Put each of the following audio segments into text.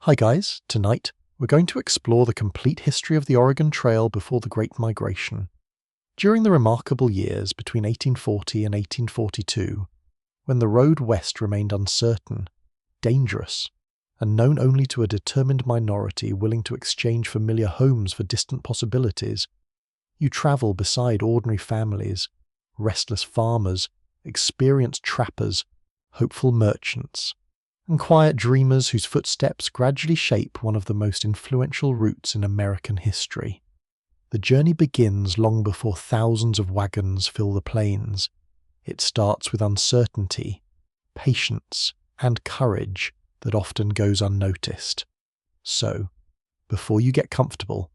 Hi guys, tonight we're going to explore the complete history of the Oregon Trail before the Great Migration. During the remarkable years between 1840 and 1842, when the road west remained uncertain, dangerous, and known only to a determined minority willing to exchange familiar homes for distant possibilities, you travel beside ordinary families, restless farmers, experienced trappers, hopeful merchants, and quiet dreamers whose footsteps gradually shape one of the most influential routes in American history. The journey begins long before thousands of wagons fill the plains. It starts with uncertainty, patience, and courage that often goes unnoticed. So, before you get comfortable,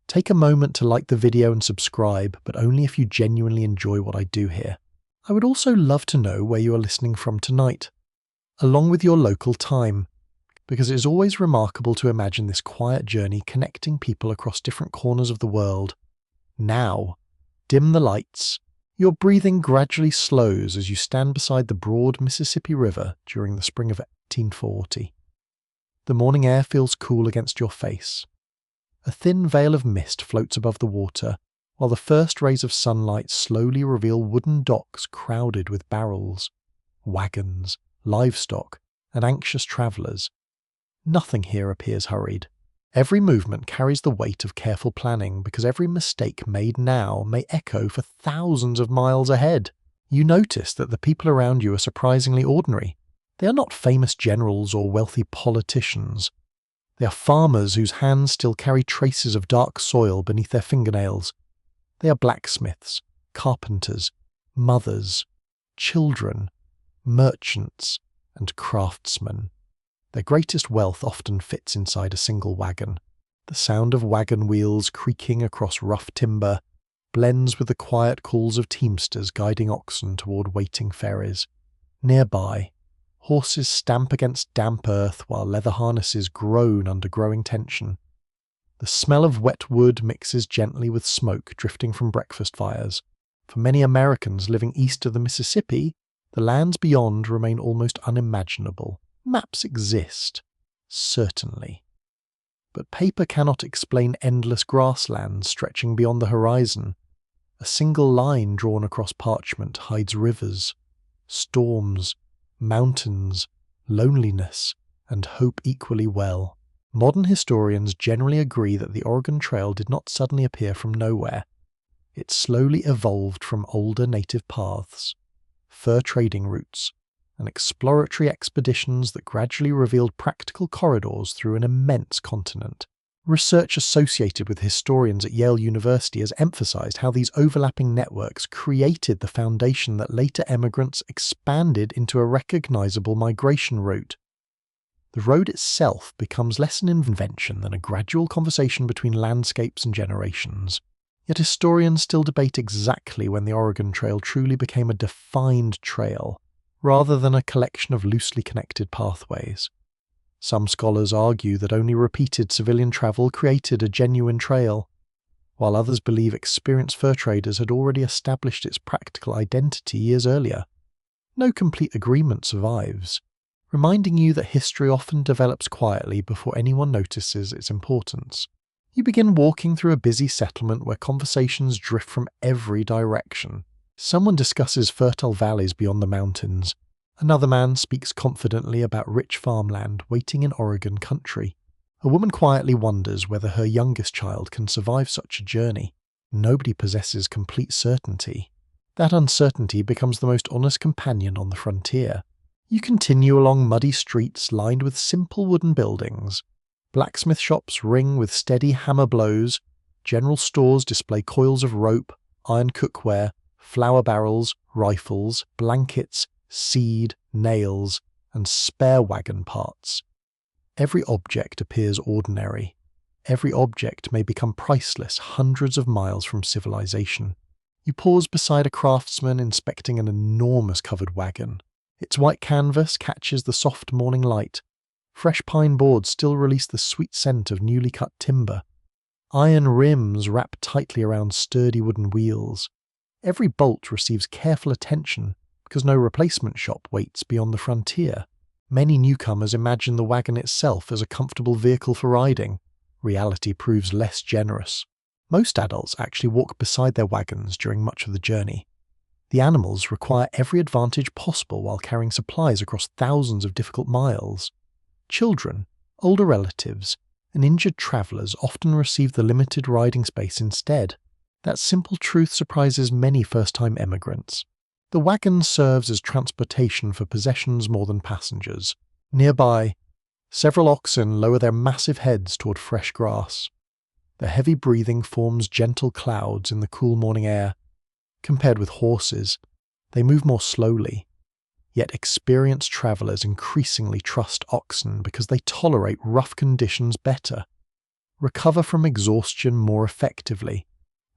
take a moment to like the video and subscribe, but only if you genuinely enjoy what I do here. I would also love to know where you are listening from tonight, along with your local time, because it is always remarkable to imagine this quiet journey connecting people across different corners of the world. Now, dim the lights. Your breathing gradually slows as you stand beside the broad Mississippi River during the spring of 1840. The morning air feels cool against your face. A thin veil of mist floats above the water, while the first rays of sunlight slowly reveal wooden docks crowded with barrels, wagons, livestock, and anxious travellers. Nothing here appears hurried. Every movement carries the weight of careful planning, because every mistake made now may echo for thousands of miles ahead. You notice that the people around you are surprisingly ordinary. They are not famous generals or wealthy politicians. They are farmers whose hands still carry traces of dark soil beneath their fingernails. They are blacksmiths, carpenters, mothers, children, merchants, and craftsmen. Their greatest wealth often fits inside a single wagon. The sound of wagon wheels creaking across rough timber blends with the quiet calls of teamsters guiding oxen toward waiting ferries. Nearby, horses stamp against damp earth while leather harnesses groan under growing tension. The smell of wet wood mixes gently with smoke drifting from breakfast fires. For many Americans living east of the Mississippi, the lands beyond remain almost unimaginable. Maps exist, certainly. But paper cannot explain endless grasslands stretching beyond the horizon. A single line drawn across parchment hides rivers, storms, mountains, loneliness, and hope equally well. Modern historians generally agree that the Oregon Trail did not suddenly appear from nowhere. It slowly evolved from older native paths, fur trading routes, and exploratory expeditions that gradually revealed practical corridors through an immense continent. Research associated with historians at Yale University has emphasized how these overlapping networks created the foundation that later emigrants expanded into a recognizable migration route. The road itself becomes less an invention than a gradual conversation between landscapes and generations. Yet historians still debate exactly when the Oregon Trail truly became a defined trail, rather than a collection of loosely connected pathways. Some scholars argue that only repeated civilian travel created a genuine trail, while others believe experienced fur traders had already established its practical identity years earlier. No complete agreement survives, reminding you that history often develops quietly before anyone notices its importance. You begin walking through a busy settlement where conversations drift from every direction. Someone discusses fertile valleys beyond the mountains. Another man speaks confidently about rich farmland waiting in Oregon country. A woman quietly wonders whether her youngest child can survive such a journey. Nobody possesses complete certainty. That uncertainty becomes the most honest companion on the frontier. You continue along muddy streets lined with simple wooden buildings. Blacksmith shops ring with steady hammer blows. General stores display coils of rope, iron cookware, flour barrels, rifles, blankets, seed, nails, and spare wagon parts. Every object appears ordinary. Every object may become priceless hundreds of miles from civilization. You pause beside a craftsman inspecting an enormous covered wagon. Its white canvas catches the soft morning light. Fresh pine boards still release the sweet scent of newly cut timber. Iron rims wrap tightly around sturdy wooden wheels. Every bolt receives careful attention because no replacement shop waits beyond the frontier. Many newcomers imagine the wagon itself as a comfortable vehicle for riding. Reality proves less generous. Most adults actually walk beside their wagons during much of the journey. The animals require every advantage possible while carrying supplies across thousands of difficult miles. Children, older relatives, and injured travellers often receive the limited riding space instead. That simple truth surprises many first-time emigrants. The wagon serves as transportation for possessions more than passengers. Nearby, several oxen lower their massive heads toward fresh grass. Their heavy breathing forms gentle clouds in the cool morning air. Compared with horses, they move more slowly. Yet experienced travellers increasingly trust oxen because they tolerate rough conditions better, recover from exhaustion more effectively,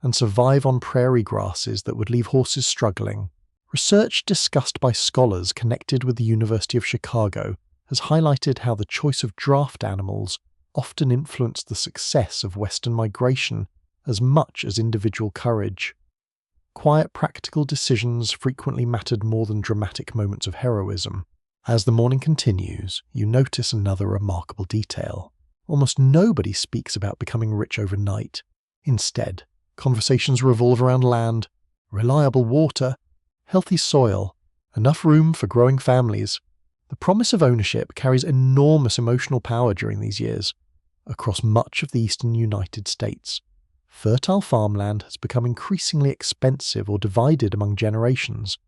and survive on prairie grasses that would leave horses struggling. Research discussed by scholars connected with the University of Chicago has highlighted how the choice of draft animals often influenced the success of Western migration as much as individual courage. Quiet, practical decisions frequently mattered more than dramatic moments of heroism. As the morning continues, you notice another remarkable detail. Almost nobody speaks about becoming rich overnight. Instead, conversations revolve around land, reliable water, healthy soil, enough room for growing families. The promise of ownership carries enormous emotional power during these years. Across much of the eastern United States, fertile farmland has become increasingly expensive or divided among generations.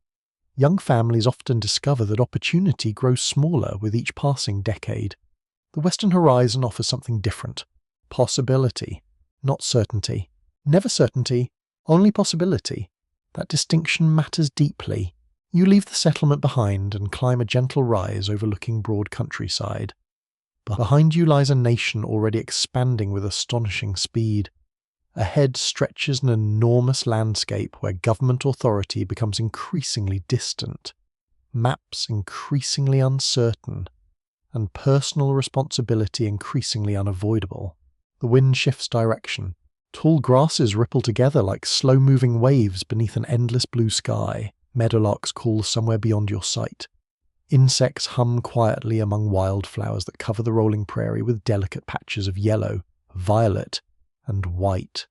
Young families often discover that opportunity grows smaller with each passing decade. The Western horizon offers something different. Possibility, not certainty. Never certainty, only possibility. That distinction matters deeply. You leave the settlement behind and climb a gentle rise overlooking broad countryside. Behind you lies a nation already expanding with astonishing speed. Ahead stretches an enormous landscape where government authority becomes increasingly distant, maps increasingly uncertain, and personal responsibility increasingly unavoidable. The wind shifts direction. Tall grasses ripple together like slow-moving waves beneath an endless blue sky. Meadowlarks call somewhere beyond your sight. Insects hum quietly among wildflowers that cover the rolling prairie with delicate patches of yellow, violet, and white.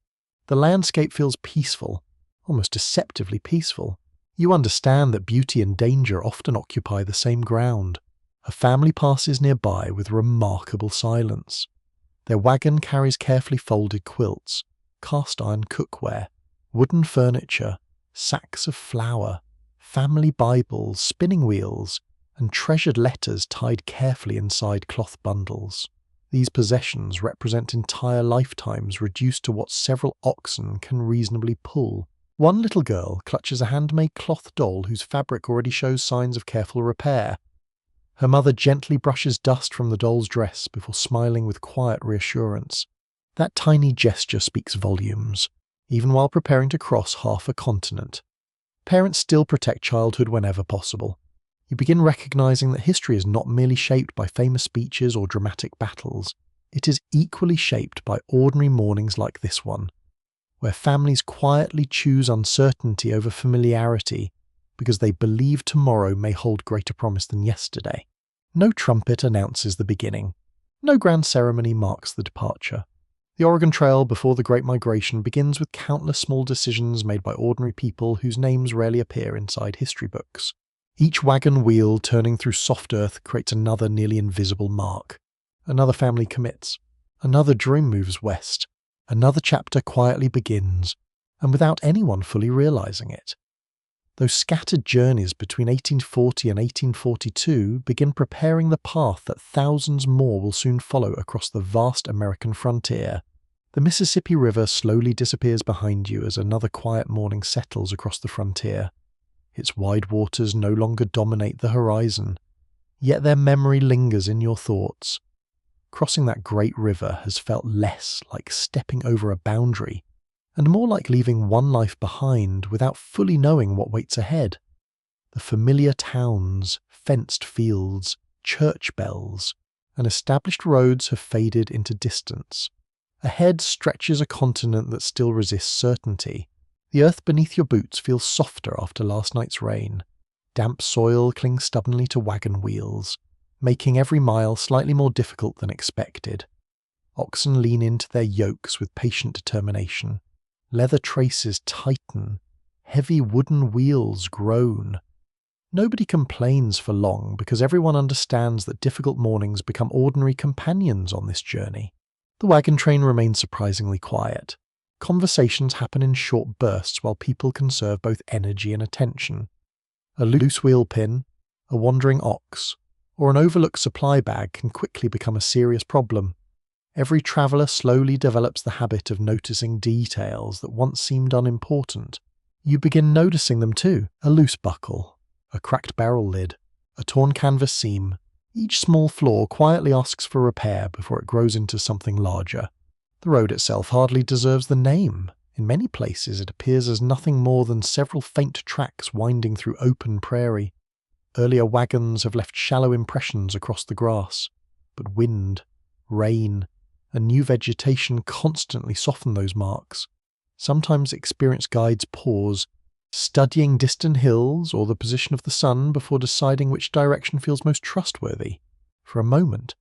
The landscape feels peaceful, almost deceptively peaceful. You understand that beauty and danger often occupy the same ground. A family passes nearby with remarkable silence. Their wagon carries carefully folded quilts, cast-iron cookware, wooden furniture, sacks of flour, family Bibles, spinning wheels, and treasured letters tied carefully inside cloth bundles. These possessions represent entire lifetimes reduced to what several oxen can reasonably pull. One little girl clutches a handmade cloth doll whose fabric already shows signs of careful repair. Her mother gently brushes dust from the doll's dress before smiling with quiet reassurance. That tiny gesture speaks volumes, even while preparing to cross half a continent. Parents still protect childhood whenever possible. You begin recognizing that history is not merely shaped by famous speeches or dramatic battles. It is equally shaped by ordinary mornings like this one, where families quietly choose uncertainty over familiarity because they believe tomorrow may hold greater promise than yesterday. No trumpet announces the beginning. No grand ceremony marks the departure. The Oregon Trail before the Great Migration begins with countless small decisions made by ordinary people whose names rarely appear inside history books. Each wagon wheel turning through soft earth creates another nearly invisible mark. Another family commits. Another dream moves west. Another chapter quietly begins, and without anyone fully realizing it. Those scattered journeys between 1840 and 1842 begin preparing the path that thousands more will soon follow across the vast American frontier. The Mississippi River slowly disappears behind you as another quiet morning settles across the frontier. Its wide waters no longer dominate the horizon, yet their memory lingers in your thoughts. Crossing that great river has felt less like stepping over a boundary, and more like leaving one life behind without fully knowing what waits ahead. The familiar towns, fenced fields, church bells, and established roads have faded into distance. Ahead stretches a continent that still resists certainty. The earth beneath your boots feels softer after last night's rain. Damp soil clings stubbornly to wagon wheels, making every mile slightly more difficult than expected. Oxen lean into their yokes with patient determination. Leather traces tighten. Heavy wooden wheels groan. Nobody complains for long because everyone understands that difficult mornings become ordinary companions on this journey. The wagon train remains surprisingly quiet. Conversations happen in short bursts while people conserve both energy and attention. A loose wheel pin, a wandering ox, or an overlooked supply bag can quickly become a serious problem. Every traveller slowly develops the habit of noticing details that once seemed unimportant. You begin noticing them too. A loose buckle, a cracked barrel lid, a torn canvas seam. Each small flaw quietly asks for repair before it grows into something larger. The road itself hardly deserves the name. In many places it appears as nothing more than several faint tracks winding through open prairie. Earlier wagons have left shallow impressions across the grass, but wind, rain, and new vegetation constantly soften those marks. Sometimes experienced guides pause, studying distant hills or the position of the sun before deciding which direction feels most trustworthy. For a moment,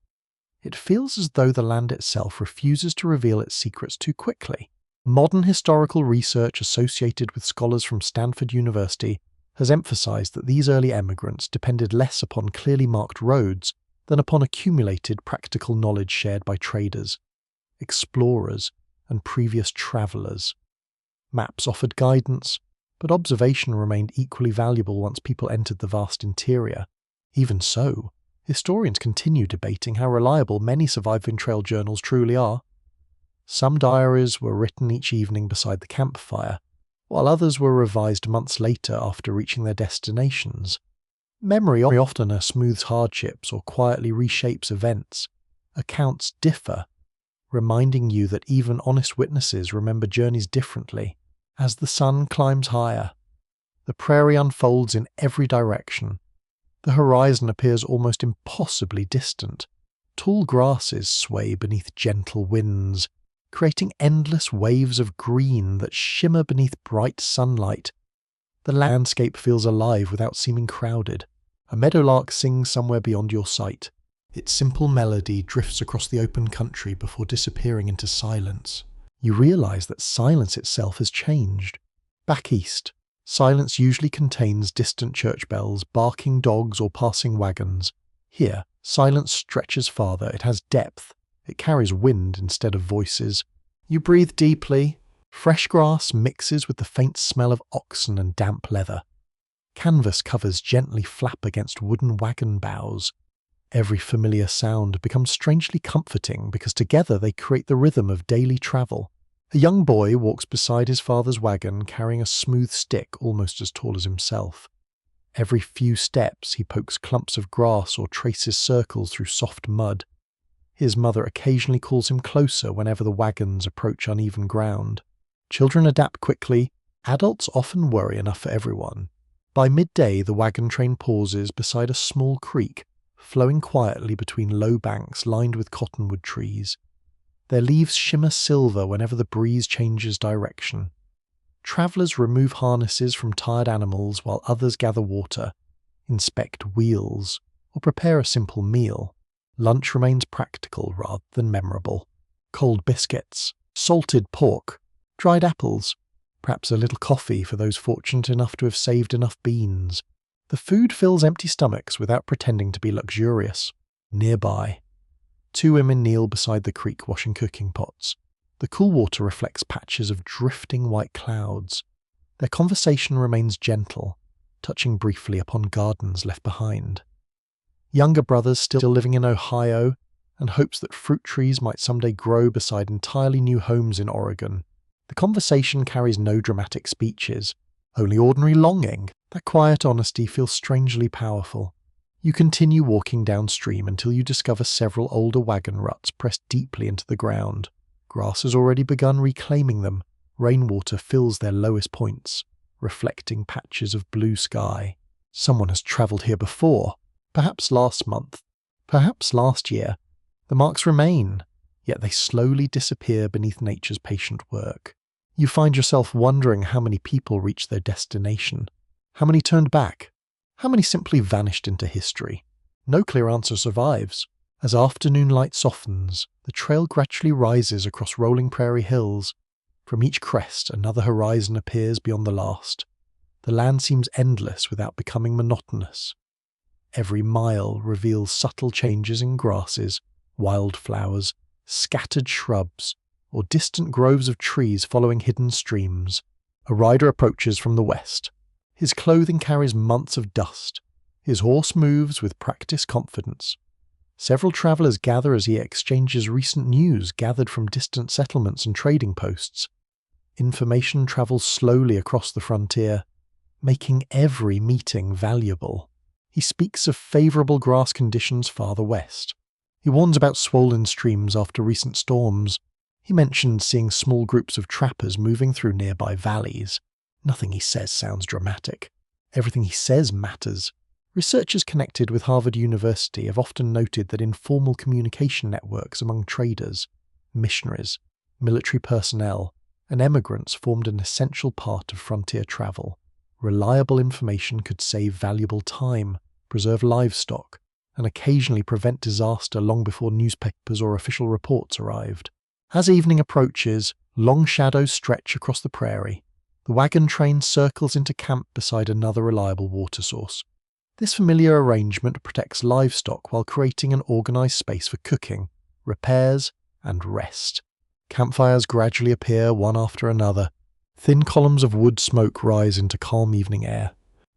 it feels as though the land itself refuses to reveal its secrets too quickly. Modern historical research associated with scholars from Stanford University has emphasized that these early emigrants depended less upon clearly marked roads than upon accumulated practical knowledge shared by traders, explorers, and previous travelers. Maps offered guidance, but observation remained equally valuable once people entered the vast interior. Even so, historians continue debating how reliable many surviving trail journals truly are. Some diaries were written each evening beside the campfire, while others were revised months later after reaching their destinations. Memory often smooths hardships or quietly reshapes events. Accounts differ, reminding you that even honest witnesses remember journeys differently. As the sun climbs higher, the prairie unfolds in every direction. The horizon appears almost impossibly distant. Tall grasses sway beneath gentle winds, creating endless waves of green that shimmer beneath bright sunlight. The landscape feels alive without seeming crowded. A meadowlark sings somewhere beyond your sight. Its simple melody drifts across the open country before disappearing into silence. You realize that silence itself has changed. Back east, silence usually contains distant church bells, barking dogs, or passing wagons. Here, silence stretches farther. It has depth. It carries wind instead of voices. You breathe deeply. Fresh grass mixes with the faint smell of oxen and damp leather. Canvas covers gently flap against wooden wagon bows. Every familiar sound becomes strangely comforting because together they create the rhythm of daily travel. A young boy walks beside his father's wagon carrying a smooth stick almost as tall as himself. Every few steps he pokes clumps of grass or traces circles through soft mud. His mother occasionally calls him closer whenever the wagons approach uneven ground. Children adapt quickly. Adults often worry enough for everyone. By midday, the wagon train pauses beside a small creek, flowing quietly between low banks lined with cottonwood trees. Their leaves shimmer silver whenever the breeze changes direction. Travellers remove harnesses from tired animals while others gather water, inspect wheels, or prepare a simple meal. Lunch remains practical rather than memorable. Cold biscuits, salted pork, dried apples, perhaps a little coffee for those fortunate enough to have saved enough beans. The food fills empty stomachs without pretending to be luxurious. Nearby, two women kneel beside the creek washing cooking pots. The cool water reflects patches of drifting white clouds. Their conversation remains gentle, touching briefly upon gardens left behind. Younger brothers still living in Ohio, and hopes that fruit trees might someday grow beside entirely new homes in Oregon. The conversation carries no dramatic speeches, only ordinary longing. That quiet honesty feels strangely powerful. You continue walking downstream until you discover several older wagon ruts pressed deeply into the ground. Grass has already begun reclaiming them. Rainwater fills their lowest points, reflecting patches of blue sky. Someone has travelled here before, perhaps last month, perhaps last year. The marks remain, yet they slowly disappear beneath nature's patient work. You find yourself wondering how many people reached their destination. How many turned back? How many simply vanished into history? No clear answer survives. As afternoon light softens, the trail gradually rises across rolling prairie hills. From each crest, another horizon appears beyond the last. The land seems endless without becoming monotonous. Every mile reveals subtle changes in grasses, wildflowers, scattered shrubs, or distant groves of trees following hidden streams. A rider approaches from the west. His clothing carries months of dust. His horse moves with practiced confidence. Several travellers gather as he exchanges recent news gathered from distant settlements and trading posts. Information travels slowly across the frontier, making every meeting valuable. He speaks of favourable grass conditions farther west. He warns about swollen streams after recent storms. He mentions seeing small groups of trappers moving through nearby valleys. Nothing he says sounds dramatic. Everything he says matters. Researchers connected with Harvard University have often noted that informal communication networks among traders, missionaries, military personnel, and emigrants formed an essential part of frontier travel. Reliable information could save valuable time, preserve livestock, and occasionally prevent disaster long before newspapers or official reports arrived. As evening approaches, long shadows stretch across the prairie. The wagon train circles into camp beside another reliable water source. This familiar arrangement protects livestock while creating an organised space for cooking, repairs, and rest. Campfires gradually appear one after another. Thin columns of wood smoke rise into calm evening air.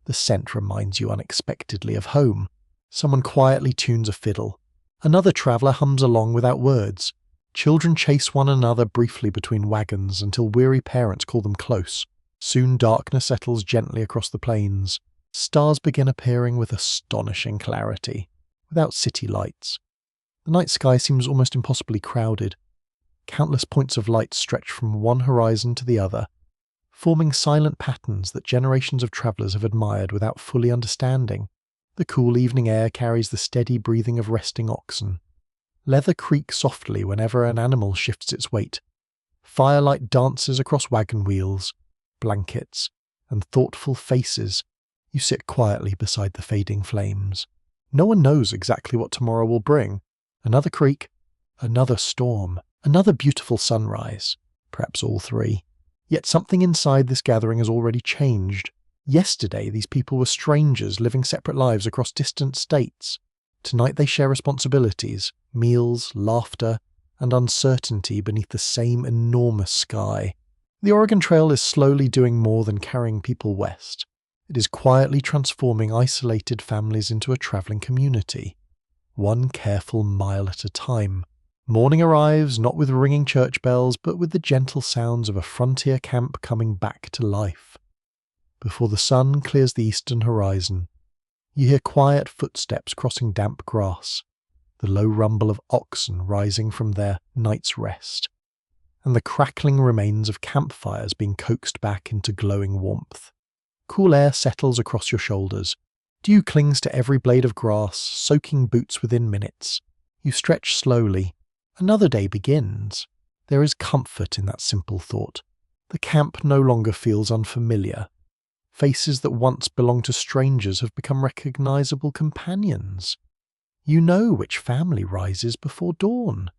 The scent reminds you unexpectedly of home. Someone quietly tunes a fiddle. Another traveller hums along without words. Children chase one another briefly between wagons until weary parents call them close. Soon darkness settles gently across the plains. Stars begin appearing with astonishing clarity, without city lights. The night sky seems almost impossibly crowded. Countless points of light stretch from one horizon to the other, forming silent patterns that generations of travellers have admired without fully understanding. The cool evening air carries the steady breathing of resting oxen. Leather creaks softly whenever an animal shifts its weight. Firelight dances across wagon wheels, blankets, and thoughtful faces. You sit quietly beside the fading flames. No one knows exactly what tomorrow will bring. Another creek, another storm, another beautiful sunrise, perhaps all three. Yet something inside this gathering has already changed. Yesterday, these people were strangers living separate lives across distant states. Tonight they share responsibilities, meals, laughter, and uncertainty beneath the same enormous sky. The Oregon Trail is slowly doing more than carrying people west. It is quietly transforming isolated families into a travelling community, one careful mile at a time. Morning arrives not with ringing church bells, but with the gentle sounds of a frontier camp coming back to life. Before the sun clears the eastern horizon, you hear quiet footsteps crossing damp grass, the low rumble of oxen rising from their night's rest, and the crackling remains of campfires being coaxed back into glowing warmth. Cool air settles across your shoulders. Dew clings to every blade of grass, soaking boots within minutes. You stretch slowly. Another day begins. There is comfort in that simple thought. The camp no longer feels unfamiliar. Faces that once belonged to strangers have become recognizable companions. You know which family rises before dawn,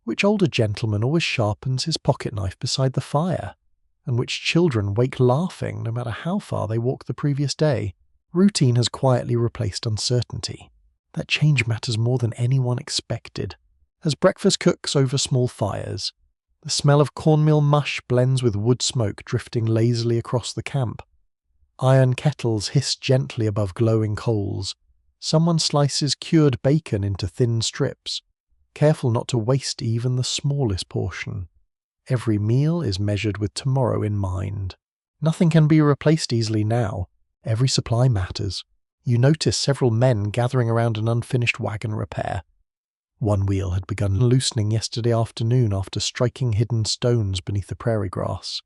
which older gentleman always sharpens his pocket knife beside the fire, and which children wake laughing no matter how far they walk the previous day. Routine has quietly replaced uncertainty. That change matters more than anyone expected. As breakfast cooks over small fires, the smell of cornmeal mush blends with wood smoke drifting lazily across the camp. Iron kettles hiss gently above glowing coals. Someone slices cured bacon into thin strips, careful not to waste even the smallest portion. Every meal is measured with tomorrow in mind. Nothing can be replaced easily now. Every supply matters. You notice several men gathering around an unfinished wagon repair. One wheel had begun loosening yesterday afternoon after striking hidden stones beneath the prairie grass.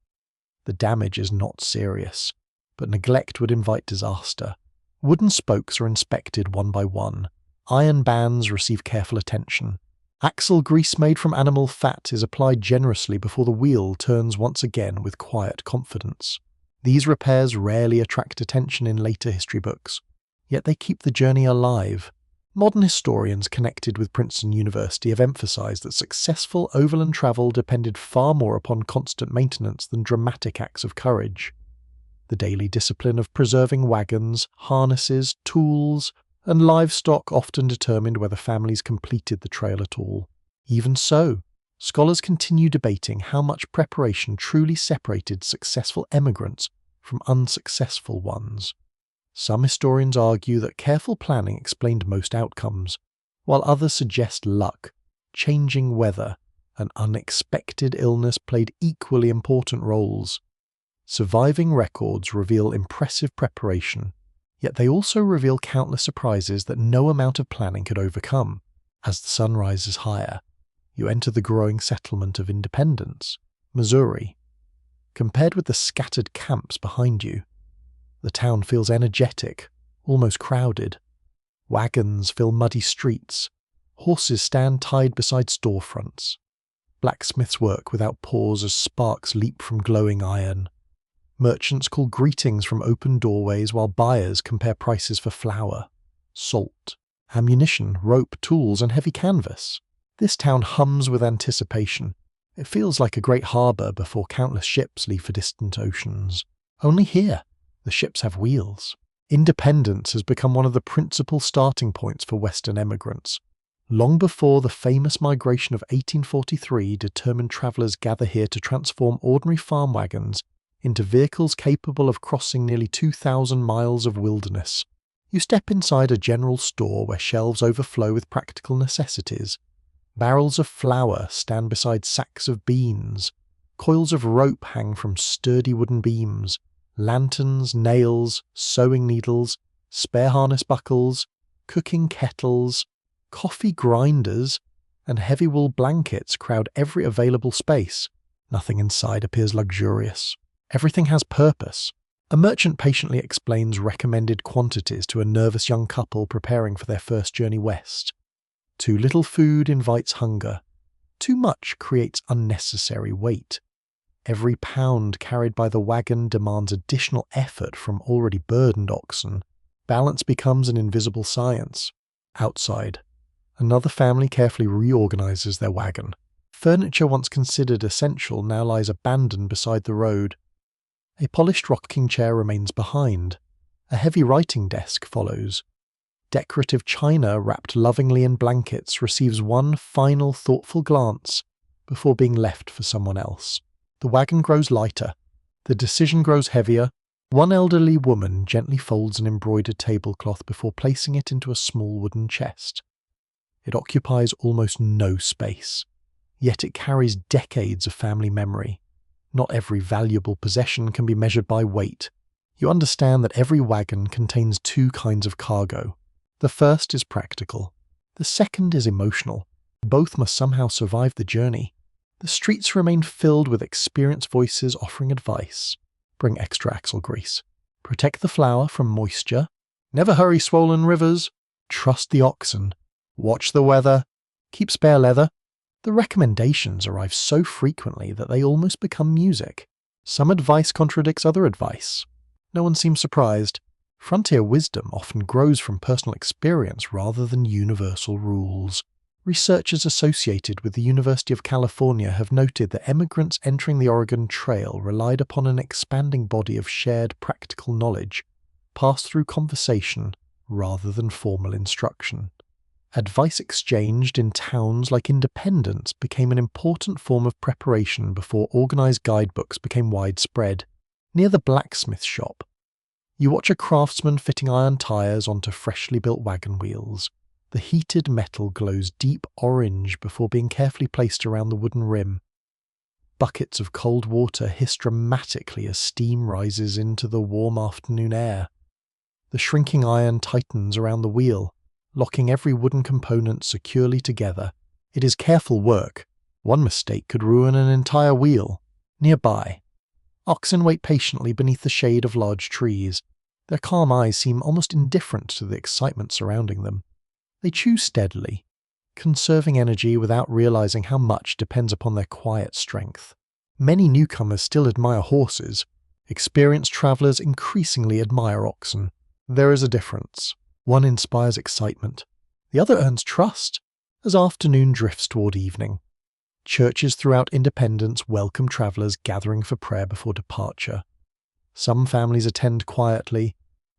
The damage is not serious, but neglect would invite disaster. Wooden spokes are inspected one by one. Iron bands receive careful attention. Axle grease made from animal fat is applied generously before the wheel turns once again with quiet confidence. These repairs rarely attract attention in later history books, yet they keep the journey alive. Modern historians connected with Princeton University have emphasized that successful overland travel depended far more upon constant maintenance than dramatic acts of courage. The daily discipline of preserving wagons, harnesses, tools, and livestock often determined whether families completed the trail at all. Even so, scholars continue debating how much preparation truly separated successful emigrants from unsuccessful ones. Some historians argue that careful planning explained most outcomes, while others suggest luck, changing weather, and unexpected illness played equally important roles. Surviving records reveal impressive preparation, yet they also reveal countless surprises that no amount of planning could overcome. As the sun rises higher, you enter the growing settlement of Independence, Missouri. Compared with the scattered camps behind you, the town feels energetic, almost crowded. Wagons fill muddy streets. Horses stand tied beside storefronts. Blacksmiths work without pause as sparks leap from glowing iron. Merchants call greetings from open doorways while buyers compare prices for flour, salt, ammunition, rope, tools, and heavy canvas. This town hums with anticipation. It feels like a great harbour before countless ships leave for distant oceans. Only here, the ships have wheels. Independence has become one of the principal starting points for Western emigrants. Long before the famous migration of 1843, determined travellers gather here to transform ordinary farm wagons into vehicles capable of crossing nearly 2,000 miles of wilderness. You step inside a general store where shelves overflow with practical necessities. Barrels of flour stand beside sacks of beans. Coils of rope hang from sturdy wooden beams. Lanterns, nails, sewing needles, spare harness buckles, cooking kettles, coffee grinders, and heavy wool blankets crowd every available space. Nothing inside appears luxurious. Everything has purpose. A merchant patiently explains recommended quantities to a nervous young couple preparing for their first journey west. Too little food invites hunger. Too much creates unnecessary weight. Every pound carried by the wagon demands additional effort from already burdened oxen. Balance becomes an invisible science. Outside, another family carefully reorganizes their wagon. Furniture once considered essential now lies abandoned beside the road. A polished rocking chair remains behind. A heavy writing desk follows. Decorative china wrapped lovingly in blankets receives one final thoughtful glance before being left for someone else. The wagon grows lighter. The decision grows heavier. One elderly woman gently folds an embroidered tablecloth before placing it into a small wooden chest. It occupies almost no space, yet it carries decades of family memory. Not every valuable possession can be measured by weight. You understand that every wagon contains two kinds of cargo. The first is practical. The second is emotional. Both must somehow survive the journey. The streets remain filled with experienced voices offering advice. Bring extra axle grease. Protect the flour from moisture. Never hurry swollen rivers. Trust the oxen. Watch the weather. Keep spare leather. The recommendations arrive so frequently that they almost become music. Some advice contradicts other advice. No one seems surprised. Frontier wisdom often grows from personal experience rather than universal rules. Researchers associated with the University of California have noted that emigrants entering the Oregon Trail relied upon an expanding body of shared practical knowledge, passed through conversation rather than formal instruction. Advice exchanged in towns like Independence became an important form of preparation before organized guidebooks became widespread. Near the blacksmith shop, you watch a craftsman fitting iron tires onto freshly built wagon wheels. The heated metal glows deep orange before being carefully placed around the wooden rim. Buckets of cold water hiss dramatically as steam rises into the warm afternoon air. The shrinking iron tightens around the wheel, locking every wooden component securely together. It is careful work. One mistake could ruin an entire wheel. Nearby, oxen wait patiently beneath the shade of large trees. Their calm eyes seem almost indifferent to the excitement surrounding them. They chew steadily, conserving energy without realizing how much depends upon their quiet strength. Many newcomers still admire horses. Experienced travelers increasingly admire oxen. There is a difference. One inspires excitement. The other earns trust as afternoon drifts toward evening. Churches throughout Independence welcome travellers gathering for prayer before departure. Some families attend quietly,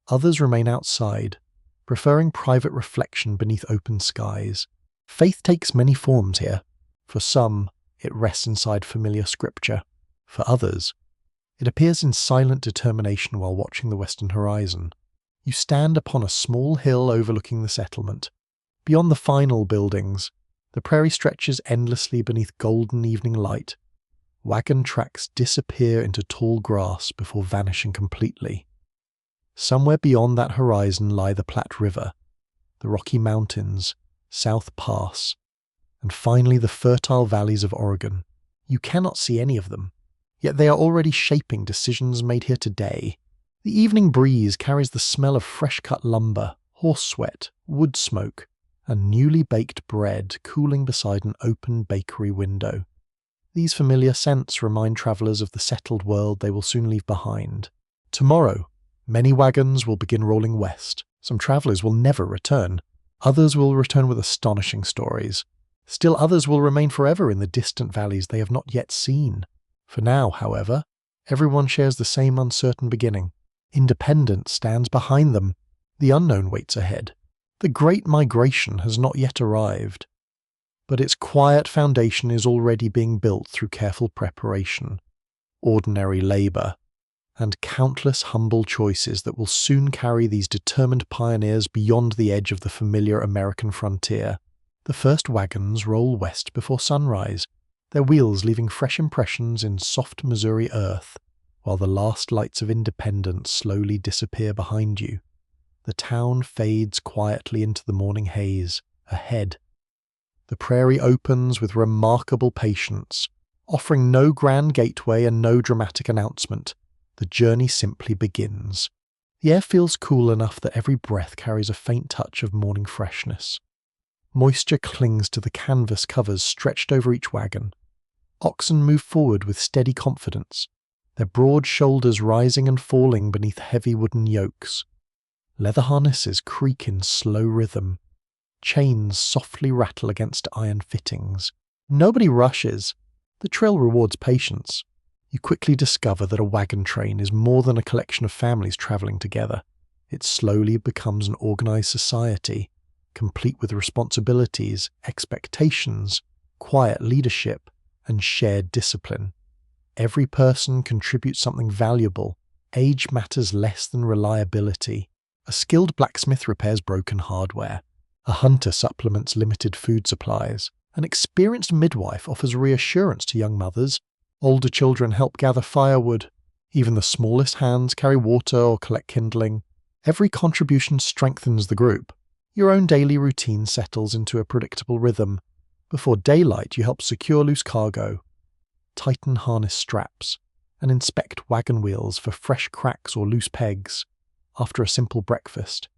others remain outside, preferring private reflection beneath open skies. Faith takes many forms here. For some, it rests inside familiar scripture. For others, it appears in silent determination while watching the western horizon. You stand upon a small hill overlooking the settlement. Beyond the final buildings, the prairie stretches endlessly beneath golden evening light. Wagon tracks disappear into tall grass before vanishing completely. Somewhere beyond that horizon lie the Platte River, the Rocky Mountains, South Pass, and finally the fertile valleys of Oregon. You cannot see any of them, yet they are already shaping decisions made here today. The evening breeze carries the smell of fresh-cut lumber, horse sweat, wood smoke, and newly baked bread cooling beside an open bakery window. These familiar scents remind travellers of the settled world they will soon leave behind. Tomorrow, many wagons will begin rolling west. Some travellers will never return. Others will return with astonishing stories. Still others will remain forever in the distant valleys they have not yet seen. For now, however, everyone shares the same uncertain beginning. Independence stands behind them. The unknown waits ahead. The Great Migration has not yet arrived, but its quiet foundation is already being built through careful preparation, ordinary labour, and countless humble choices that will soon carry these determined pioneers beyond the edge of the familiar American frontier. The first wagons roll west before sunrise, their wheels leaving fresh impressions in soft Missouri earth, while the last lights of Independence slowly disappear behind you. The town fades quietly into the morning haze. Ahead, the prairie opens with remarkable patience, offering no grand gateway and no dramatic announcement. The journey simply begins. The air feels cool enough that every breath carries a faint touch of morning freshness. Moisture clings to the canvas covers stretched over each wagon. Oxen move forward with steady confidence, their broad shoulders rising and falling beneath heavy wooden yokes. Leather harnesses creak in slow rhythm. Chains softly rattle against iron fittings. Nobody rushes. The trail rewards patience. You quickly discover that a wagon train is more than a collection of families travelling together. It slowly becomes an organised society, complete with responsibilities, expectations, quiet leadership, and shared discipline. Every person contributes something valuable. Age matters less than reliability. A skilled blacksmith repairs broken hardware. A hunter supplements limited food supplies. An experienced midwife offers reassurance to young mothers. Older children help gather firewood. Even the smallest hands carry water or collect kindling. Every contribution strengthens the group. Your own daily routine settles into a predictable rhythm. Before daylight, you help secure loose cargo, tighten harness straps, and inspect wagon wheels for fresh cracks or loose pegs. After a simple breakfast,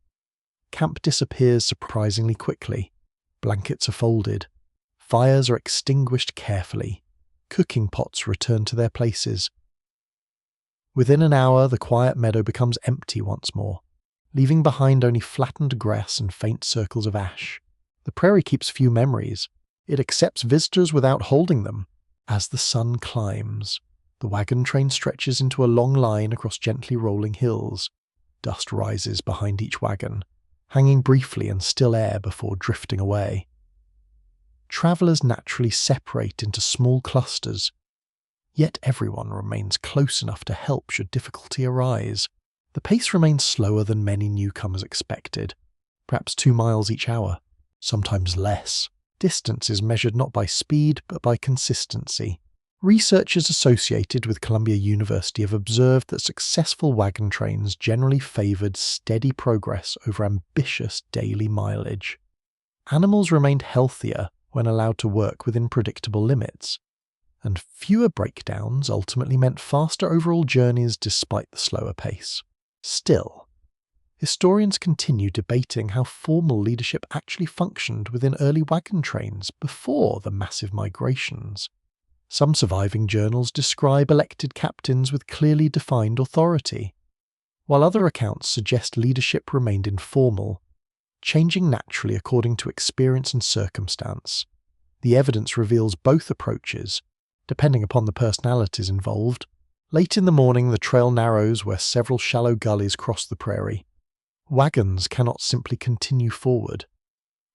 camp disappears surprisingly quickly. Blankets are folded. Fires are extinguished carefully. Cooking pots return to their places. Within an hour, the quiet meadow becomes empty once more, leaving behind only flattened grass and faint circles of ash. The prairie keeps few memories. It accepts visitors without holding them. As the sun climbs, the wagon train stretches into a long line across gently rolling hills. Dust rises behind each wagon, hanging briefly in still air before drifting away. Travellers naturally separate into small clusters, yet everyone remains close enough to help should difficulty arise. The pace remains slower than many newcomers expected, perhaps 2 miles each hour, sometimes less. Distance is measured not by speed but by consistency. Researchers associated with Columbia University have observed that successful wagon trains generally favoured steady progress over ambitious daily mileage. Animals remained healthier when allowed to work within predictable limits, and fewer breakdowns ultimately meant faster overall journeys despite the slower pace. Still, historians continue debating how formal leadership actually functioned within early wagon trains before the massive migrations. Some surviving journals describe elected captains with clearly defined authority, while other accounts suggest leadership remained informal, changing naturally according to experience and circumstance. The evidence reveals both approaches, depending upon the personalities involved. Late in the morning, the trail narrows where several shallow gullies cross the prairie. Wagons cannot simply continue forward.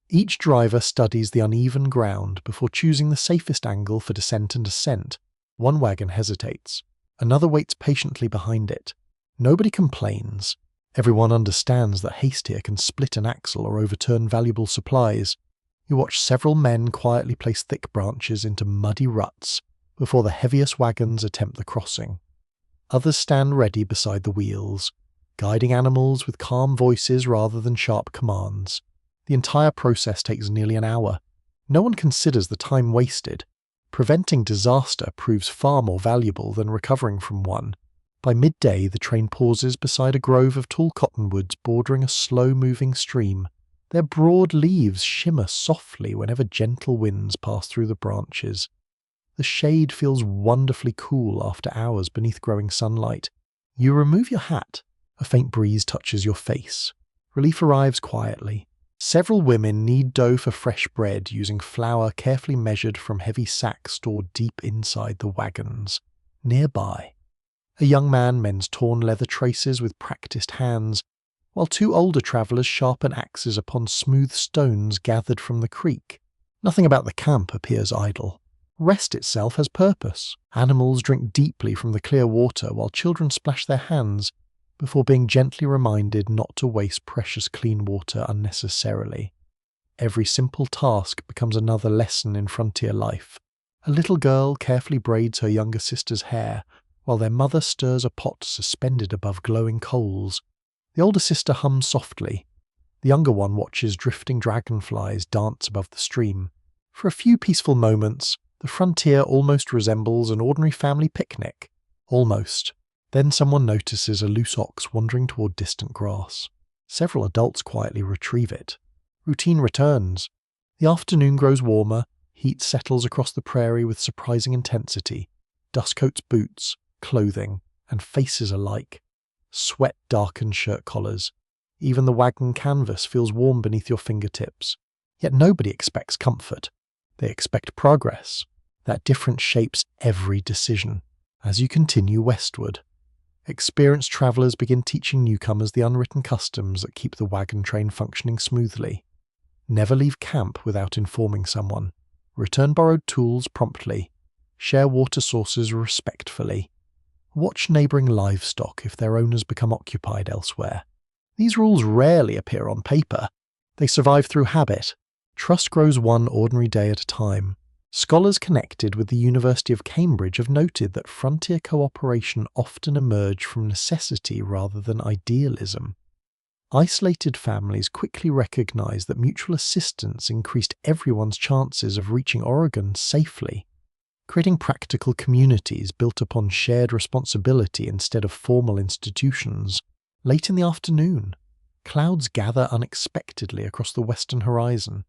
Each driver studies the uneven ground before choosing the safest angle for descent and ascent. One wagon hesitates. Another waits patiently behind it. Nobody complains. Everyone understands that haste here can split an axle or overturn valuable supplies. You watch several men quietly place thick branches into muddy ruts before the heaviest wagons attempt the crossing. Others stand ready beside the wheels, guiding animals with calm voices rather than sharp commands. The entire process takes nearly an hour. No one considers the time wasted. Preventing disaster proves far more valuable than recovering from one. By midday, the train pauses beside a grove of tall cottonwoods bordering a slow-moving stream. Their broad leaves shimmer softly whenever gentle winds pass through the branches. The shade feels wonderfully cool after hours beneath growing sunlight. You remove your hat. A faint breeze touches your face. Relief arrives quietly. Several women knead dough for fresh bread using flour carefully measured from heavy sacks stored deep inside the wagons. Nearby, a young man mends torn leather traces with practiced hands, while two older travellers sharpen axes upon smooth stones gathered from the creek. Nothing about the camp appears idle. Rest itself has purpose. Animals drink deeply from the clear water while children splash their hands before being gently reminded not to waste precious clean water unnecessarily. Every simple task becomes another lesson in frontier life. A little girl carefully braids her younger sister's hair, while their mother stirs a pot suspended above glowing coals. The older sister hums softly. The younger one watches drifting dragonflies dance above the stream. For a few peaceful moments, the frontier almost resembles an ordinary family picnic. Almost. Then someone notices a loose ox wandering toward distant grass. Several adults quietly retrieve it. Routine returns. The afternoon grows warmer, heat settles across the prairie with surprising intensity. Dust coats boots, clothing, and faces alike. Sweat darkens shirt collars. Even the wagon canvas feels warm beneath your fingertips. Yet nobody expects comfort. They expect progress. That difference shapes every decision. As you continue westward, experienced travellers begin teaching newcomers the unwritten customs that keep the wagon train functioning smoothly. Never leave camp without informing someone. Return borrowed tools promptly. Share water sources respectfully. Watch neighbouring livestock if their owners become occupied elsewhere. These rules rarely appear on paper. They survive through habit. Trust grows one ordinary day at a time. Scholars connected with the University of Cambridge have noted that frontier cooperation often emerged from necessity rather than idealism. Isolated families quickly recognized that mutual assistance increased everyone's chances of reaching Oregon safely, creating practical communities built upon shared responsibility instead of formal institutions. Late in the afternoon, clouds gather unexpectedly across the western horizon.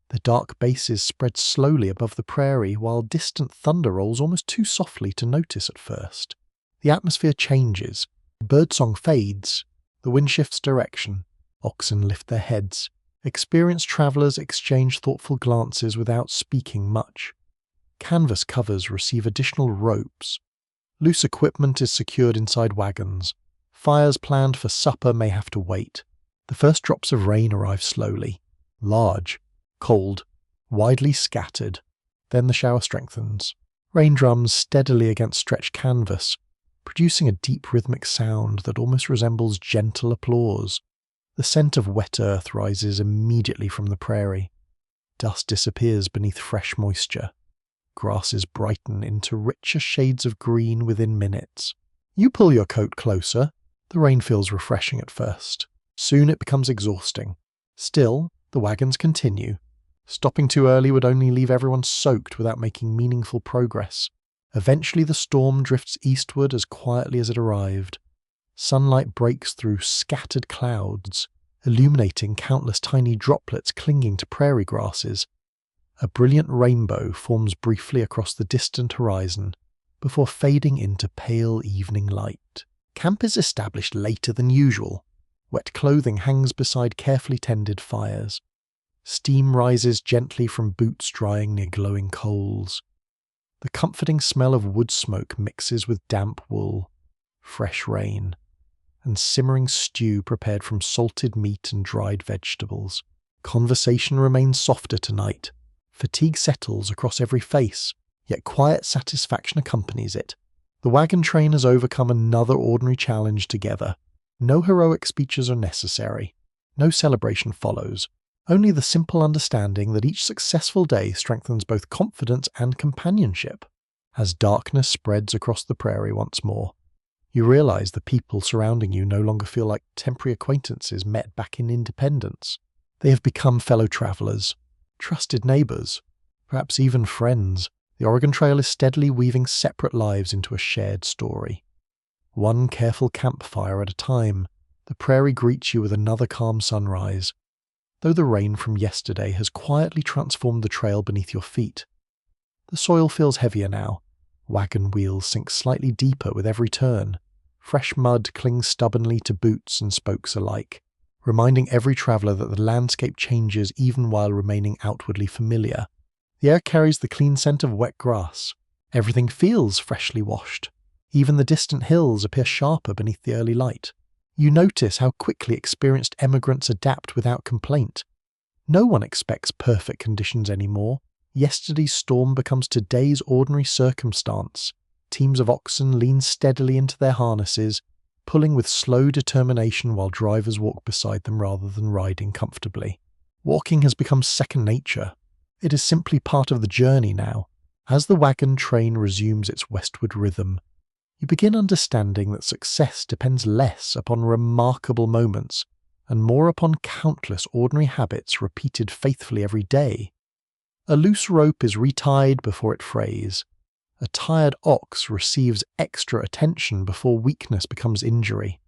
The dark bases spread slowly above the prairie, while distant thunder rolls almost too softly to notice at first. The atmosphere changes. Birdsong fades. The wind shifts direction. Oxen lift their heads. Experienced travellers exchange thoughtful glances without speaking much. Canvas covers receive additional ropes. Loose equipment is secured inside wagons. Fires planned for supper may have to wait. The first drops of rain arrive slowly. Large. Cold, widely scattered. Then the shower strengthens. Rain drums steadily against stretched canvas, producing a deep rhythmic sound that almost resembles gentle applause. The scent of wet earth rises immediately from the prairie. Dust disappears beneath fresh moisture. Grasses brighten into richer shades of green within minutes. You pull your coat closer. The rain feels refreshing at first. Soon it becomes exhausting. Still, the wagons continue. Stopping too early would only leave everyone soaked without making meaningful progress. Eventually the storm drifts eastward as quietly as it arrived. Sunlight breaks through scattered clouds, illuminating countless tiny droplets clinging to prairie grasses. A brilliant rainbow forms briefly across the distant horizon, before fading into pale evening light. Camp is established later than usual. Wet clothing hangs beside carefully tended fires. Steam rises gently from boots drying near glowing coals. The comforting smell of wood smoke mixes with damp wool, fresh rain, and simmering stew prepared from salted meat and dried vegetables. Conversation remains softer tonight. Fatigue settles across every face, yet quiet satisfaction accompanies it. The wagon train has overcome another ordinary challenge together. No heroic speeches are necessary. No celebration follows. Only the simple understanding that each successful day strengthens both confidence and companionship. As darkness spreads across the prairie once more, you realize the people surrounding you no longer feel like temporary acquaintances met back in independence. They have become fellow travelers, trusted neighbors, perhaps even friends. The Oregon Trail is steadily weaving separate lives into a shared story. One careful campfire at a time, the prairie greets you with another calm sunrise, though the rain from yesterday has quietly transformed the trail beneath your feet. The soil feels heavier now. Wagon wheels sink slightly deeper with every turn. Fresh mud clings stubbornly to boots and spokes alike, reminding every traveller that the landscape changes even while remaining outwardly familiar. The air carries the clean scent of wet grass. Everything feels freshly washed. Even the distant hills appear sharper beneath the early light. You notice how quickly experienced emigrants adapt without complaint. No one expects perfect conditions anymore. Yesterday's storm becomes today's ordinary circumstance. Teams of oxen lean steadily into their harnesses, pulling with slow determination while drivers walk beside them rather than riding comfortably. Walking has become second nature. It is simply part of the journey now. As the wagon train resumes its westward rhythm, you begin understanding that success depends less upon remarkable moments and more upon countless ordinary habits repeated faithfully every day. A loose rope is retied before it frays. A tired ox receives extra attention before weakness becomes injury.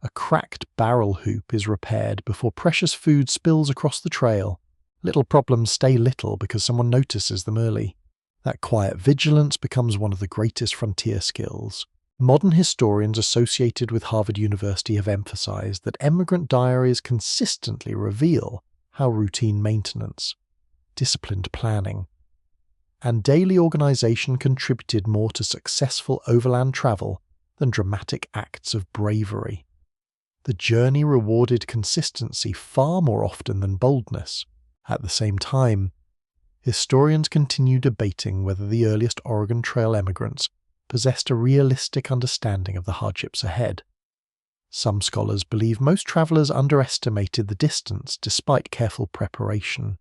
A cracked barrel hoop is repaired before precious food spills across the trail. Little problems stay little because someone notices them early. That quiet vigilance becomes one of the greatest frontier skills. Modern historians associated with Harvard University have emphasized that emigrant diaries consistently reveal how routine maintenance, disciplined planning, and daily organization contributed more to successful overland travel than dramatic acts of bravery. The journey rewarded consistency far more often than boldness. At the same time, historians continue debating whether the earliest Oregon Trail emigrants possessed a realistic understanding of the hardships ahead. Some scholars believe most travelers underestimated the distance despite careful preparation,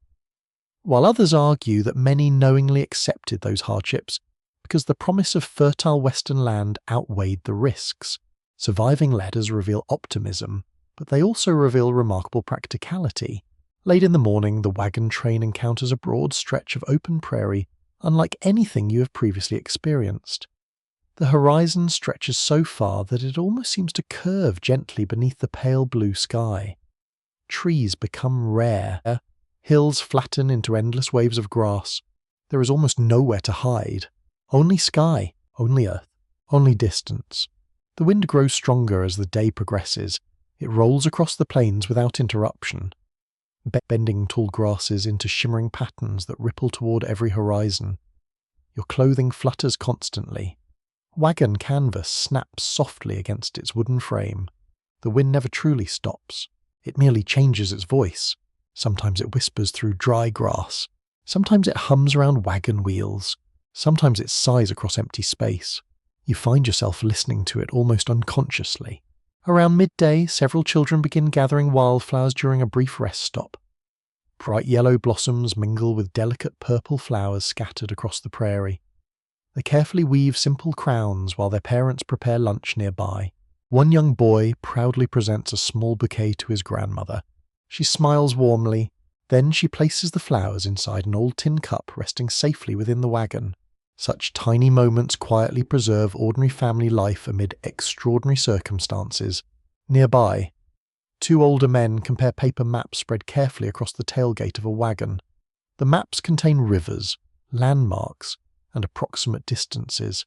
while others argue that many knowingly accepted those hardships because the promise of fertile western land outweighed the risks. Surviving letters reveal optimism, but they also reveal remarkable practicality. Late in the morning, the wagon train encounters a broad stretch of open prairie unlike anything you have previously experienced. The horizon stretches so far that it almost seems to curve gently beneath the pale blue sky. Trees become rare. Hills flatten into endless waves of grass. There is almost nowhere to hide. Only sky, only earth, only distance. The wind grows stronger as the day progresses. It rolls across the plains without interruption, bending tall grasses into shimmering patterns that ripple toward every horizon. Your clothing flutters constantly. Wagon canvas snaps softly against its wooden frame. The wind never truly stops. It merely changes its voice. Sometimes it whispers through dry grass. Sometimes it hums around wagon wheels. Sometimes it sighs across empty space. You find yourself listening to it almost unconsciously. Around midday, several children begin gathering wildflowers during a brief rest stop. Bright yellow blossoms mingle with delicate purple flowers scattered across the prairie. They carefully weave simple crowns while their parents prepare lunch nearby. One young boy proudly presents a small bouquet to his grandmother. She smiles warmly, then she places the flowers inside an old tin cup resting safely within the wagon. Such tiny moments quietly preserve ordinary family life amid extraordinary circumstances. Nearby, two older men compare paper maps spread carefully across the tailgate of a wagon. The maps contain rivers, landmarks, and approximate distances.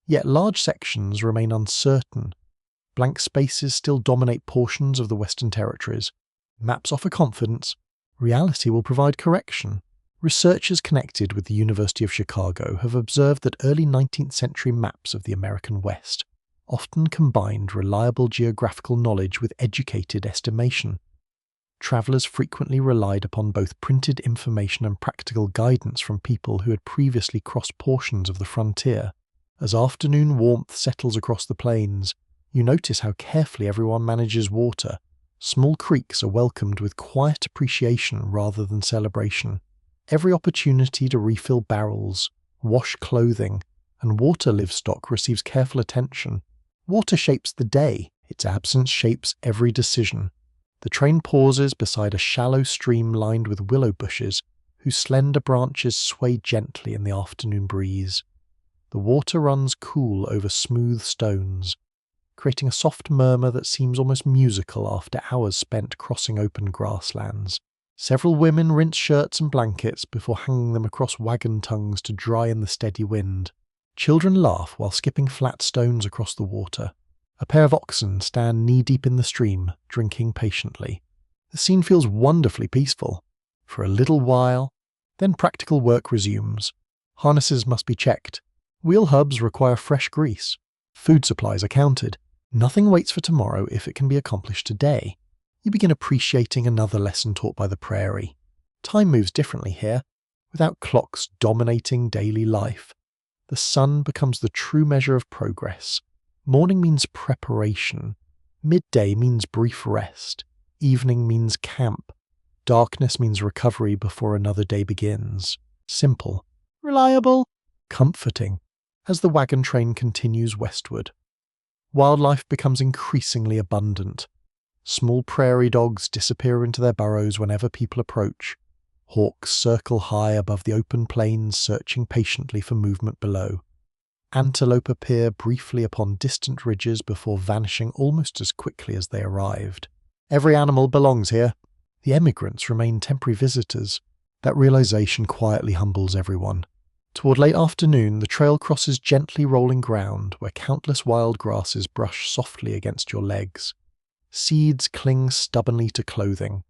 Yet large sections remain uncertain. Blank spaces still dominate portions of the Western Territories. Maps offer confidence. Reality will provide correction. Researchers connected with the University of Chicago have observed that early 19th century maps of the American West often combined reliable geographical knowledge with educated estimation. Travelers frequently relied upon both printed information and practical guidance from people who had previously crossed portions of the frontier. As afternoon warmth settles across the plains, you notice how carefully everyone manages water. Small creeks are welcomed with quiet appreciation rather than celebration. Every opportunity to refill barrels, wash clothing, and water livestock receives careful attention. Water shapes the day. Its absence shapes every decision. The train pauses beside a shallow stream lined with willow bushes, whose slender branches sway gently in the afternoon breeze. The water runs cool over smooth stones, creating a soft murmur that seems almost musical after hours spent crossing open grasslands. Several women rinse shirts and blankets before hanging them across wagon tongues to dry in the steady wind. Children laugh while skipping flat stones across the water. A pair of oxen stand knee-deep in the stream, drinking patiently. The scene feels wonderfully peaceful. For a little while, then practical work resumes. Harnesses must be checked. Wheel hubs require fresh grease. Food supplies are counted. Nothing waits for tomorrow if it can be accomplished today. You begin appreciating another lesson taught by the prairie. Time moves differently here, without clocks dominating daily life. The sun becomes the true measure of progress. Morning means preparation. Midday means brief rest. Evening means camp. Darkness means recovery before another day begins. Simple, reliable, comforting, as the wagon train continues westward. Wildlife becomes increasingly abundant. Small prairie dogs disappear into their burrows whenever people approach. Hawks circle high above the open plains, searching patiently for movement below. Antelope appear briefly upon distant ridges before vanishing almost as quickly as they arrived. Every animal belongs here. The emigrants remain temporary visitors. That realization quietly humbles everyone. Toward late afternoon, the trail crosses gently rolling ground where countless wild grasses brush softly against your legs. Seeds cling stubbornly to clothing.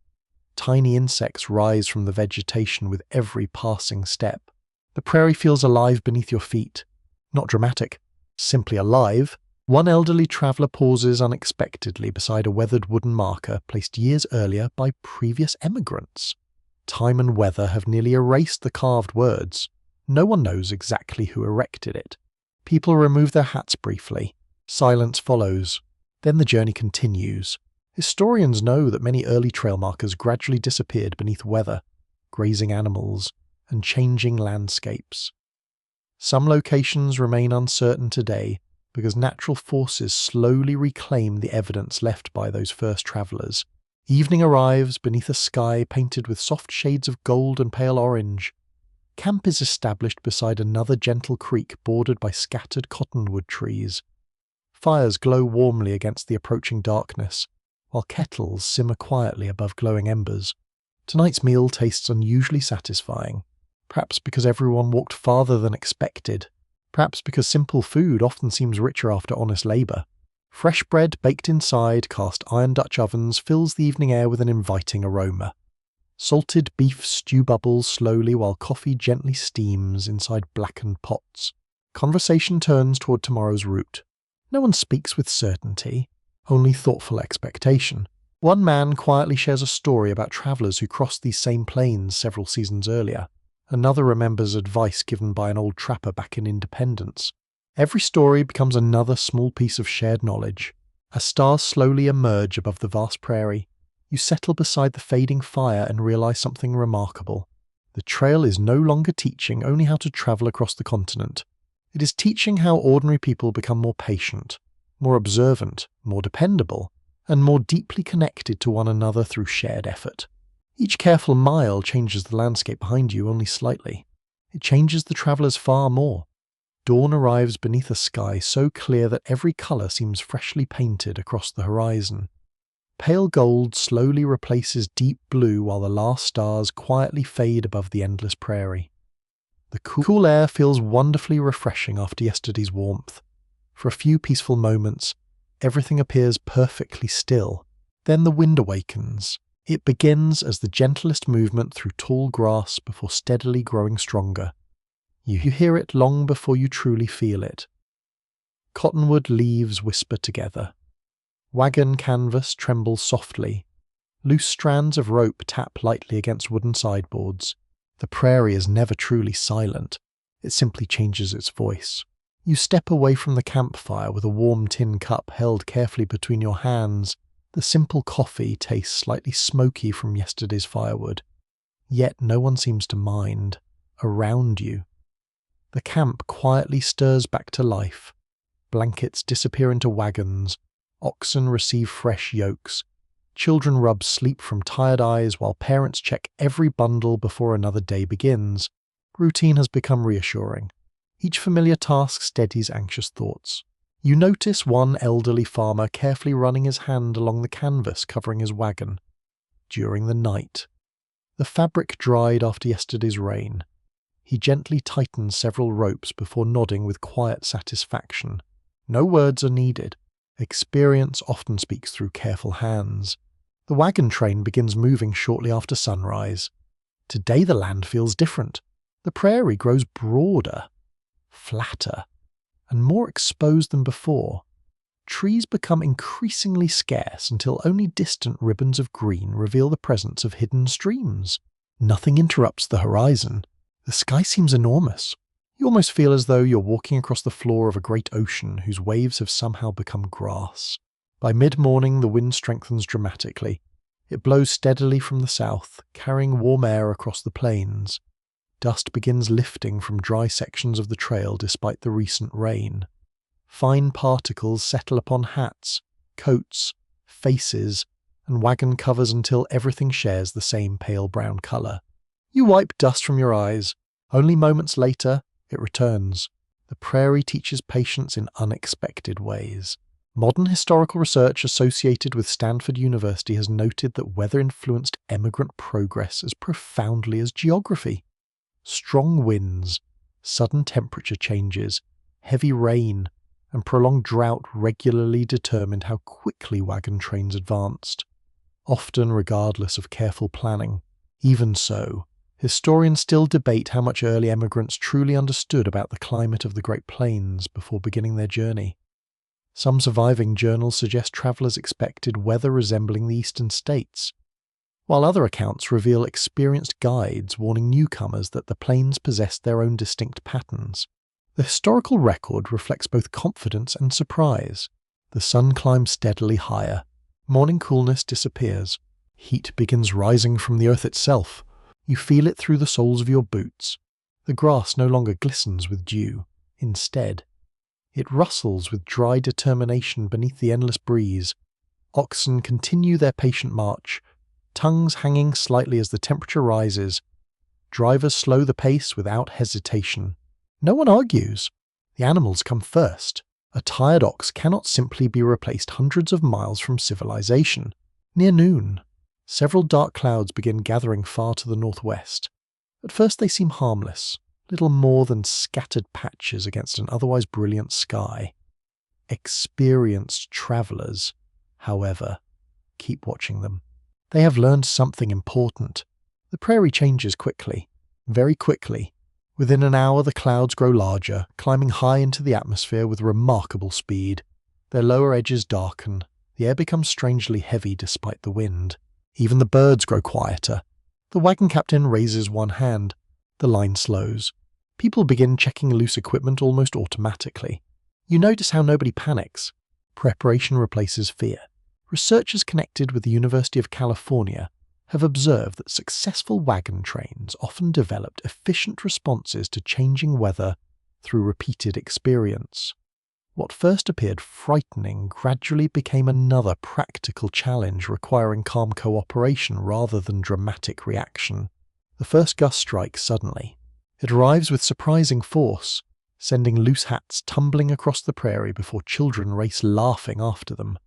Tiny insects rise from the vegetation with every passing step. The prairie feels alive beneath your feet. Not dramatic, simply alive. One elderly traveller pauses unexpectedly beside a weathered wooden marker placed years earlier by previous emigrants. Time and weather have nearly erased the carved words. No one knows exactly who erected it. People remove their hats briefly. Silence follows. Then the journey continues. Historians know that many early trail markers gradually disappeared beneath weather, grazing animals, and changing landscapes. Some locations remain uncertain today because natural forces slowly reclaim the evidence left by those first travellers. Evening arrives beneath a sky painted with soft shades of gold and pale orange. Camp is established beside another gentle creek bordered by scattered cottonwood trees. Fires glow warmly against the approaching darkness, while kettles simmer quietly above glowing embers. Tonight's meal tastes unusually satisfying. Perhaps because everyone walked farther than expected. Perhaps because simple food often seems richer after honest labour. Fresh bread baked inside cast iron Dutch ovens fills the evening air with an inviting aroma. Salted beef stew bubbles slowly while coffee gently steams inside blackened pots. Conversation turns toward tomorrow's route. No one speaks with certainty, only thoughtful expectation. One man quietly shares a story about travellers who crossed these same plains several seasons earlier. Another remembers advice given by an old trapper back in Independence. Every story becomes another small piece of shared knowledge. As stars slowly emerge above the vast prairie, you settle beside the fading fire and realize something remarkable. The trail is no longer teaching only how to travel across the continent. It is teaching how ordinary people become more patient, more observant, more dependable, and more deeply connected to one another through shared effort. Each careful mile changes the landscape behind you only slightly. It changes the travellers far more. Dawn arrives beneath a sky so clear that every colour seems freshly painted across the horizon. Pale gold slowly replaces deep blue while the last stars quietly fade above the endless prairie. The cool air feels wonderfully refreshing after yesterday's warmth. For a few peaceful moments, Everything appears perfectly still. Then the wind awakens. It begins as the gentlest movement through tall grass before steadily growing stronger. You hear it long before you truly feel it. Cottonwood leaves whisper together. Wagon canvas trembles softly. Loose strands of rope tap lightly against wooden sideboards. The prairie is never truly silent. It simply changes its voice. You step away from the campfire with a warm tin cup held carefully between your hands. The simple coffee tastes slightly smoky from yesterday's firewood. Yet no one seems to mind. Around you, the camp quietly stirs back to life. Blankets disappear into wagons. Oxen receive fresh yokes. Children rub sleep from tired eyes while parents check every bundle before another day begins. Routine has become reassuring. Each familiar task steadies anxious thoughts. You notice one elderly farmer carefully running his hand along the canvas covering his wagon. During the night, the fabric dried after yesterday's rain. He gently tightens several ropes before nodding with quiet satisfaction. No words are needed. Experience often speaks through careful hands. The wagon train begins moving shortly after sunrise. Today the land feels different. The prairie grows broader, flatter, and more exposed than before. Trees become increasingly scarce until only distant ribbons of green reveal the presence of hidden streams. Nothing interrupts the horizon. The sky seems enormous. You almost feel as though you're walking across the floor of a great ocean whose waves have somehow become grass. By mid-morning, the wind strengthens dramatically. It blows steadily from the south, carrying warm air across the plains. Dust begins lifting from dry sections of the trail despite the recent rain. Fine particles settle upon hats, coats, faces, and wagon covers until everything shares the same pale brown color. You wipe dust from your eyes. Only moments later, it returns. The prairie teaches patience in unexpected ways. Modern historical research associated with Stanford University has noted that weather influenced emigrant progress as profoundly as geography. Strong winds, sudden temperature changes, heavy rain, and prolonged drought regularly determined how quickly wagon trains advanced, often regardless of careful planning. Even so, historians still debate how much early emigrants truly understood about the climate of the Great Plains before beginning their journey. Some surviving journals suggest travelers expected weather resembling the eastern states, while other accounts reveal experienced guides warning newcomers that the plains possessed their own distinct patterns. The historical record reflects both confidence and surprise. The sun climbs steadily higher. Morning coolness disappears. Heat begins rising from the earth itself. You feel it through the soles of your boots. The grass no longer glistens with dew. Instead, it rustles with dry determination beneath the endless breeze. Oxen continue their patient march, tongues hanging slightly as the temperature rises. Drivers slow the pace without hesitation. No one argues. The animals come first. A tired ox cannot simply be replaced hundreds of miles from civilization. Near noon, several dark clouds begin gathering far to the northwest. At first they seem harmless, little more than scattered patches against an otherwise brilliant sky. Experienced travelers, however, keep watching them. They have learned something important. The prairie changes quickly, very quickly. Within an hour the clouds grow larger, climbing high into the atmosphere with remarkable speed. Their lower edges darken. The air becomes strangely heavy despite the wind. Even the birds grow quieter. The wagon captain raises one hand. The line slows. People begin checking loose equipment almost automatically. You notice how nobody panics. Preparation replaces fear. Researchers connected with the University of California have observed that successful wagon trains often developed efficient responses to changing weather through repeated experience. What first appeared frightening gradually became another practical challenge requiring calm cooperation rather than dramatic reaction. The first gust strikes suddenly. It arrives with surprising force, sending loose hats tumbling across the prairie before children race laughing after them.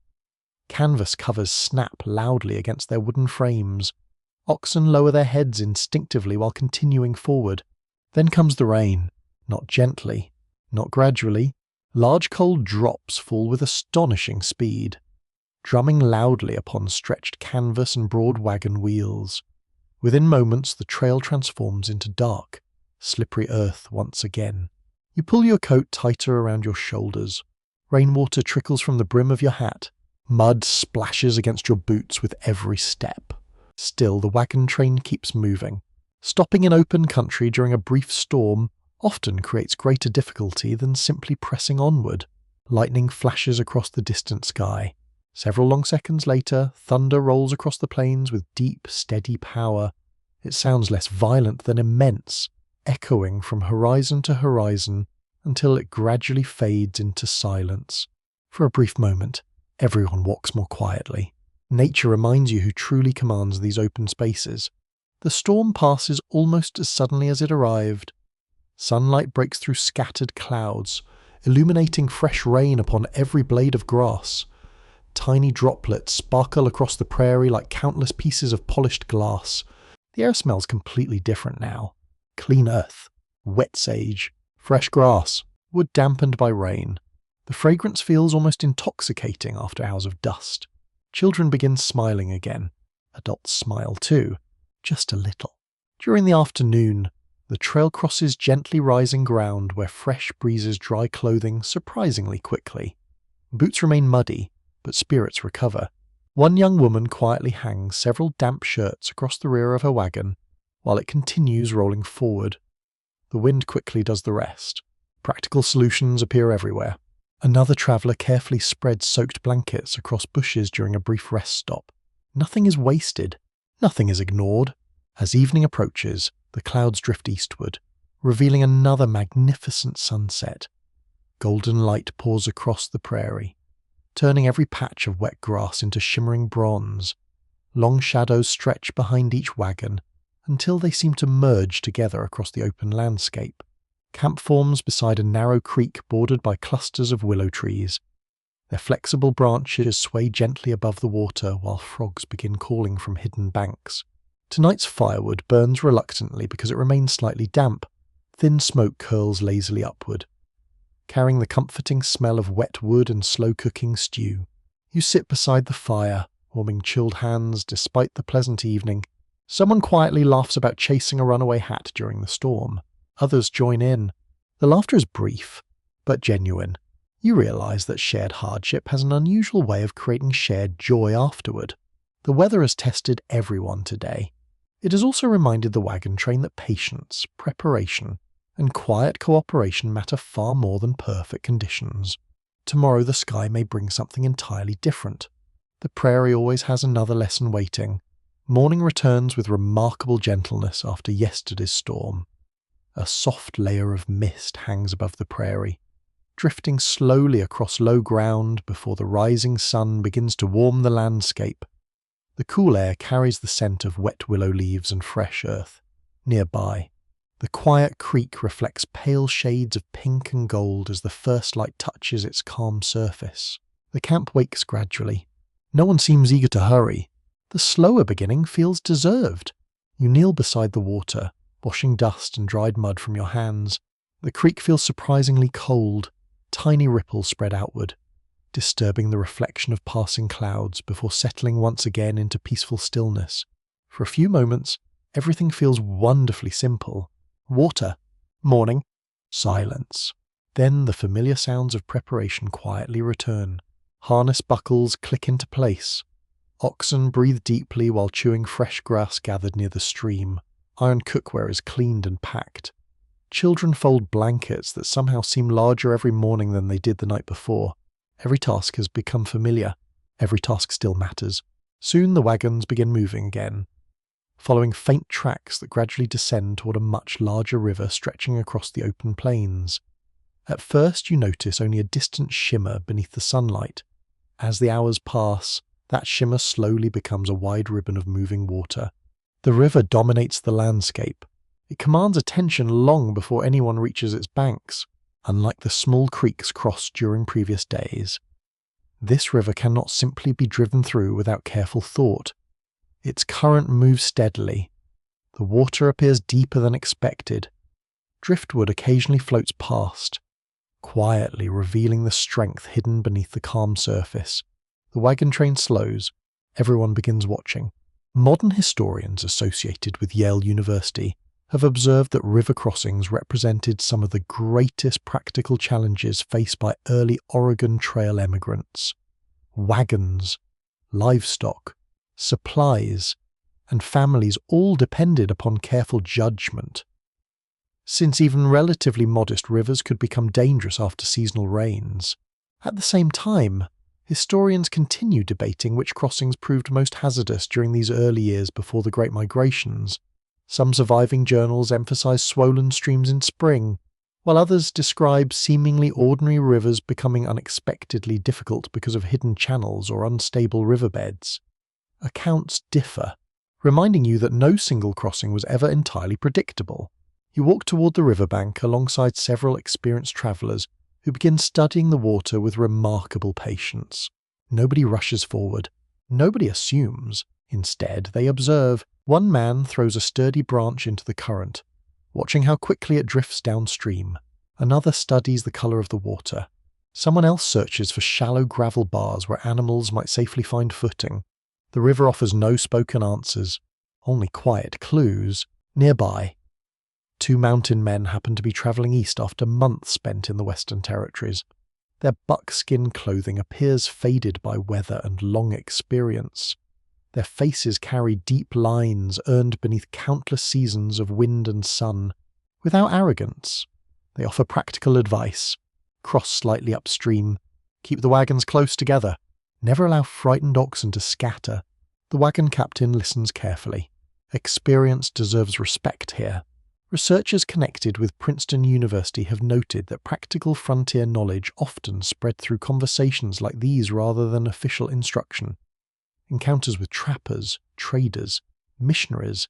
Canvas covers snap loudly against their wooden frames. Oxen lower their heads instinctively while continuing forward. Then comes the rain, not gently, not gradually, Large cold drops fall with astonishing speed, drumming loudly upon stretched canvas and broad wagon wheels. Within moments, the trail transforms into dark, slippery earth once again. You pull your coat tighter around your shoulders. Rainwater trickles from the brim of your hat. Mud splashes against your boots with every step. Still, the wagon train keeps moving. Stopping in open country during a brief storm often creates greater difficulty than simply pressing onward. Lightning flashes across the distant sky. Several long seconds later, thunder rolls across the plains with deep, steady power. It sounds less violent than immense, echoing from horizon to horizon until it gradually fades into silence. For a brief moment, everyone walks more quietly. Nature reminds you who truly commands these open spaces. The storm passes almost as suddenly as it arrived. Sunlight breaks through scattered clouds, illuminating fresh rain upon every blade of grass. Tiny droplets sparkle across the prairie like countless pieces of polished glass. The air smells completely different now. Clean earth, wet sage, fresh grass, wood dampened by rain. The fragrance feels almost intoxicating after hours of dust. Children begin smiling again. Adults smile too, just a little. During the afternoon, the trail crosses gently rising ground where fresh breezes dry clothing surprisingly quickly. Boots remain muddy, but spirits recover. One young woman quietly hangs several damp shirts across the rear of her wagon, while it continues rolling forward. The wind quickly does the rest. Practical solutions appear everywhere. Another traveller carefully spreads soaked blankets across bushes during a brief rest stop. Nothing is wasted. Nothing is ignored. As evening approaches, the clouds drift eastward, revealing another magnificent sunset. Golden light pours across the prairie, turning every patch of wet grass into shimmering bronze. Long shadows stretch behind each wagon until they seem to merge together across the open landscape. Camp forms beside a narrow creek bordered by clusters of willow trees. Their flexible branches sway gently above the water while frogs begin calling from hidden banks. Tonight's firewood burns reluctantly because it remains slightly damp. Thin smoke curls lazily upward, carrying the comforting smell of wet wood and slow-cooking stew. You sit beside the fire, warming chilled hands despite the pleasant evening. Someone quietly laughs about chasing a runaway hat during the storm. Others join in. The laughter is brief, but genuine. You realize that shared hardship has an unusual way of creating shared joy afterward. The weather has tested everyone today. It has also reminded the wagon train that patience, preparation, and quiet cooperation matter far more than perfect conditions. Tomorrow the sky may bring something entirely different. The prairie always has another lesson waiting. Morning returns with remarkable gentleness after yesterday's storm. A soft layer of mist hangs above the prairie, drifting slowly across low ground before the rising sun begins to warm the landscape. The cool air carries the scent of wet willow leaves and fresh earth. Nearby, the quiet creek reflects pale shades of pink and gold as the first light touches its calm surface. The camp wakes gradually. No one seems eager to hurry. The slower beginning feels deserved. You kneel beside the water, washing dust and dried mud from your hands. The creek feels surprisingly cold. Tiny ripples spread outward, disturbing the reflection of passing clouds before settling once again into peaceful stillness. For a few moments, everything feels wonderfully simple. Water, morning, silence. Then the familiar sounds of preparation quietly return. Harness buckles click into place. Oxen breathe deeply while chewing fresh grass gathered near the stream. Iron cookware is cleaned and packed. Children fold blankets that somehow seem larger every morning than they did the night before. Every task has become familiar. Every task still matters. Soon the wagons begin moving again, following faint tracks that gradually descend toward a much larger river stretching across the open plains. At first you notice only a distant shimmer beneath the sunlight. As the hours pass, that shimmer slowly becomes a wide ribbon of moving water. The river dominates the landscape. It commands attention long before anyone reaches its banks. Unlike the small creeks crossed during previous days, this river cannot simply be driven through without careful thought. Its current moves steadily. The water appears deeper than expected. Driftwood occasionally floats past, quietly revealing the strength hidden beneath the calm surface. The wagon train slows. Everyone begins watching. Modern historians associated with Yale University have observed that river crossings represented some of the greatest practical challenges faced by early Oregon Trail emigrants. Wagons, livestock, supplies, and families all depended upon careful judgment. Since even relatively modest rivers could become dangerous after seasonal rains. At the same time, historians continue debating which crossings proved most hazardous during these early years before the Great Migrations. Some surviving journals emphasize swollen streams in spring, while others describe seemingly ordinary rivers becoming unexpectedly difficult because of hidden channels or unstable riverbeds. Accounts differ, reminding you that no single crossing was ever entirely predictable. You walk toward the riverbank alongside several experienced travellers who begin studying the water with remarkable patience. Nobody rushes forward. Nobody assumes. Instead, they observe. One man throws a sturdy branch into the current, watching how quickly it drifts downstream. Another studies the colour of the water. Someone else searches for shallow gravel bars where animals might safely find footing. The river offers no spoken answers, only quiet clues. Nearby, 2 mountain men happen to be travelling east after months spent in the Western Territories. Their buckskin clothing appears faded by weather and long experience. Their faces carry deep lines earned beneath countless seasons of wind and sun. Without arrogance, they offer practical advice. Cross slightly upstream. Keep the wagons close together. Never allow frightened oxen to scatter. The wagon captain listens carefully. Experience deserves respect here. Researchers connected with Princeton University have noted that practical frontier knowledge often spread through conversations like these rather than official instruction. Encounters with trappers, traders, missionaries,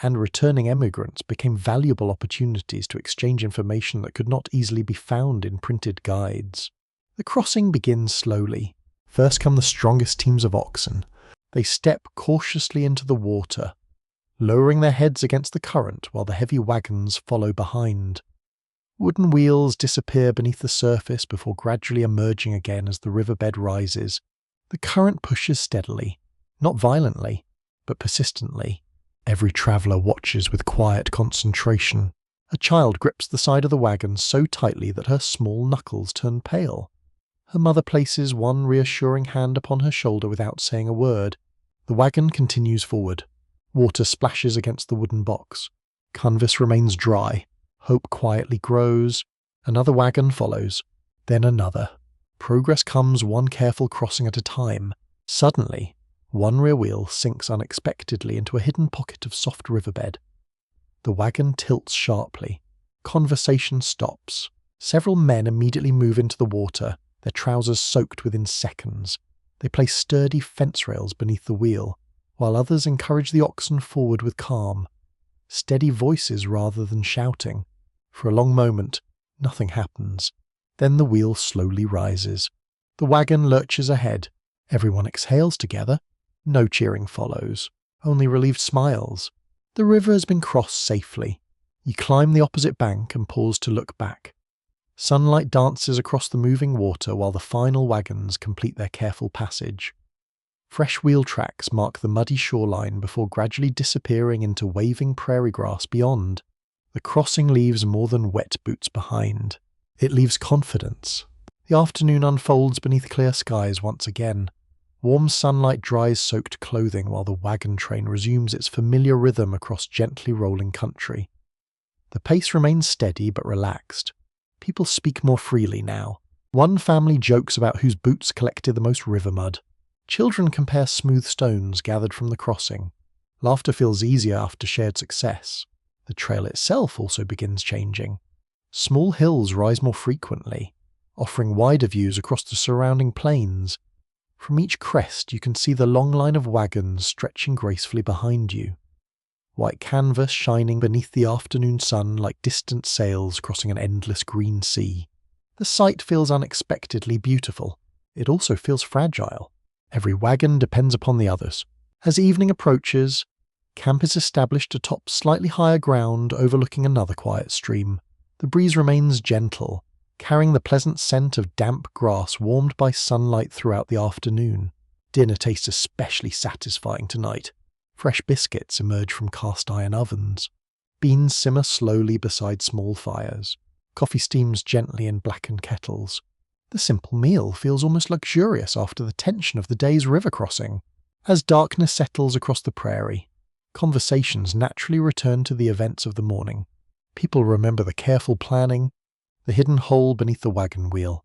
and returning emigrants became valuable opportunities to exchange information that could not easily be found in printed guides. The crossing begins slowly. First come the strongest teams of oxen. They step cautiously into the water, lowering their heads against the current while the heavy wagons follow behind. Wooden wheels disappear beneath the surface before gradually emerging again as the riverbed rises. The current pushes steadily, not violently, but persistently. Every traveller watches with quiet concentration. A child grips the side of the wagon so tightly that her small knuckles turn pale. Her mother places one reassuring hand upon her shoulder without saying a word. The wagon continues forward. Water splashes against the wooden box. Canvas remains dry. Hope quietly grows. Another wagon follows. Then another. Progress comes one careful crossing at a time. Suddenly, one rear wheel sinks unexpectedly into a hidden pocket of soft riverbed. The wagon tilts sharply. Conversation stops. Several men immediately move into the water, their trousers soaked within seconds. They place sturdy fence rails beneath the wheel, while others encourage the oxen forward with calm. Steady voices rather than shouting. For a long moment, nothing happens. Then the wheel slowly rises. The wagon lurches ahead. Everyone exhales together. No cheering follows, only relieved smiles. The river has been crossed safely. You climb the opposite bank and pause to look back. Sunlight dances across the moving water while the final wagons complete their careful passage. Fresh wheel tracks mark the muddy shoreline before gradually disappearing into waving prairie grass beyond. The crossing leaves more than wet boots behind. It leaves confidence. The afternoon unfolds beneath clear skies once again. Warm sunlight dries soaked clothing while the wagon train resumes its familiar rhythm across gently rolling country. The pace remains steady but relaxed. People speak more freely now. One family jokes about whose boots collected the most river mud. Children compare smooth stones gathered from the crossing. Laughter feels easier after shared success. The trail itself also begins changing. Small hills rise more frequently, offering wider views across the surrounding plains. From each crest you can see the long line of wagons stretching gracefully behind you. White canvas shining beneath the afternoon sun like distant sails crossing an endless green sea. The sight feels unexpectedly beautiful. It also feels fragile. Every wagon depends upon the others. As evening approaches, camp is established atop slightly higher ground overlooking another quiet stream. The breeze remains gentle, carrying the pleasant scent of damp grass warmed by sunlight throughout the afternoon. Dinner tastes especially satisfying tonight. Fresh biscuits emerge from cast-iron ovens. Beans simmer slowly beside small fires. Coffee steams gently in blackened kettles. The simple meal feels almost luxurious after the tension of the day's river crossing. As darkness settles across the prairie, conversations naturally return to the events of the morning. People remember the careful planning, the hidden hole beneath the wagon wheel,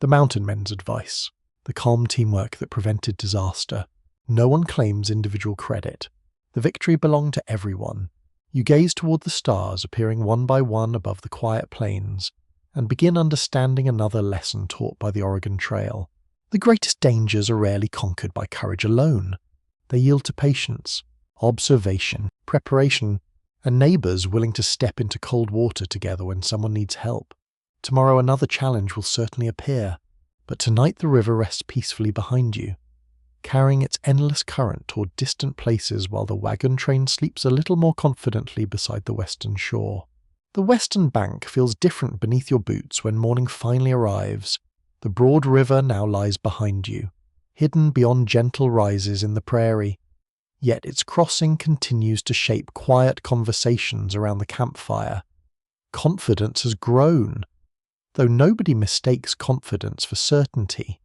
the mountain men's advice, the calm teamwork that prevented disaster. No one claims individual credit. The victory belonged to everyone. You gaze toward the stars appearing one by one above the quiet plains, and begin understanding another lesson taught by the Oregon Trail. The greatest dangers are rarely conquered by courage alone. They yield to patience, observation, preparation, and neighbors willing to step into cold water together when someone needs help. Tomorrow another challenge will certainly appear, but tonight the river rests peacefully behind you, carrying its endless current toward distant places while the wagon train sleeps a little more confidently beside the western shore. The western bank feels different beneath your boots when morning finally arrives. The broad river now lies behind you, hidden beyond gentle rises in the prairie. Yet its crossing continues to shape quiet conversations around the campfire. Confidence has grown, though nobody mistakes confidence for certainty.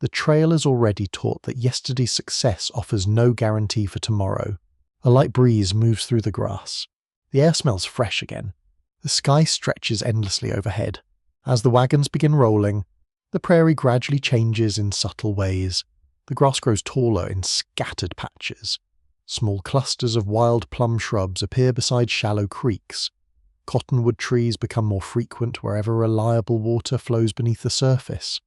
The trail is already taught that yesterday's success offers no guarantee for tomorrow. A light breeze moves through the grass. The air smells fresh again. The sky stretches endlessly overhead. As the wagons begin rolling, the prairie gradually changes in subtle ways. The grass grows taller in scattered patches. Small clusters of wild plum shrubs appear beside shallow creeks. Cottonwood trees become more frequent wherever reliable water flows beneath the surface.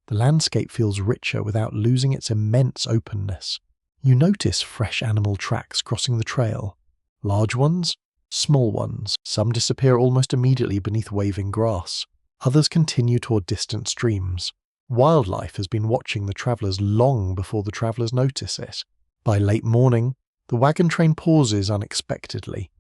The landscape feels richer without losing its immense openness. You notice fresh animal tracks crossing the trail. Large ones, small ones. Some disappear almost immediately beneath waving grass. Others continue toward distant streams. Wildlife has been watching the travelers long before the travelers notice it. By late morning, the wagon train pauses unexpectedly.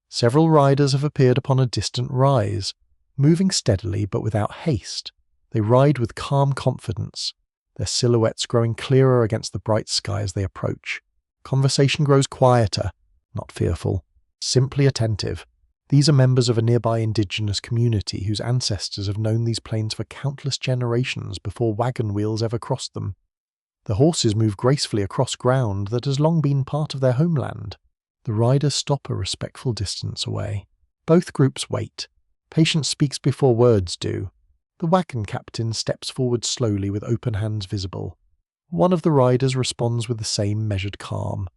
Several riders have appeared upon a distant rise, moving steadily but without haste. They ride with calm confidence, their silhouettes growing clearer against the bright sky as they approach. Conversation grows quieter, not fearful, simply attentive. These are members of a nearby Indigenous community whose ancestors have known these plains for countless generations before wagon wheels ever crossed them. The horses move gracefully across ground that has long been part of their homeland. The riders stop a respectful distance away. Both groups wait. Patience speaks before words do. The wagon captain steps forward slowly with open hands visible. One of the riders responds with the same measured calm.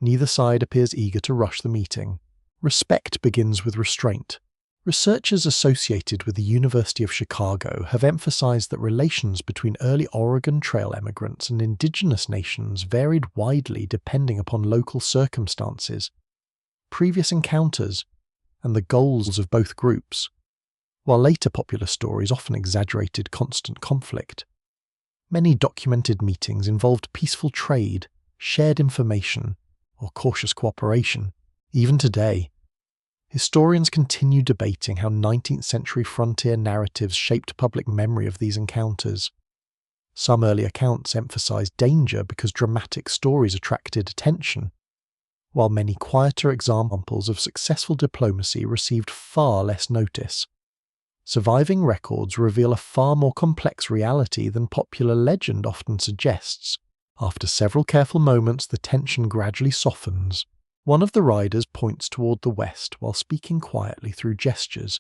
Neither side appears eager to rush the meeting. Respect begins with restraint. Researchers associated with the University of Chicago have emphasized that relations between early Oregon Trail emigrants and indigenous nations varied widely depending upon local circumstances, previous encounters, and the goals of both groups. While later popular stories often exaggerated constant conflict, many documented meetings involved peaceful trade, shared information, or cautious cooperation. Even today, historians continue debating how 19th century frontier narratives shaped public memory of these encounters. Some early accounts emphasized danger because dramatic stories attracted attention, while many quieter examples of successful diplomacy received far less notice. Surviving records reveal a far more complex reality than popular legend often suggests. After several careful moments, the tension gradually softens. One of the riders points toward the west while speaking quietly through gestures,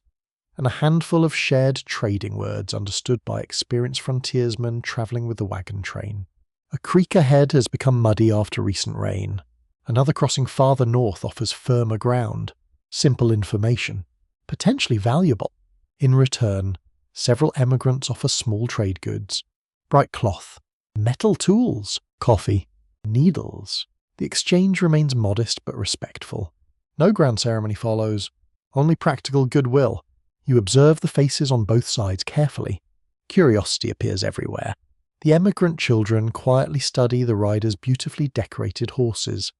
and a handful of shared trading words understood by experienced frontiersmen traveling with the wagon train. A creek ahead has become muddy after recent rain. Another crossing farther north offers firmer ground. Simple information, potentially valuable. In return, several emigrants offer small trade goods, bright cloth, metal tools, coffee, needles. The exchange remains modest but respectful. No grand ceremony follows, only practical goodwill. You observe the faces on both sides carefully. Curiosity appears everywhere. The emigrant children quietly study the riders' beautifully decorated horses.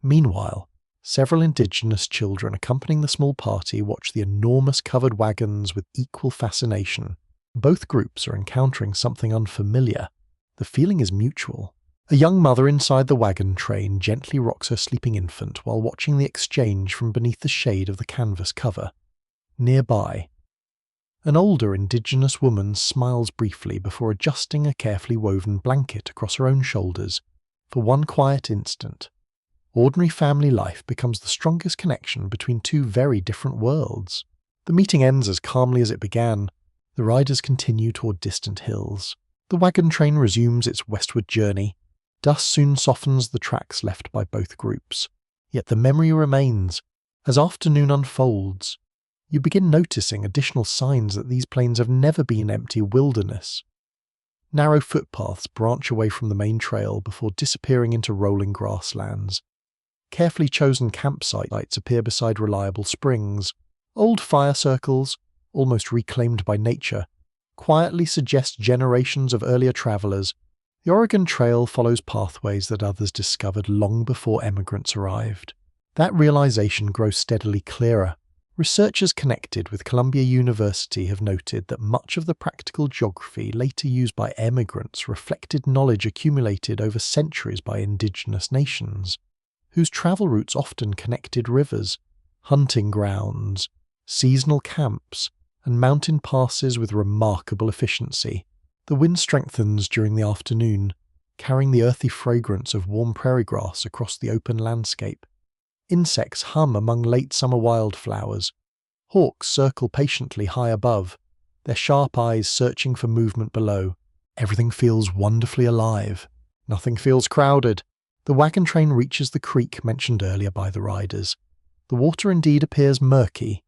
Meanwhile, Several Indigenous children accompanying the small party watch the enormous covered wagons with equal fascination. Both groups are encountering something unfamiliar. The feeling is mutual. A young mother inside the wagon train gently rocks her sleeping infant while watching the exchange from beneath the shade of the canvas cover. Nearby, an older Indigenous woman smiles briefly before adjusting a carefully woven blanket across her own shoulders. For one quiet instant, ordinary family life becomes the strongest connection between two very different worlds. The meeting ends as calmly as it began. The riders continue toward distant hills. The wagon train resumes its westward journey. Dust soon softens the tracks left by both groups. Yet the memory remains. As afternoon unfolds, you begin noticing additional signs that these plains have never been empty wilderness. Narrow footpaths branch away from the main trail before disappearing into rolling grasslands. Carefully chosen campsites appear beside reliable springs. Old fire circles, almost reclaimed by nature, quietly suggest generations of earlier travelers. The Oregon Trail follows pathways that others discovered long before emigrants arrived. That realization grows steadily clearer. Researchers connected with Columbia University have noted that much of the practical geography later used by emigrants reflected knowledge accumulated over centuries by Indigenous nations, whose travel routes often connected rivers, hunting grounds, seasonal camps, and mountain passes with remarkable efficiency. The wind strengthens during the afternoon, carrying the earthy fragrance of warm prairie grass across the open landscape. Insects hum among late summer wildflowers. Hawks circle patiently high above, their sharp eyes searching for movement below. Everything feels wonderfully alive. Nothing feels crowded. The wagon train reaches the creek mentioned earlier by the riders. The water indeed appears murky,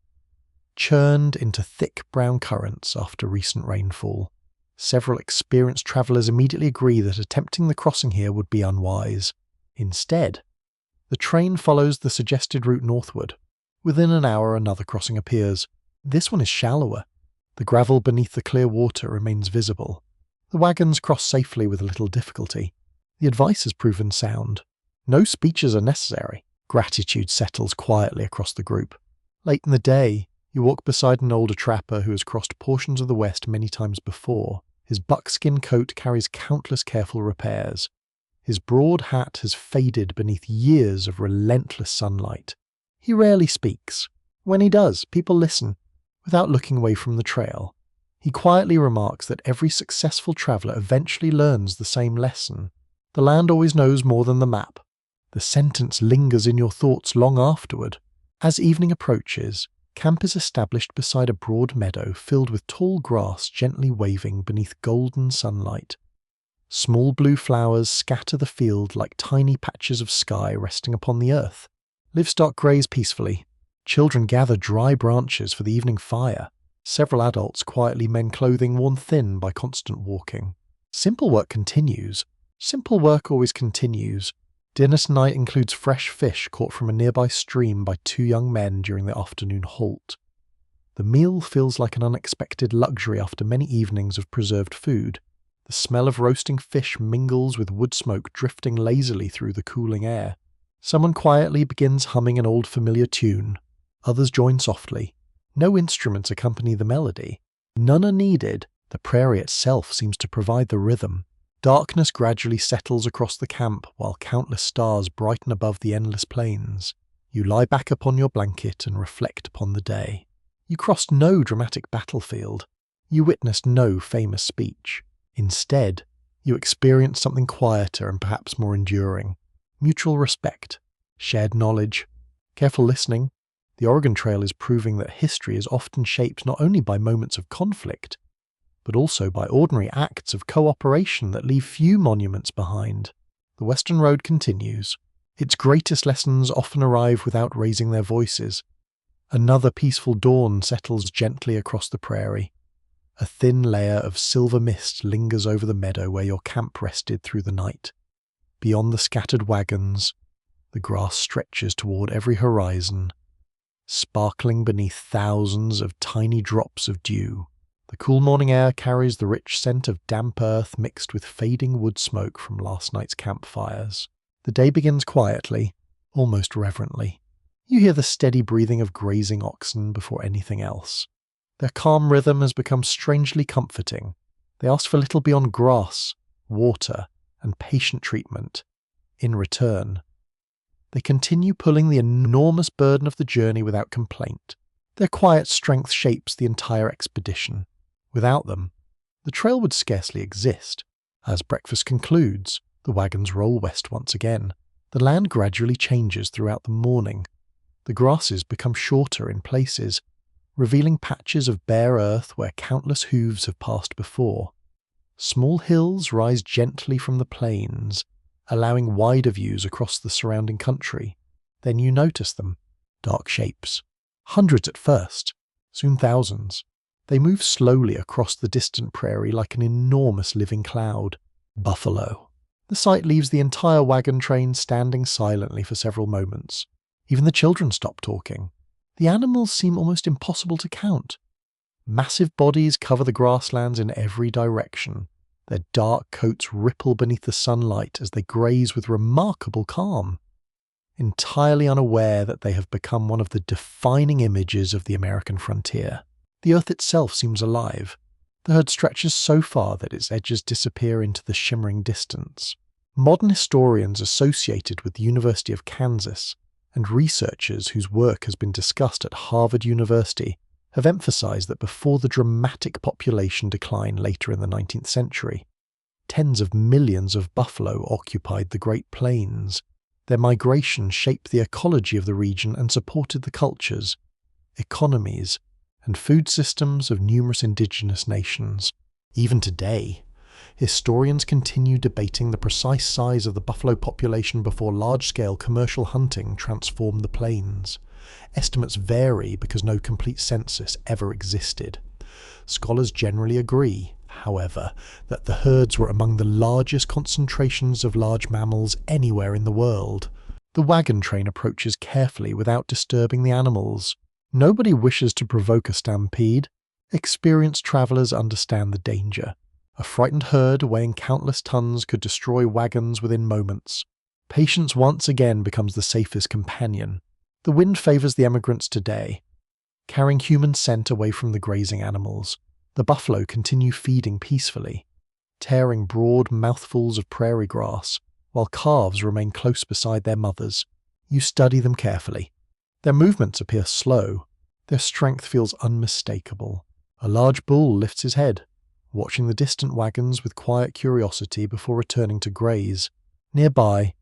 churned into thick brown currents after recent rainfall. Several experienced travellers immediately agree that attempting the crossing here would be unwise. Instead, the train follows the suggested route northward. Within an hour, another crossing appears. This one is shallower. The gravel beneath the clear water remains visible. The wagons cross safely with little difficulty. The advice has proven sound. No speeches are necessary. Gratitude settles quietly across the group. Late in the day, you walk beside an older trapper who has crossed portions of the West many times before. His buckskin coat carries countless careful repairs. His broad hat has faded beneath years of relentless sunlight. He rarely speaks. When he does, people listen, without looking away from the trail. He quietly remarks that every successful traveller eventually learns the same lesson. The land always knows more than the map. The sentence lingers in your thoughts long afterward. As evening approaches, camp is established beside a broad meadow filled with tall grass gently waving beneath golden sunlight. Small blue flowers scatter the field like tiny patches of sky resting upon the earth. Livestock graze peacefully. Children gather dry branches for the evening fire. Several adults quietly mend clothing worn thin by constant walking. Simple work continues. Simple work always continues. Dinner tonight includes fresh fish caught from a nearby stream by two young men during the afternoon halt. The meal feels like an unexpected luxury after many evenings of preserved food. The smell of roasting fish mingles with wood smoke drifting lazily through the cooling air. Someone quietly begins humming an old familiar tune. Others join softly. No instruments accompany the melody. None are needed. The prairie itself seems to provide the rhythm. Darkness gradually settles across the camp while countless stars brighten above the endless plains. You lie back upon your blanket and reflect upon the day. You crossed no dramatic battlefield. You witnessed no famous speech. Instead, you experienced something quieter and perhaps more enduring. Mutual respect, shared knowledge, careful listening. The Oregon Trail is proving that history is often shaped not only by moments of conflict, but also by ordinary acts of cooperation that leave few monuments behind. The Western Road continues. Its greatest lessons often arrive without raising their voices. Another peaceful dawn settles gently across the prairie. A thin layer of silver mist lingers over the meadow where your camp rested through the night. Beyond the scattered wagons, the grass stretches toward every horizon, sparkling beneath thousands of tiny drops of dew. The cool morning air carries the rich scent of damp earth mixed with fading wood smoke from last night's campfires. The day begins quietly, almost reverently. You hear the steady breathing of grazing oxen before anything else. Their calm rhythm has become strangely comforting. They ask for little beyond grass, water, and patient treatment. In return, they continue pulling the enormous burden of the journey without complaint. Their quiet strength shapes the entire expedition. Without them, the trail would scarcely exist. As breakfast concludes, the wagons roll west once again. The land gradually changes throughout the morning. The grasses become shorter in places, revealing patches of bare earth where countless hooves have passed before. Small hills rise gently from the plains, allowing wider views across the surrounding country. Then you notice them. Dark shapes. Hundreds at first, soon thousands. They move slowly across the distant prairie like an enormous living cloud. Buffalo. The sight leaves the entire wagon train standing silently for several moments. Even the children stop talking. The animals seem almost impossible to count. Massive bodies cover the grasslands in every direction. Their dark coats ripple beneath the sunlight as they graze with remarkable calm, entirely unaware that they have become one of the defining images of the American frontier. The earth itself seems alive. The herd stretches so far that its edges disappear into the shimmering distance. Modern historians associated with the University of Kansas and researchers whose work has been discussed at Harvard University have emphasized that before the dramatic population decline later in the 19th century, tens of millions of buffalo occupied the Great Plains. Their migration shaped the ecology of the region and supported the cultures, economies, and food systems of numerous indigenous nations. Even today, historians continue debating the precise size of the buffalo population before large-scale commercial hunting transformed the plains. Estimates vary because no complete census ever existed. Scholars generally agree, however, that the herds were among the largest concentrations of large mammals anywhere in the world. The wagon train approaches carefully without disturbing the animals. Nobody wishes to provoke a stampede. Experienced travelers understand the danger. A frightened herd weighing countless tons could destroy wagons within moments. Patience once again becomes the safest companion. The wind favors the emigrants today, carrying human scent away from the grazing animals. The buffalo continue feeding peacefully, tearing broad mouthfuls of prairie grass, while calves remain close beside their mothers. You study them carefully. Their movements appear slow. Their strength feels unmistakable. A large bull lifts his head, watching the distant wagons with quiet curiosity before returning to graze. Nearby,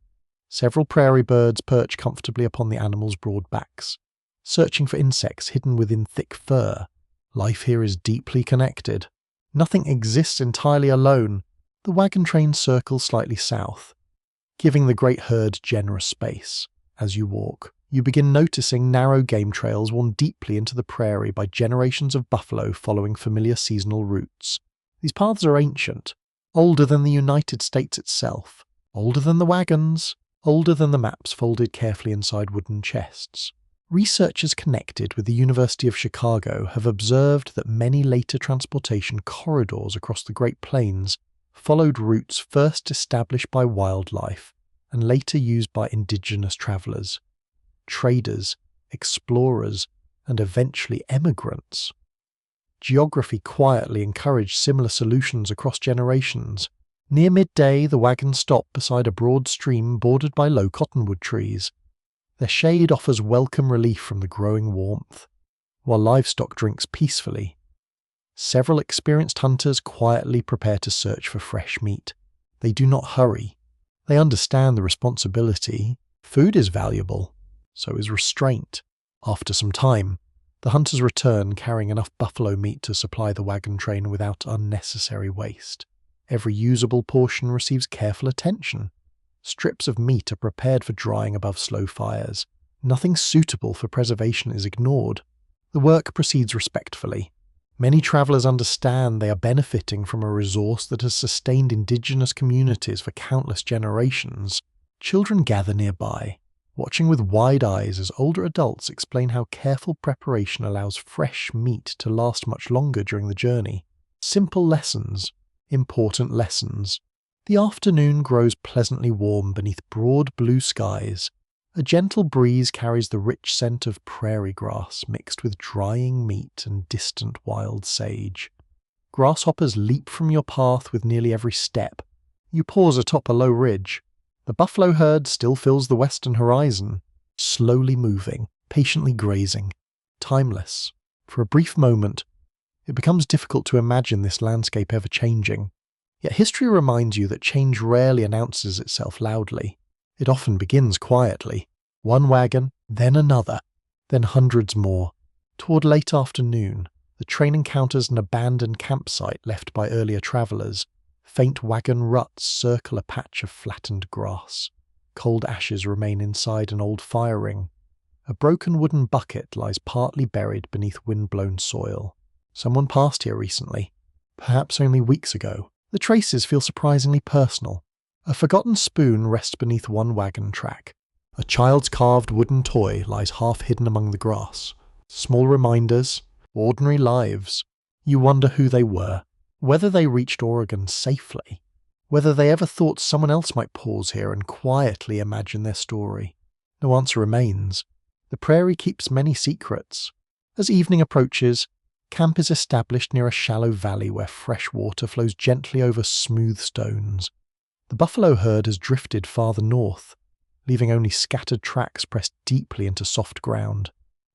several prairie birds perch comfortably upon the animals' broad backs, searching for insects hidden within thick fur. Life here is deeply connected. Nothing exists entirely alone. The wagon train circles slightly south, giving the great herd generous space. As you walk, you begin noticing narrow game trails worn deeply into the prairie by generations of buffalo following familiar seasonal routes. These paths are ancient, older than the United States itself, older than the wagons, older than the maps folded carefully inside wooden chests. Researchers connected with the University of Chicago have observed that many later transportation corridors across the Great Plains followed routes first established by wildlife and later used by indigenous travelers, traders, explorers, and eventually emigrants. Geography quietly encouraged similar solutions across generations. Near midday, the wagons stop beside a broad stream bordered by low cottonwood trees. Their shade offers welcome relief from the growing warmth, while livestock drinks peacefully. Several experienced hunters quietly prepare to search for fresh meat. They do not hurry. They understand the responsibility. Food is valuable, so is restraint. After some time, the hunters return carrying enough buffalo meat to supply the wagon train without unnecessary waste. Every usable portion receives careful attention. Strips of meat are prepared for drying above slow fires. Nothing suitable for preservation is ignored. The work proceeds respectfully. Many travelers understand they are benefiting from a resource that has sustained indigenous communities for countless generations. Children gather nearby, watching with wide eyes as older adults explain how careful preparation allows fresh meat to last much longer during the journey. Simple lessons, important lessons. The afternoon grows pleasantly warm beneath broad blue skies. A gentle breeze carries the rich scent of prairie grass mixed with drying meat and distant wild sage. Grasshoppers leap from your path with nearly every step. You pause atop a low ridge. The buffalo herd still fills the western horizon, slowly moving, patiently grazing, timeless. For a brief moment, it becomes difficult to imagine this landscape ever changing. Yet history reminds you that change rarely announces itself loudly. It often begins quietly. One wagon, then another, then hundreds more. Toward late afternoon, the train encounters an abandoned campsite left by earlier travellers. Faint wagon ruts circle a patch of flattened grass. Cold ashes remain inside an old fire ring. A broken wooden bucket lies partly buried beneath wind-blown soil. Someone passed here recently, perhaps only weeks ago. The traces feel surprisingly personal. A forgotten spoon rests beneath one wagon track. A child's carved wooden toy lies half hidden among the grass. Small reminders, ordinary lives. You wonder who they were, whether they reached Oregon safely, whether they ever thought someone else might pause here and quietly imagine their story. No answer remains. The prairie keeps many secrets. As evening approaches, camp is established near a shallow valley where fresh water flows gently over smooth stones. The buffalo herd has drifted farther north, leaving only scattered tracks pressed deeply into soft ground.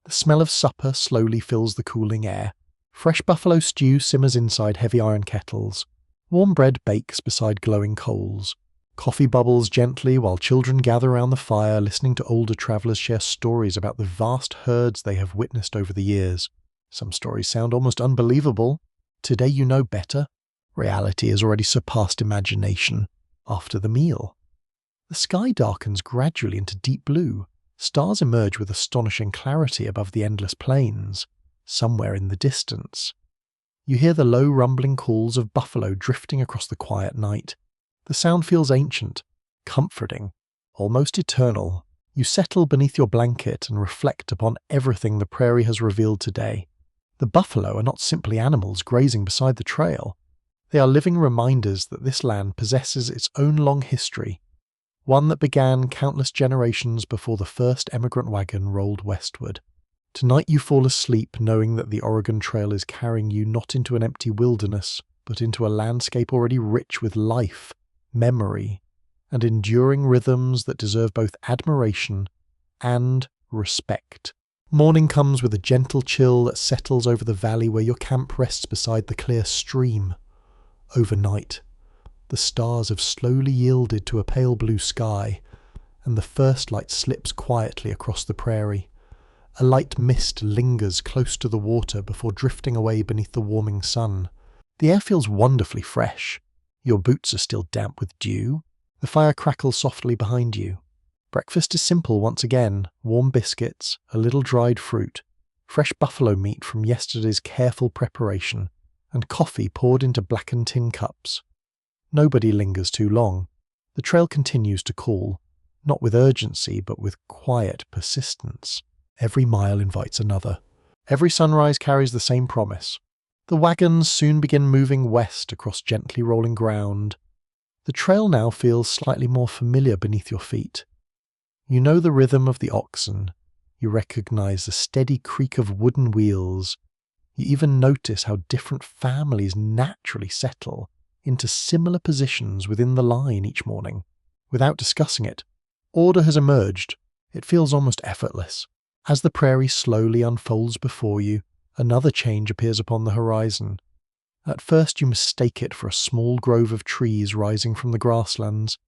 The smell of supper slowly fills the cooling air. Fresh buffalo stew simmers inside heavy iron kettles. Warm bread bakes beside glowing coals. Coffee bubbles gently while children gather around the fire, listening to older travellers share stories about the vast herds they have witnessed over the years. Some stories sound almost unbelievable. Today you know better. Reality has already surpassed imagination. After the meal, the sky darkens gradually into deep blue. Stars emerge with astonishing clarity above the endless plains. Somewhere in the distance, you hear the low rumbling calls of buffalo drifting across the quiet night. The sound feels ancient, comforting, almost eternal. You settle beneath your blanket and reflect upon everything the prairie has revealed today. The buffalo are not simply animals grazing beside the trail. They are living reminders that this land possesses its own long history, one that began countless generations before the first emigrant wagon rolled westward. Tonight you fall asleep knowing that the Oregon Trail is carrying you not into an empty wilderness, but into a landscape already rich with life, memory, and enduring rhythms that deserve both admiration and respect. Morning comes with a gentle chill that settles over the valley where your camp rests beside the clear stream. Overnight, the stars have slowly yielded to a pale blue sky, and the first light slips quietly across the prairie. A light mist lingers close to the water before drifting away beneath the warming sun. The air feels wonderfully fresh. Your boots are still damp with dew. The fire crackles softly behind you. Breakfast is simple once again: warm biscuits, a little dried fruit, fresh buffalo meat from yesterday's careful preparation, and coffee poured into blackened tin cups. Nobody lingers too long. The trail continues to call, not with urgency but with quiet persistence. Every mile invites another. Every sunrise carries the same promise. The wagons soon begin moving west across gently rolling ground. The trail now feels slightly more familiar beneath your feet. You know the rhythm of the oxen. You recognize the steady creak of wooden wheels. You even notice how different families naturally settle into similar positions within the line each morning. Without discussing it, order has emerged. It feels almost effortless. As the prairie slowly unfolds before you, another change appears upon the horizon. At first you mistake it for a small grove of trees rising from the grasslands.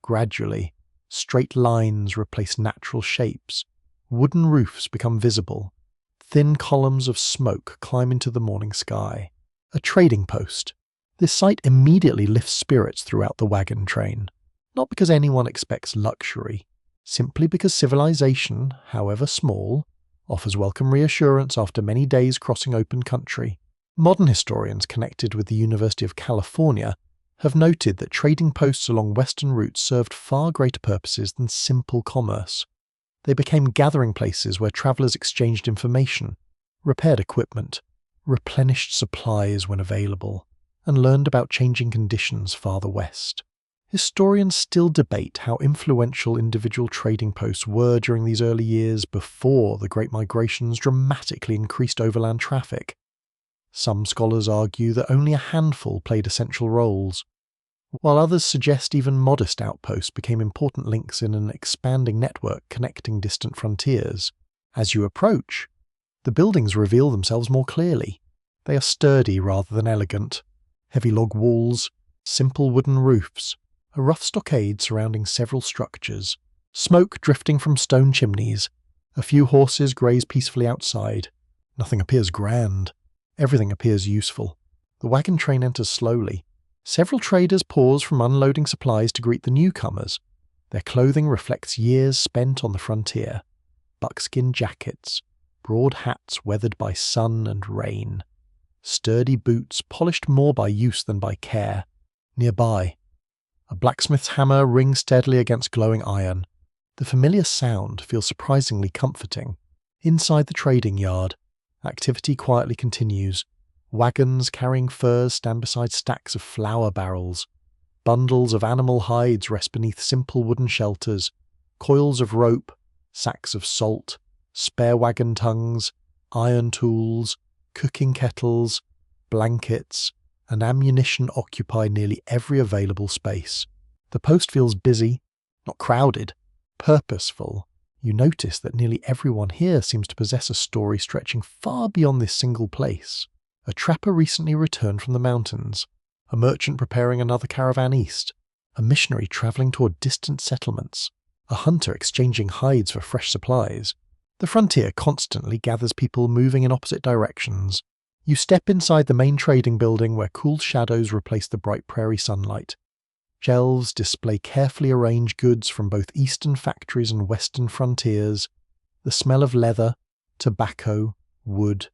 Gradually, straight lines replace natural shapes. Wooden roofs become visible. Thin columns of smoke climb into the morning sky. A trading post. This sight immediately lifts spirits throughout the wagon train. Not because anyone expects luxury, simply because civilization, however small, offers welcome reassurance after many days crossing open country. Modern historians connected with the University of California have noted that trading posts along western routes served far greater purposes than simple commerce. They became gathering places where travelers exchanged information, repaired equipment, replenished supplies when available, and learned about changing conditions farther west. Historians still debate how influential individual trading posts were during these early years before the Great Migrations dramatically increased overland traffic. Some scholars argue that only a handful played essential roles, while others suggest even modest outposts became important links in an expanding network connecting distant frontiers. As you approach, the buildings reveal themselves more clearly. They are sturdy rather than elegant. Heavy log walls, simple wooden roofs, a rough stockade surrounding several structures, smoke drifting from stone chimneys, a few horses graze peacefully outside. Nothing appears grand. Everything appears useful. The wagon train enters slowly. Several traders pause from unloading supplies to greet the newcomers. Their clothing reflects years spent on the frontier. Buckskin jackets, broad hats weathered by sun and rain, sturdy boots polished more by use than by care. Nearby, a blacksmith's hammer rings steadily against glowing iron. The familiar sound feels surprisingly comforting. Inside the trading yard, activity quietly continues. Wagons carrying furs stand beside stacks of flour barrels. Bundles of animal hides rest beneath simple wooden shelters. Coils of rope, sacks of salt, spare wagon tongues, iron tools, cooking kettles, blankets, and ammunition occupy nearly every available space. The post feels busy, not crowded, purposeful. You notice that nearly everyone here seems to possess a story stretching far beyond this single place. A trapper recently returned from the mountains, a merchant preparing another caravan east, a missionary travelling toward distant settlements, a hunter exchanging hides for fresh supplies. The frontier constantly gathers people moving in opposite directions. You step inside the main trading building where cool shadows replace the bright prairie sunlight. Shelves display carefully arranged goods from both eastern factories and western frontiers. The smell of leather, tobacco, wood,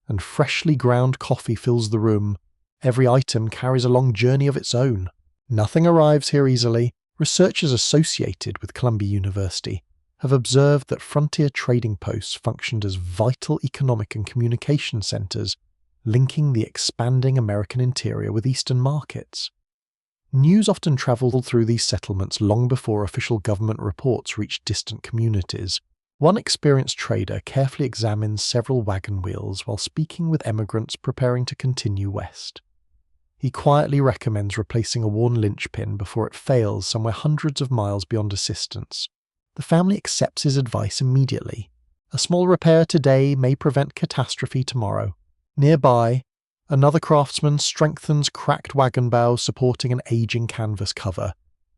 and freshly ground coffee fills the room. Every item carries a long journey of its own. Nothing arrives here easily. Researchers associated with Columbia University have observed that frontier trading posts functioned as vital economic and communication centers, linking the expanding American interior with eastern markets. News often traveled through these settlements long before official government reports reached distant communities. One experienced trader carefully examines several wagon wheels while speaking with emigrants preparing to continue west. He quietly recommends replacing a worn linchpin before it fails somewhere hundreds of miles beyond assistance. The family accepts his advice immediately. A small repair today may prevent catastrophe tomorrow. Nearby, another craftsman strengthens cracked wagon bows supporting an aging canvas cover.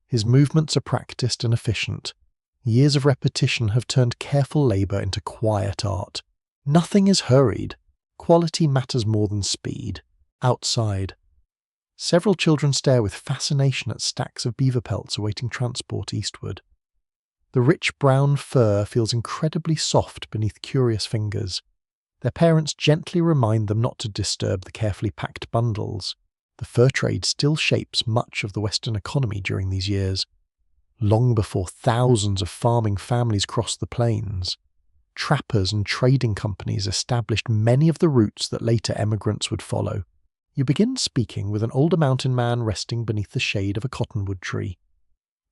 His movements are practiced and efficient. Years of repetition have turned careful labour into quiet art. Nothing is hurried. Quality matters more than speed. Outside, several children stare with fascination at stacks of beaver pelts awaiting transport eastward. The rich brown fur feels incredibly soft beneath curious fingers. Their parents gently remind them not to disturb the carefully packed bundles. The fur trade still shapes much of the Western economy during these years. Long before thousands of farming families crossed the plains, trappers and trading companies established many of the routes that later emigrants would follow. You begin speaking with an older mountain man resting beneath the shade of a cottonwood tree.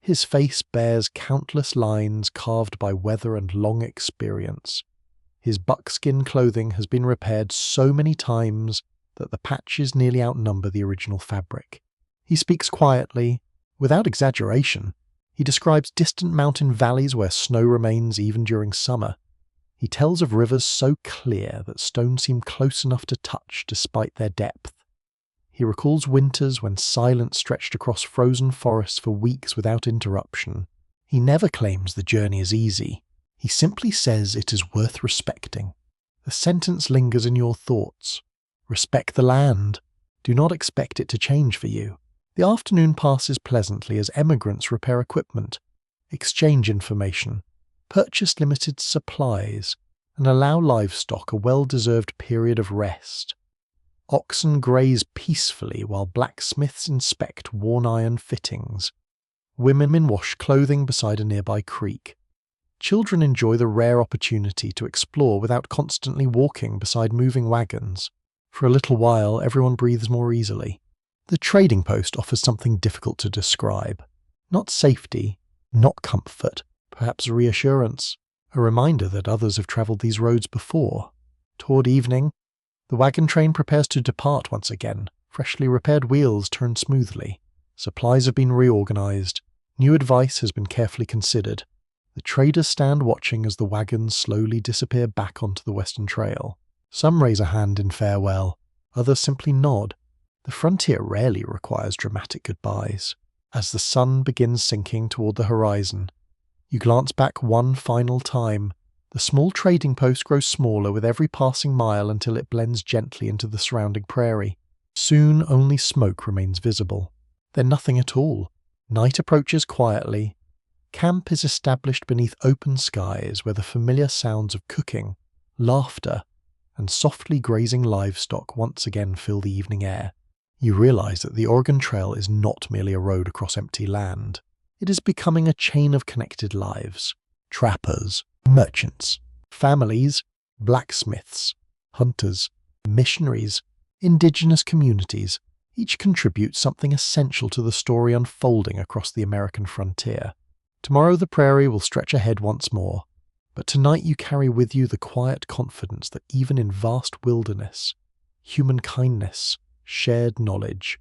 His face bears countless lines carved by weather and long experience. His buckskin clothing has been repaired so many times that the patches nearly outnumber the original fabric. He speaks quietly, without exaggeration. He describes distant mountain valleys where snow remains even during summer. He tells of rivers so clear that stones seem close enough to touch despite their depth. He recalls winters when silence stretched across frozen forests for weeks without interruption. He never claims the journey is easy. He simply says it is worth respecting. The sentence lingers in your thoughts. Respect the land. Do not expect it to change for you. The afternoon passes pleasantly as emigrants repair equipment, exchange information, purchase limited supplies, and allow livestock a well-deserved period of rest. Oxen graze peacefully while blacksmiths inspect worn iron fittings. Women wash clothing beside a nearby creek. Children enjoy the rare opportunity to explore without constantly walking beside moving wagons. For a little while, everyone breathes more easily. The trading post offers something difficult to describe. Not safety, not comfort, perhaps reassurance, a reminder that others have travelled these roads before. Toward evening, the wagon train prepares to depart once again. Freshly repaired wheels turn smoothly. Supplies have been reorganised. New advice has been carefully considered. The traders stand watching as the wagons slowly disappear back onto the Western Trail. Some raise a hand in farewell, others simply nod. The frontier rarely requires dramatic goodbyes. As the sun begins sinking toward the horizon, you glance back one final time. The small trading post grows smaller with every passing mile until it blends gently into the surrounding prairie. Soon only smoke remains visible. Then nothing at all. Night approaches quietly. Camp is established beneath open skies where the familiar sounds of cooking, laughter, and softly grazing livestock once again fill the evening air. You realize that the Oregon Trail is not merely a road across empty land. It is becoming a chain of connected lives. Trappers, merchants, families, blacksmiths, hunters, missionaries, indigenous communities, each contribute something essential to the story unfolding across the American frontier. Tomorrow the prairie will stretch ahead once more, but tonight you carry with you the quiet confidence that even in vast wilderness, human kindness, shared knowledge,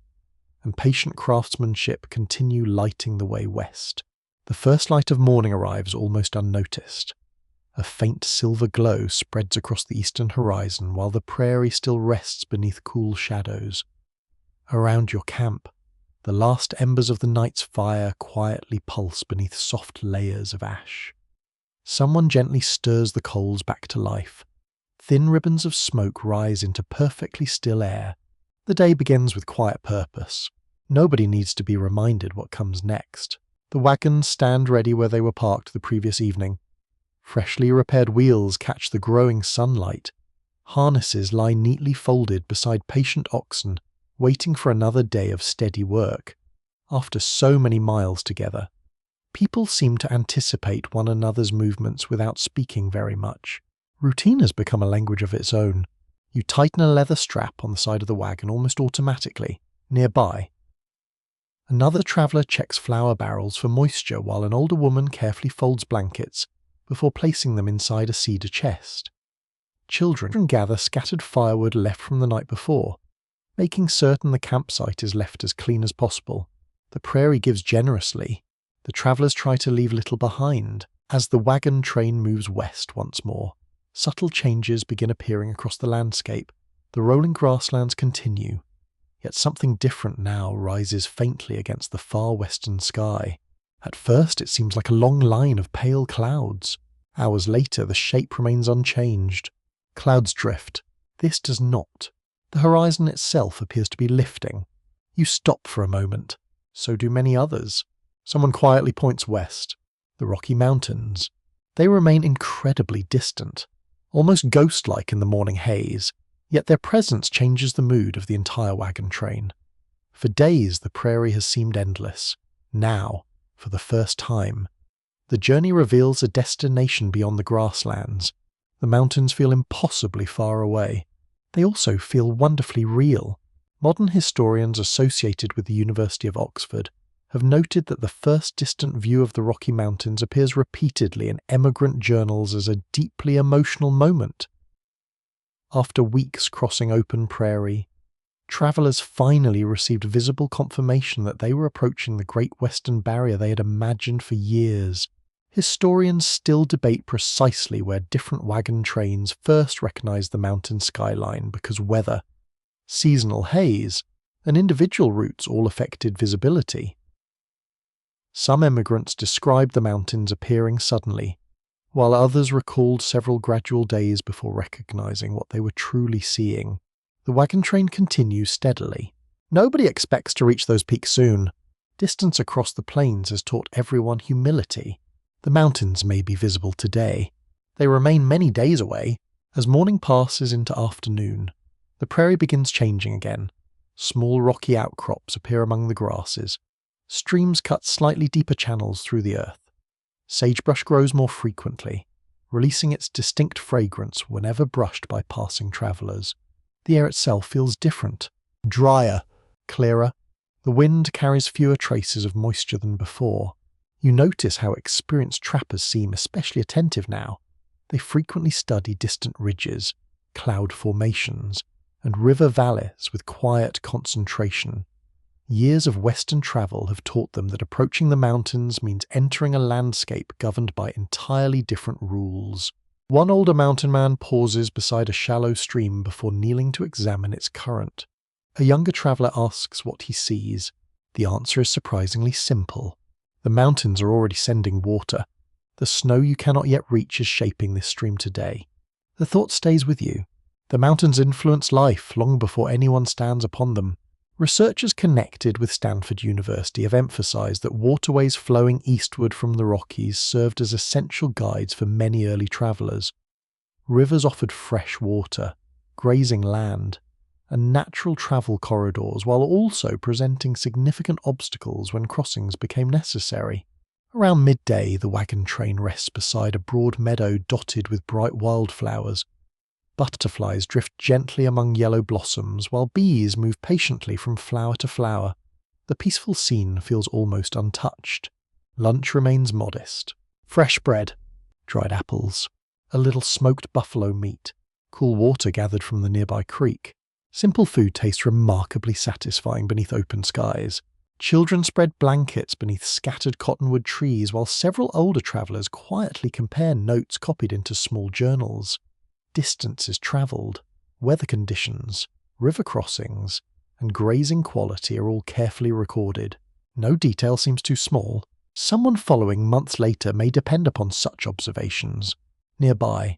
and patient craftsmanship continue lighting the way west. The first light of morning arrives almost unnoticed. A faint silver glow spreads across the eastern horizon while the prairie still rests beneath cool shadows. Around your camp, the last embers of the night's fire quietly pulse beneath soft layers of ash. Someone gently stirs the coals back to life. Thin ribbons of smoke rise into perfectly still air. The day begins with quiet purpose. Nobody needs to be reminded what comes next. The wagons stand ready where they were parked the previous evening. Freshly repaired wheels catch the growing sunlight. Harnesses lie neatly folded beside patient oxen, waiting for another day of steady work. After so many miles together, people seem to anticipate one another's movements without speaking very much. Routine has become a language of its own. You tighten a leather strap on the side of the wagon almost automatically. Nearby, another traveller checks flour barrels for moisture while an older woman carefully folds blankets before placing them inside a cedar chest. Children gather scattered firewood left from the night before, making certain the campsite is left as clean as possible. The prairie gives generously. The travellers try to leave little behind. As the wagon train moves west once more, subtle changes begin appearing across the landscape. The rolling grasslands continue, yet something different now rises faintly against the far western sky. At first it seems like a long line of pale clouds. Hours later the shape remains unchanged. Clouds drift. This does not. The horizon itself appears to be lifting. You stop for a moment. So do many others. Someone quietly points west. The Rocky Mountains. They remain incredibly distant, almost ghost-like in the morning haze, yet their presence changes the mood of the entire wagon train. For days the prairie has seemed endless. Now, for the first time, the journey reveals a destination beyond the grasslands. The mountains feel impossibly far away. They also feel wonderfully real. Modern historians associated with the University of Oxford have noted that the first distant view of the Rocky Mountains appears repeatedly in emigrant journals as a deeply emotional moment. After weeks crossing open prairie, travellers finally received visible confirmation that they were approaching the Great Western Barrier they had imagined for years. Historians still debate precisely where different wagon trains first recognized the mountain skyline because weather, seasonal haze, and individual routes all affected visibility. Some emigrants described the mountains appearing suddenly, while others recalled several gradual days before recognizing what they were truly seeing. The wagon train continues steadily. Nobody expects to reach those peaks soon. Distance across the plains has taught everyone humility. The mountains may be visible today. They remain many days away. As morning passes into afternoon, the prairie begins changing again. Small rocky outcrops appear among the grasses. Streams cut slightly deeper channels through the earth. Sagebrush grows more frequently, releasing its distinct fragrance whenever brushed by passing travellers. The air itself feels different, drier, clearer, The wind carries fewer traces of moisture than before. You notice how experienced trappers seem especially attentive now. They frequently study distant ridges, cloud formations, and river valleys with quiet concentration. Years of Western travel have taught them that approaching the mountains means entering a landscape governed by entirely different rules. One older mountain man pauses beside a shallow stream before kneeling to examine its current. A younger traveller asks what he sees. The answer is surprisingly simple. The mountains are already sending water. The snow you cannot yet reach is shaping this stream today. The thought stays with you. The mountains influence life long before anyone stands upon them. Researchers connected with Stanford University have emphasized that waterways flowing eastward from the Rockies served as essential guides for many early travelers. Rivers offered fresh water, grazing land, and natural travel corridors, while also presenting significant obstacles when crossings became necessary. Around midday, the wagon train rests beside a broad meadow dotted with bright wildflowers. Butterflies drift gently among yellow blossoms, while bees move patiently from flower to flower. The peaceful scene feels almost untouched. Lunch remains modest. Fresh bread, dried apples, a little smoked buffalo meat, cool water gathered from the nearby creek. Simple food tastes remarkably satisfying beneath open skies. Children spread blankets beneath scattered cottonwood trees, while several older travellers quietly compare notes copied into small journals. Distances travelled, weather conditions, river crossings, and grazing quality are all carefully recorded. No detail seems too small. Someone following months later may depend upon such observations. Nearby,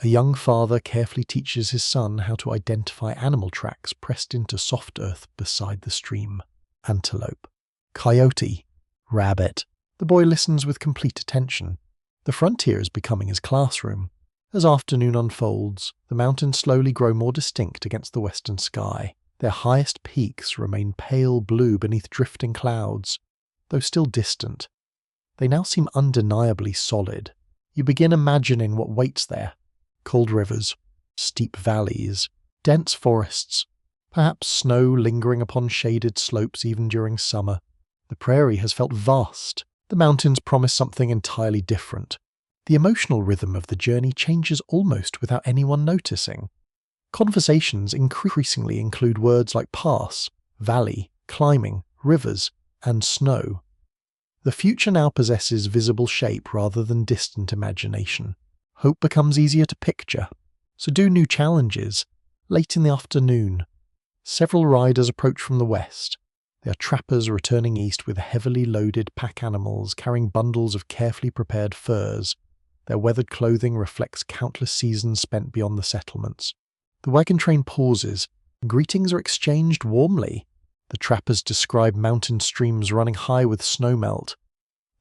a young father carefully teaches his son how to identify animal tracks pressed into soft earth beside the stream. Antelope, coyote, rabbit. The boy listens with complete attention. The frontier is becoming his classroom. As afternoon unfolds, the mountains slowly grow more distinct against the western sky. Their highest peaks remain pale blue beneath drifting clouds. Though still distant, they now seem undeniably solid. You begin imagining what waits there. Cold rivers, steep valleys, dense forests, perhaps snow lingering upon shaded slopes even during summer. The prairie has felt vast. The mountains promise something entirely different. The emotional rhythm of the journey changes almost without anyone noticing. Conversations increasingly include words like pass, valley, climbing, rivers, and snow. The future now possesses visible shape rather than distant imagination. Hope becomes easier to picture. So do new challenges. Late in the afternoon, several riders approach from the west. They are trappers returning east with heavily loaded pack animals carrying bundles of carefully prepared furs. Their weathered clothing reflects countless seasons spent beyond the settlements. The wagon train pauses, and greetings are exchanged warmly. The trappers describe mountain streams running high with snowmelt.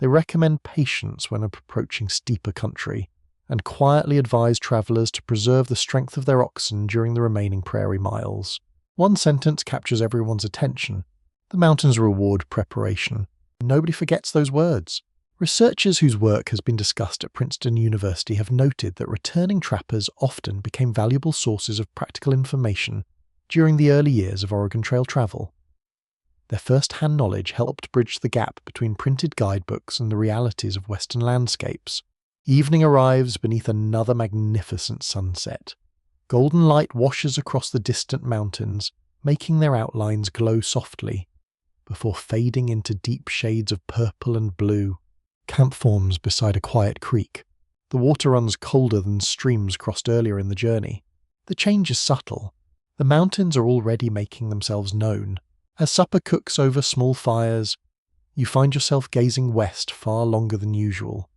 They recommend patience when approaching steeper country, and quietly advise travellers to preserve the strength of their oxen during the remaining prairie miles. One sentence captures everyone's attention. The mountains reward preparation. Nobody forgets those words. Researchers whose work has been discussed at Princeton University have noted that returning trappers often became valuable sources of practical information during the early years of Oregon Trail travel. Their first-hand knowledge helped bridge the gap between printed guidebooks and the realities of Western landscapes. Evening arrives beneath another magnificent sunset. Golden light washes across the distant mountains, making their outlines glow softly, before fading into deep shades of purple and blue. Camp forms beside a quiet creek. The water runs colder than streams crossed earlier in the journey. The change is subtle. The mountains are already making themselves known. As supper cooks over small fires, you find yourself gazing west far longer than usual.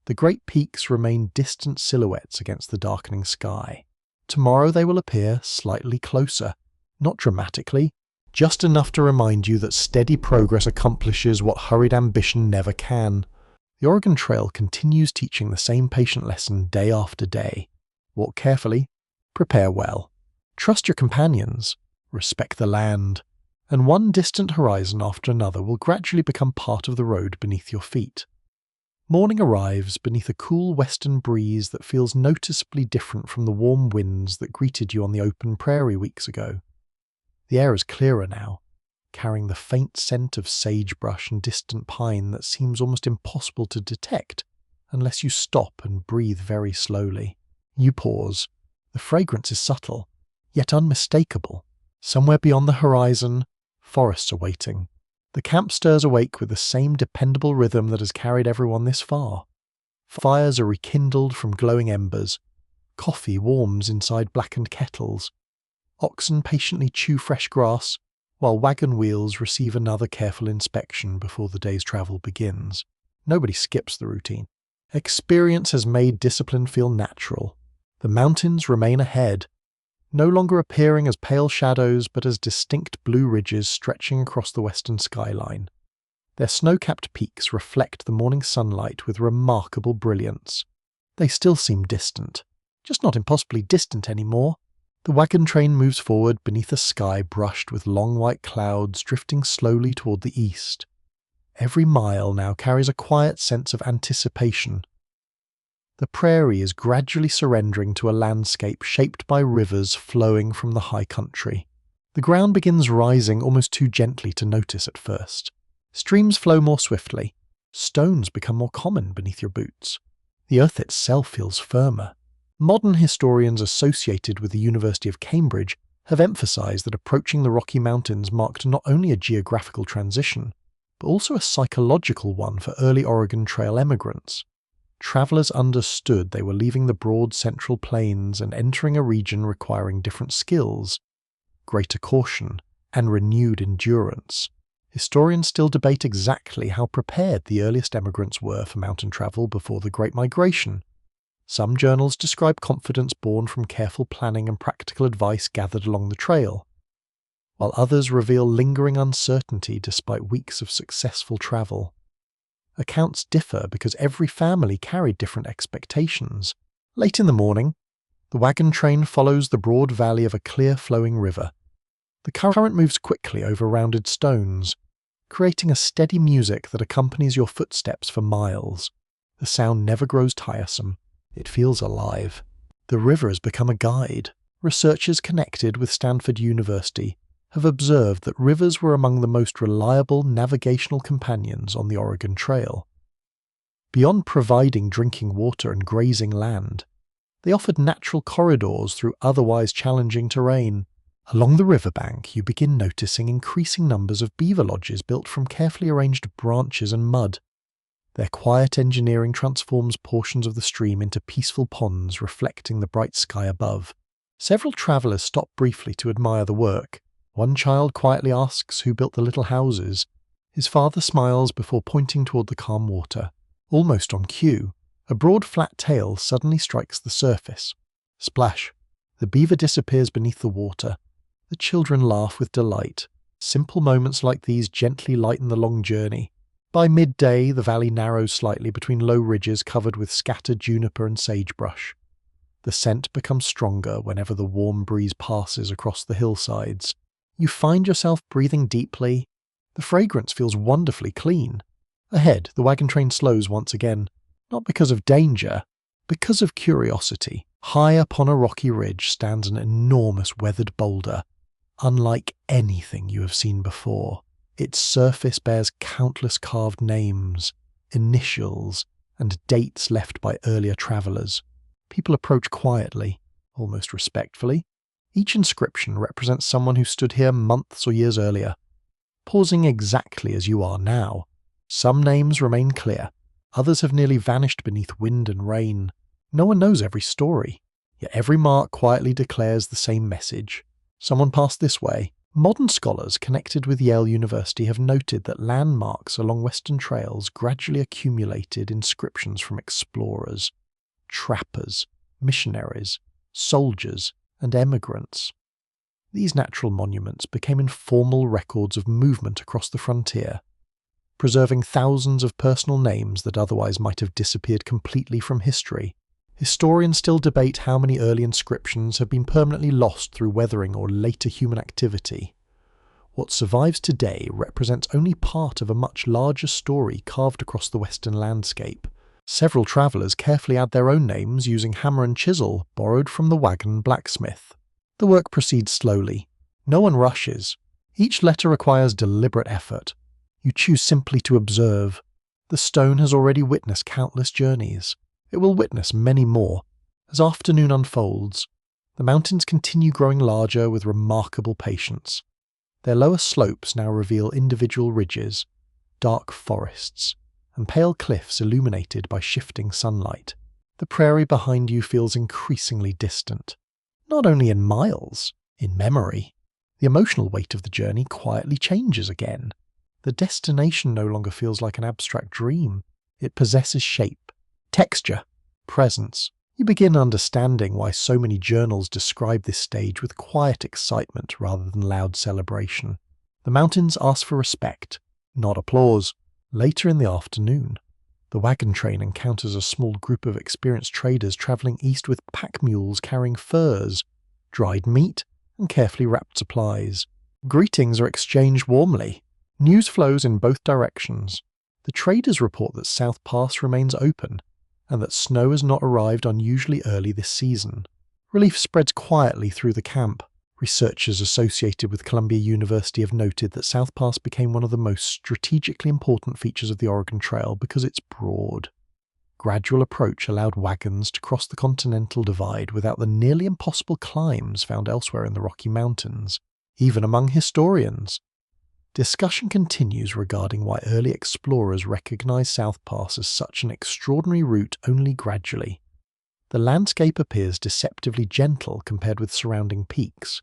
The great peaks remain distant silhouettes against the darkening sky. Tomorrow they will appear slightly closer, not dramatically, just enough to remind you that steady progress accomplishes what hurried ambition never can. The Oregon Trail continues teaching the same patient lesson day after day. Walk carefully, prepare well, trust your companions, respect the land, and one distant horizon after another will gradually become part of the road beneath your feet. Morning arrives beneath a cool western breeze that feels noticeably different from the warm winds that greeted you on the open prairie weeks ago. The air is clearer now, carrying the faint scent of sagebrush and distant pine that seems almost impossible to detect unless you stop and breathe very slowly. You pause. The fragrance is subtle, yet unmistakable. Somewhere beyond the horizon, forests are waiting. The camp stirs awake with the same dependable rhythm that has carried everyone this far. Fires are rekindled from glowing embers. Coffee warms inside blackened kettles. Oxen patiently chew fresh grass, while wagon wheels receive another careful inspection before the day's travel begins. Nobody skips the routine. Experience has made discipline feel natural. The mountains remain ahead, no longer appearing as pale shadows but as distinct blue ridges stretching across the western skyline. Their snow-capped peaks reflect the morning sunlight with remarkable brilliance. They still seem distant, just not impossibly distant anymore. The wagon train moves forward beneath a sky brushed with long white clouds drifting slowly toward the east. Every mile now carries a quiet sense of anticipation. The prairie is gradually surrendering to a landscape shaped by rivers flowing from the high country. The ground begins rising almost too gently to notice at first. Streams flow more swiftly. Stones become more common beneath your boots. The earth itself feels firmer. Modern historians associated with the University of Cambridge have emphasized that approaching the Rocky Mountains marked not only a geographical transition, but also a psychological one for early Oregon Trail emigrants. Travelers understood they were leaving the broad central plains and entering a region requiring different skills, greater caution, and renewed endurance. Historians still debate exactly how prepared the earliest emigrants were for mountain travel before the Great Migration. Some journals describe confidence born from careful planning and practical advice gathered along the trail, while others reveal lingering uncertainty despite weeks of successful travel. Accounts differ because every family carried different expectations. Late in the morning, the wagon train follows the broad valley of a clear flowing river. The current moves quickly over rounded stones, creating a steady music that accompanies your footsteps for miles. The sound never grows tiresome. It feels alive. The river has become a guide. Researchers connected with Stanford University have observed that rivers were among the most reliable navigational companions on the Oregon Trail. Beyond providing drinking water and grazing land, they offered natural corridors through otherwise challenging terrain. Along the riverbank, you begin noticing increasing numbers of beaver lodges built from carefully arranged branches and mud. Their quiet engineering transforms portions of the stream into peaceful ponds reflecting the bright sky above. Several travelers stop briefly to admire the work. One child quietly asks who built the little houses. His father smiles before pointing toward the calm water. Almost on cue, a broad flat tail suddenly strikes the surface. Splash! The beaver disappears beneath the water. The children laugh with delight. Simple moments like these gently lighten the long journey. By midday, the valley narrows slightly between low ridges covered with scattered juniper and sagebrush. The scent becomes stronger whenever the warm breeze passes across the hillsides. You find yourself breathing deeply. The fragrance feels wonderfully clean. Ahead, the wagon train slows once again, not because of danger, because of curiosity. High up on a rocky ridge stands an enormous weathered boulder, unlike anything you have seen before. Its surface bears countless carved names, initials, and dates left by earlier travelers. People approach quietly, almost respectfully. Each inscription represents someone who stood here months or years earlier, pausing exactly as you are now. Some names remain clear, others have nearly vanished beneath wind and rain. No one knows every story, yet every mark quietly declares the same message. Someone passed this way. Modern scholars connected with Yale University have noted that landmarks along western trails gradually accumulated inscriptions from explorers, trappers, missionaries, soldiers, and emigrants. These natural monuments became informal records of movement across the frontier, preserving thousands of personal names that otherwise might have disappeared completely from history. Historians still debate how many early inscriptions have been permanently lost through weathering or later human activity. What survives today represents only part of a much larger story carved across the western landscape. Several travelers carefully add their own names using hammer and chisel borrowed from the Wagon blacksmith. The work proceeds slowly. No one rushes. Each letter requires deliberate effort. You choose simply to observe. The stone has already witnessed countless journeys. It will witness many more. As afternoon unfolds, the mountains continue growing larger with remarkable patience. Their lower slopes now reveal individual ridges, dark forests, and pale cliffs illuminated by shifting sunlight. The prairie behind you feels increasingly distant, not only in miles, in memory. The emotional weight of the journey quietly changes again. The destination no longer feels like an abstract dream. It possesses shape, texture, presence. You begin understanding why so many journals describe this stage with quiet excitement rather than loud celebration. The mountains ask for respect, not applause. Later in the afternoon, the wagon train encounters a small group of experienced traders traveling east with pack mules carrying furs, dried meat, and carefully wrapped supplies. Greetings are exchanged warmly. News flows in both directions. The traders report that South Pass remains open, and that snow has not arrived unusually early this season. Relief spreads quietly through the camp. Researchers associated with Columbia University have noted that South Pass became one of the most strategically important features of the Oregon Trail because it's broad. Gradual approach allowed wagons to cross the Continental Divide without the nearly impossible climbs found elsewhere in the Rocky Mountains, even among historians. Discussion continues regarding why early explorers recognized South Pass as such an extraordinary route only gradually. The landscape appears deceptively gentle compared with surrounding peaks,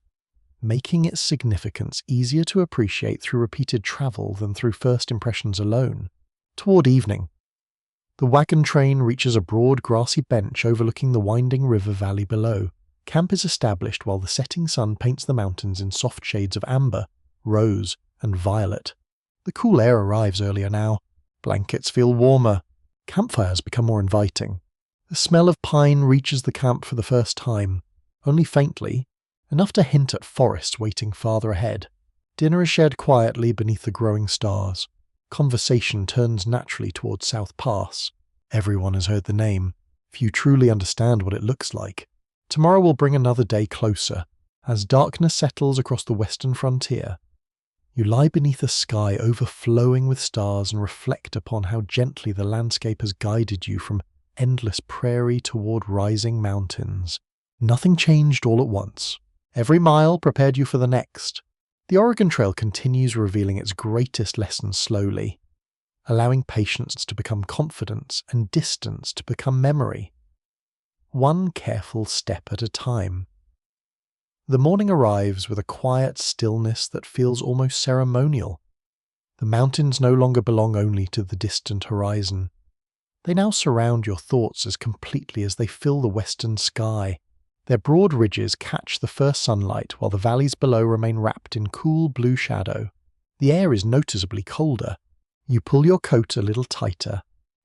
making its significance easier to appreciate through repeated travel than through first impressions alone. Toward evening, the wagon train reaches a broad grassy bench overlooking the winding river valley below. Camp is established while the setting sun paints the mountains in soft shades of amber, rose, and violet. The cool air arrives earlier now. Blankets feel warmer. Campfires become more inviting. The smell of pine reaches the camp for the first time, only faintly, enough to hint at forests waiting farther ahead. Dinner is shared quietly beneath the growing stars. Conversation turns naturally towards South Pass. Everyone has heard the name. Few truly understand what it looks like. Tomorrow will bring another day closer. As darkness settles across the western frontier, you lie beneath a sky overflowing with stars and reflect upon how gently the landscape has guided you from endless prairie toward rising mountains. Nothing changed all at once. Every mile prepared you for the next. The Oregon Trail continues revealing its greatest lessons slowly, allowing patience to become confidence and distance to become memory. One careful step at a time. The morning arrives with a quiet stillness that feels almost ceremonial. The mountains no longer belong only to the distant horizon. They now surround your thoughts as completely as they fill the western sky. Their broad ridges catch the first sunlight while the valleys below remain wrapped in cool blue shadow. The air is noticeably colder. You pull your coat a little tighter.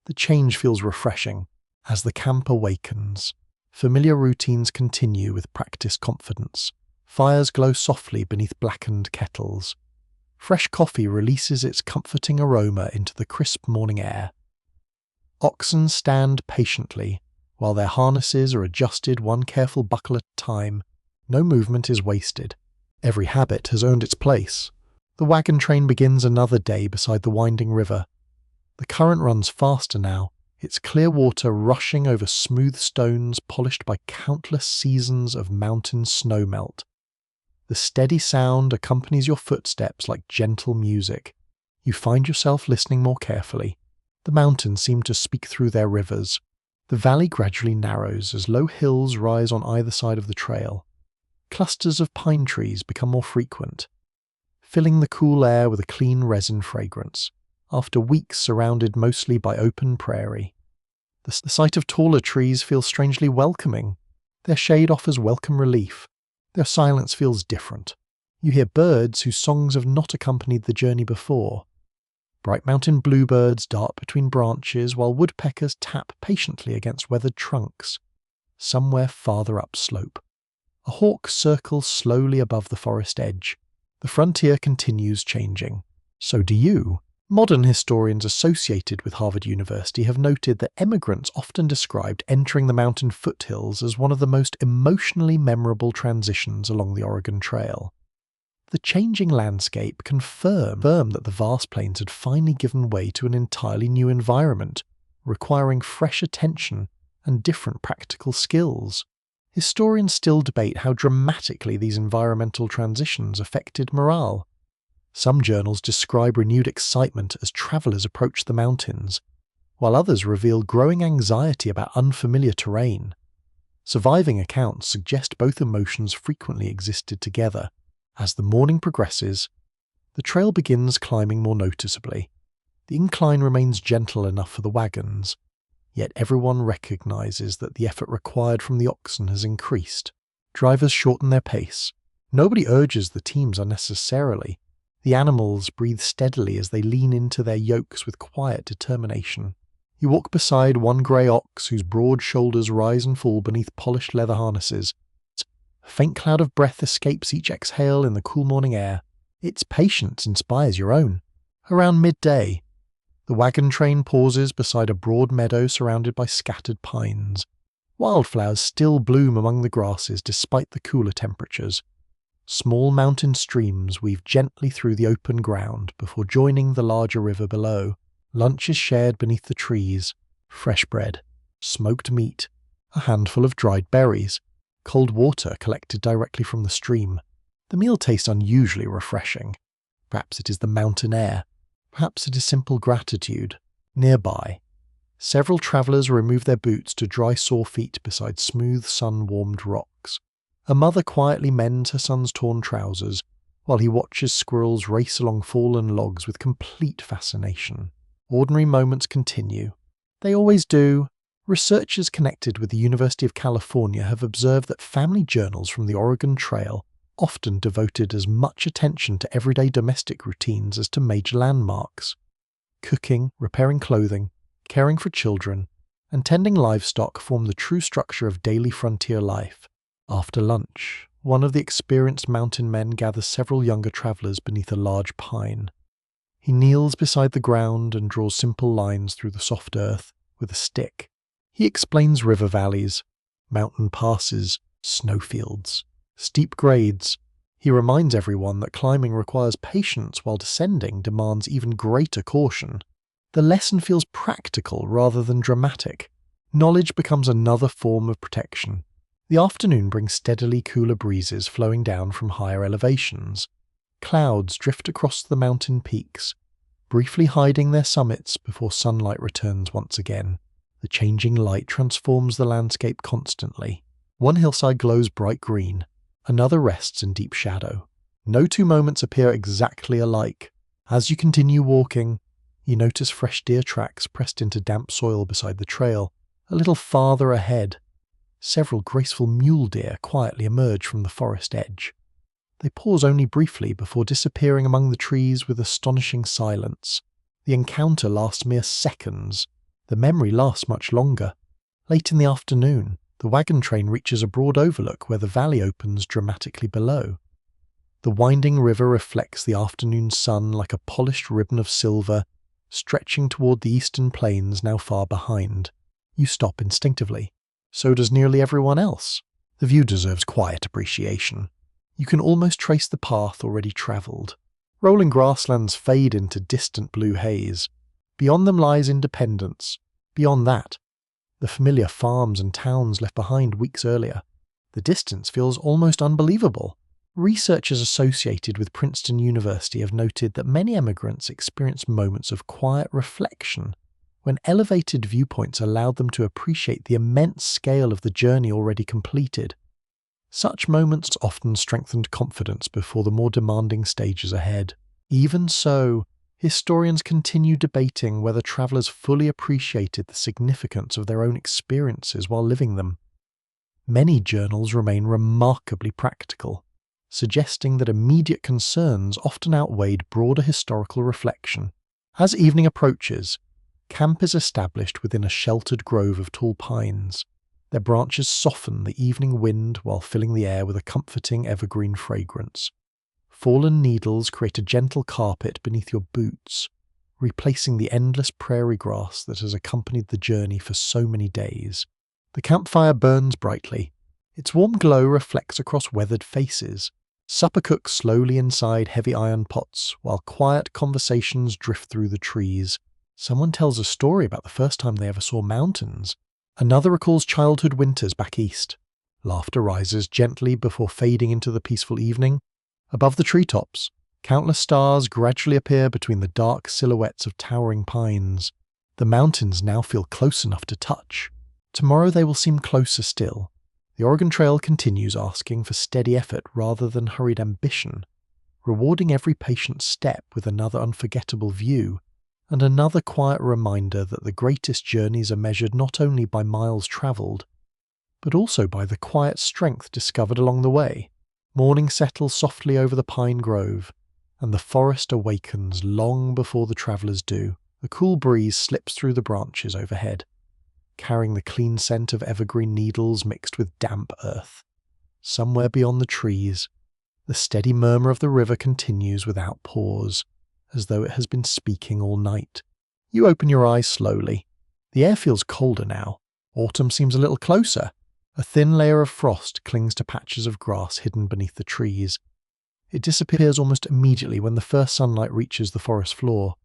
The change feels refreshing. As the camp awakens, familiar routines continue with practiced confidence. Fires glow softly beneath blackened kettles. Fresh coffee releases its comforting aroma into the crisp morning air. Oxen stand patiently, while their harnesses are adjusted one careful buckle at a time. No movement is wasted. Every habit has earned its place. The wagon train begins another day beside the winding river. The current runs faster now, its clear water rushing over smooth stones polished by countless seasons of mountain snowmelt. The steady sound accompanies your footsteps like gentle music. You find yourself listening more carefully. The mountains seem to speak through their rivers. The valley gradually narrows as low hills rise on either side of the trail. Clusters of pine trees become more frequent, filling the cool air with a clean resin fragrance. After weeks surrounded mostly by open prairie, the sight of taller trees feels strangely welcoming. Their shade offers welcome relief. Their silence feels different. You hear birds whose songs have not accompanied the journey before. Bright mountain bluebirds dart between branches while woodpeckers tap patiently against weathered trunks. Somewhere farther upslope, a hawk circles slowly above the forest edge. The frontier continues changing. So do you. Modern historians associated with Harvard University have noted that emigrants often described entering the mountain foothills as one of the most emotionally memorable transitions along the Oregon Trail. The changing landscape confirmed that the vast plains had finally given way to an entirely new environment, requiring fresh attention and different practical skills. Historians still debate how dramatically these environmental transitions affected morale. Some journals describe renewed excitement as travellers approached the mountains, while others reveal growing anxiety about unfamiliar terrain. Surviving accounts suggest both emotions frequently existed together. As the morning progresses, the trail begins climbing more noticeably. The incline remains gentle enough for the wagons, yet everyone recognises that the effort required from the oxen has increased. Drivers shorten their pace. Nobody urges the teams unnecessarily. The animals breathe steadily as they lean into their yokes with quiet determination. You walk beside one grey ox whose broad shoulders rise and fall beneath polished leather harnesses. A faint cloud of breath escapes each exhale in the cool morning air. Its patience inspires your own. Around midday, the wagon train pauses beside a broad meadow surrounded by scattered pines. Wildflowers still bloom among the grasses despite the cooler temperatures. Small mountain streams weave gently through the open ground before joining the larger river below. Lunch is shared beneath the trees: fresh bread, smoked meat, a handful of dried berries, cold water collected directly from the stream. The meal tastes unusually refreshing. Perhaps it is the mountain air. Perhaps it is simple gratitude. Nearby, several travellers remove their boots to dry sore feet beside smooth sun-warmed rocks. A mother quietly mends her son's torn trousers, while he watches squirrels race along fallen logs with complete fascination. Ordinary moments continue. They always do. Researchers connected with the University of California have observed that family journals from the Oregon Trail often devoted as much attention to everyday domestic routines as to major landmarks. Cooking, repairing clothing, caring for children, and tending livestock form the true structure of daily frontier life. After lunch, one of the experienced mountain men gathers several younger travellers beneath a large pine. He kneels beside the ground and draws simple lines through the soft earth with a stick. He explains river valleys, mountain passes, snowfields, steep grades. He reminds everyone that climbing requires patience while descending demands even greater caution. The lesson feels practical rather than dramatic. Knowledge becomes another form of protection. The afternoon brings steadily cooler breezes flowing down from higher elevations. Clouds drift across the mountain peaks, briefly hiding their summits before sunlight returns once again. The changing light transforms the landscape constantly. One hillside glows bright green, another rests in deep shadow. No two moments appear exactly alike. As you continue walking, you notice fresh deer tracks pressed into damp soil beside the trail. A little farther ahead, several graceful mule deer quietly emerge from the forest edge. They pause only briefly before disappearing among the trees with astonishing silence. The encounter lasts mere seconds. The memory lasts much longer. Late in the afternoon, the wagon train reaches a broad overlook where the valley opens dramatically below. The winding river reflects the afternoon sun like a polished ribbon of silver, stretching toward the eastern plains now far behind. You stop instinctively. So does nearly everyone else. The view deserves quiet appreciation. You can almost trace the path already travelled. Rolling grasslands fade into distant blue haze. Beyond them lies Independence. Beyond that, the familiar farms and towns left behind weeks earlier. The distance feels almost unbelievable. Researchers associated with Princeton University have noted that many emigrants experience moments of quiet reflection when elevated viewpoints allowed them to appreciate the immense scale of the journey already completed. Such moments often strengthened confidence before the more demanding stages ahead. Even so, historians continue debating whether travellers fully appreciated the significance of their own experiences while living them. Many journals remain remarkably practical, suggesting that immediate concerns often outweighed broader historical reflection. As evening approaches, camp is established within a sheltered grove of tall pines. Their branches soften the evening wind while filling the air with a comforting evergreen fragrance. Fallen needles create a gentle carpet beneath your boots, replacing the endless prairie grass that has accompanied the journey for so many days. The campfire burns brightly. Its warm glow reflects across weathered faces. Supper cooks slowly inside heavy iron pots, while quiet conversations drift through the trees. Someone tells a story about the first time they ever saw mountains. Another recalls childhood winters back east. Laughter rises gently before fading into the peaceful evening. Above the treetops, countless stars gradually appear between the dark silhouettes of towering pines. The mountains now feel close enough to touch. Tomorrow they will seem closer still. The Oregon Trail continues asking for steady effort rather than hurried ambition, rewarding every patient step with another unforgettable view and another quiet reminder that the greatest journeys are measured not only by miles travelled, but also by the quiet strength discovered along the way. Morning settles softly over the pine grove, and the forest awakens long before the travellers do. The cool breeze slips through the branches overhead, carrying the clean scent of evergreen needles mixed with damp earth. Somewhere beyond the trees, the steady murmur of the river continues without pause, as though it has been speaking all night. You open your eyes slowly. The air feels colder now. Autumn seems a little closer. A thin layer of frost clings to patches of grass hidden beneath the trees. It disappears almost immediately when the first sunlight reaches the forest floor,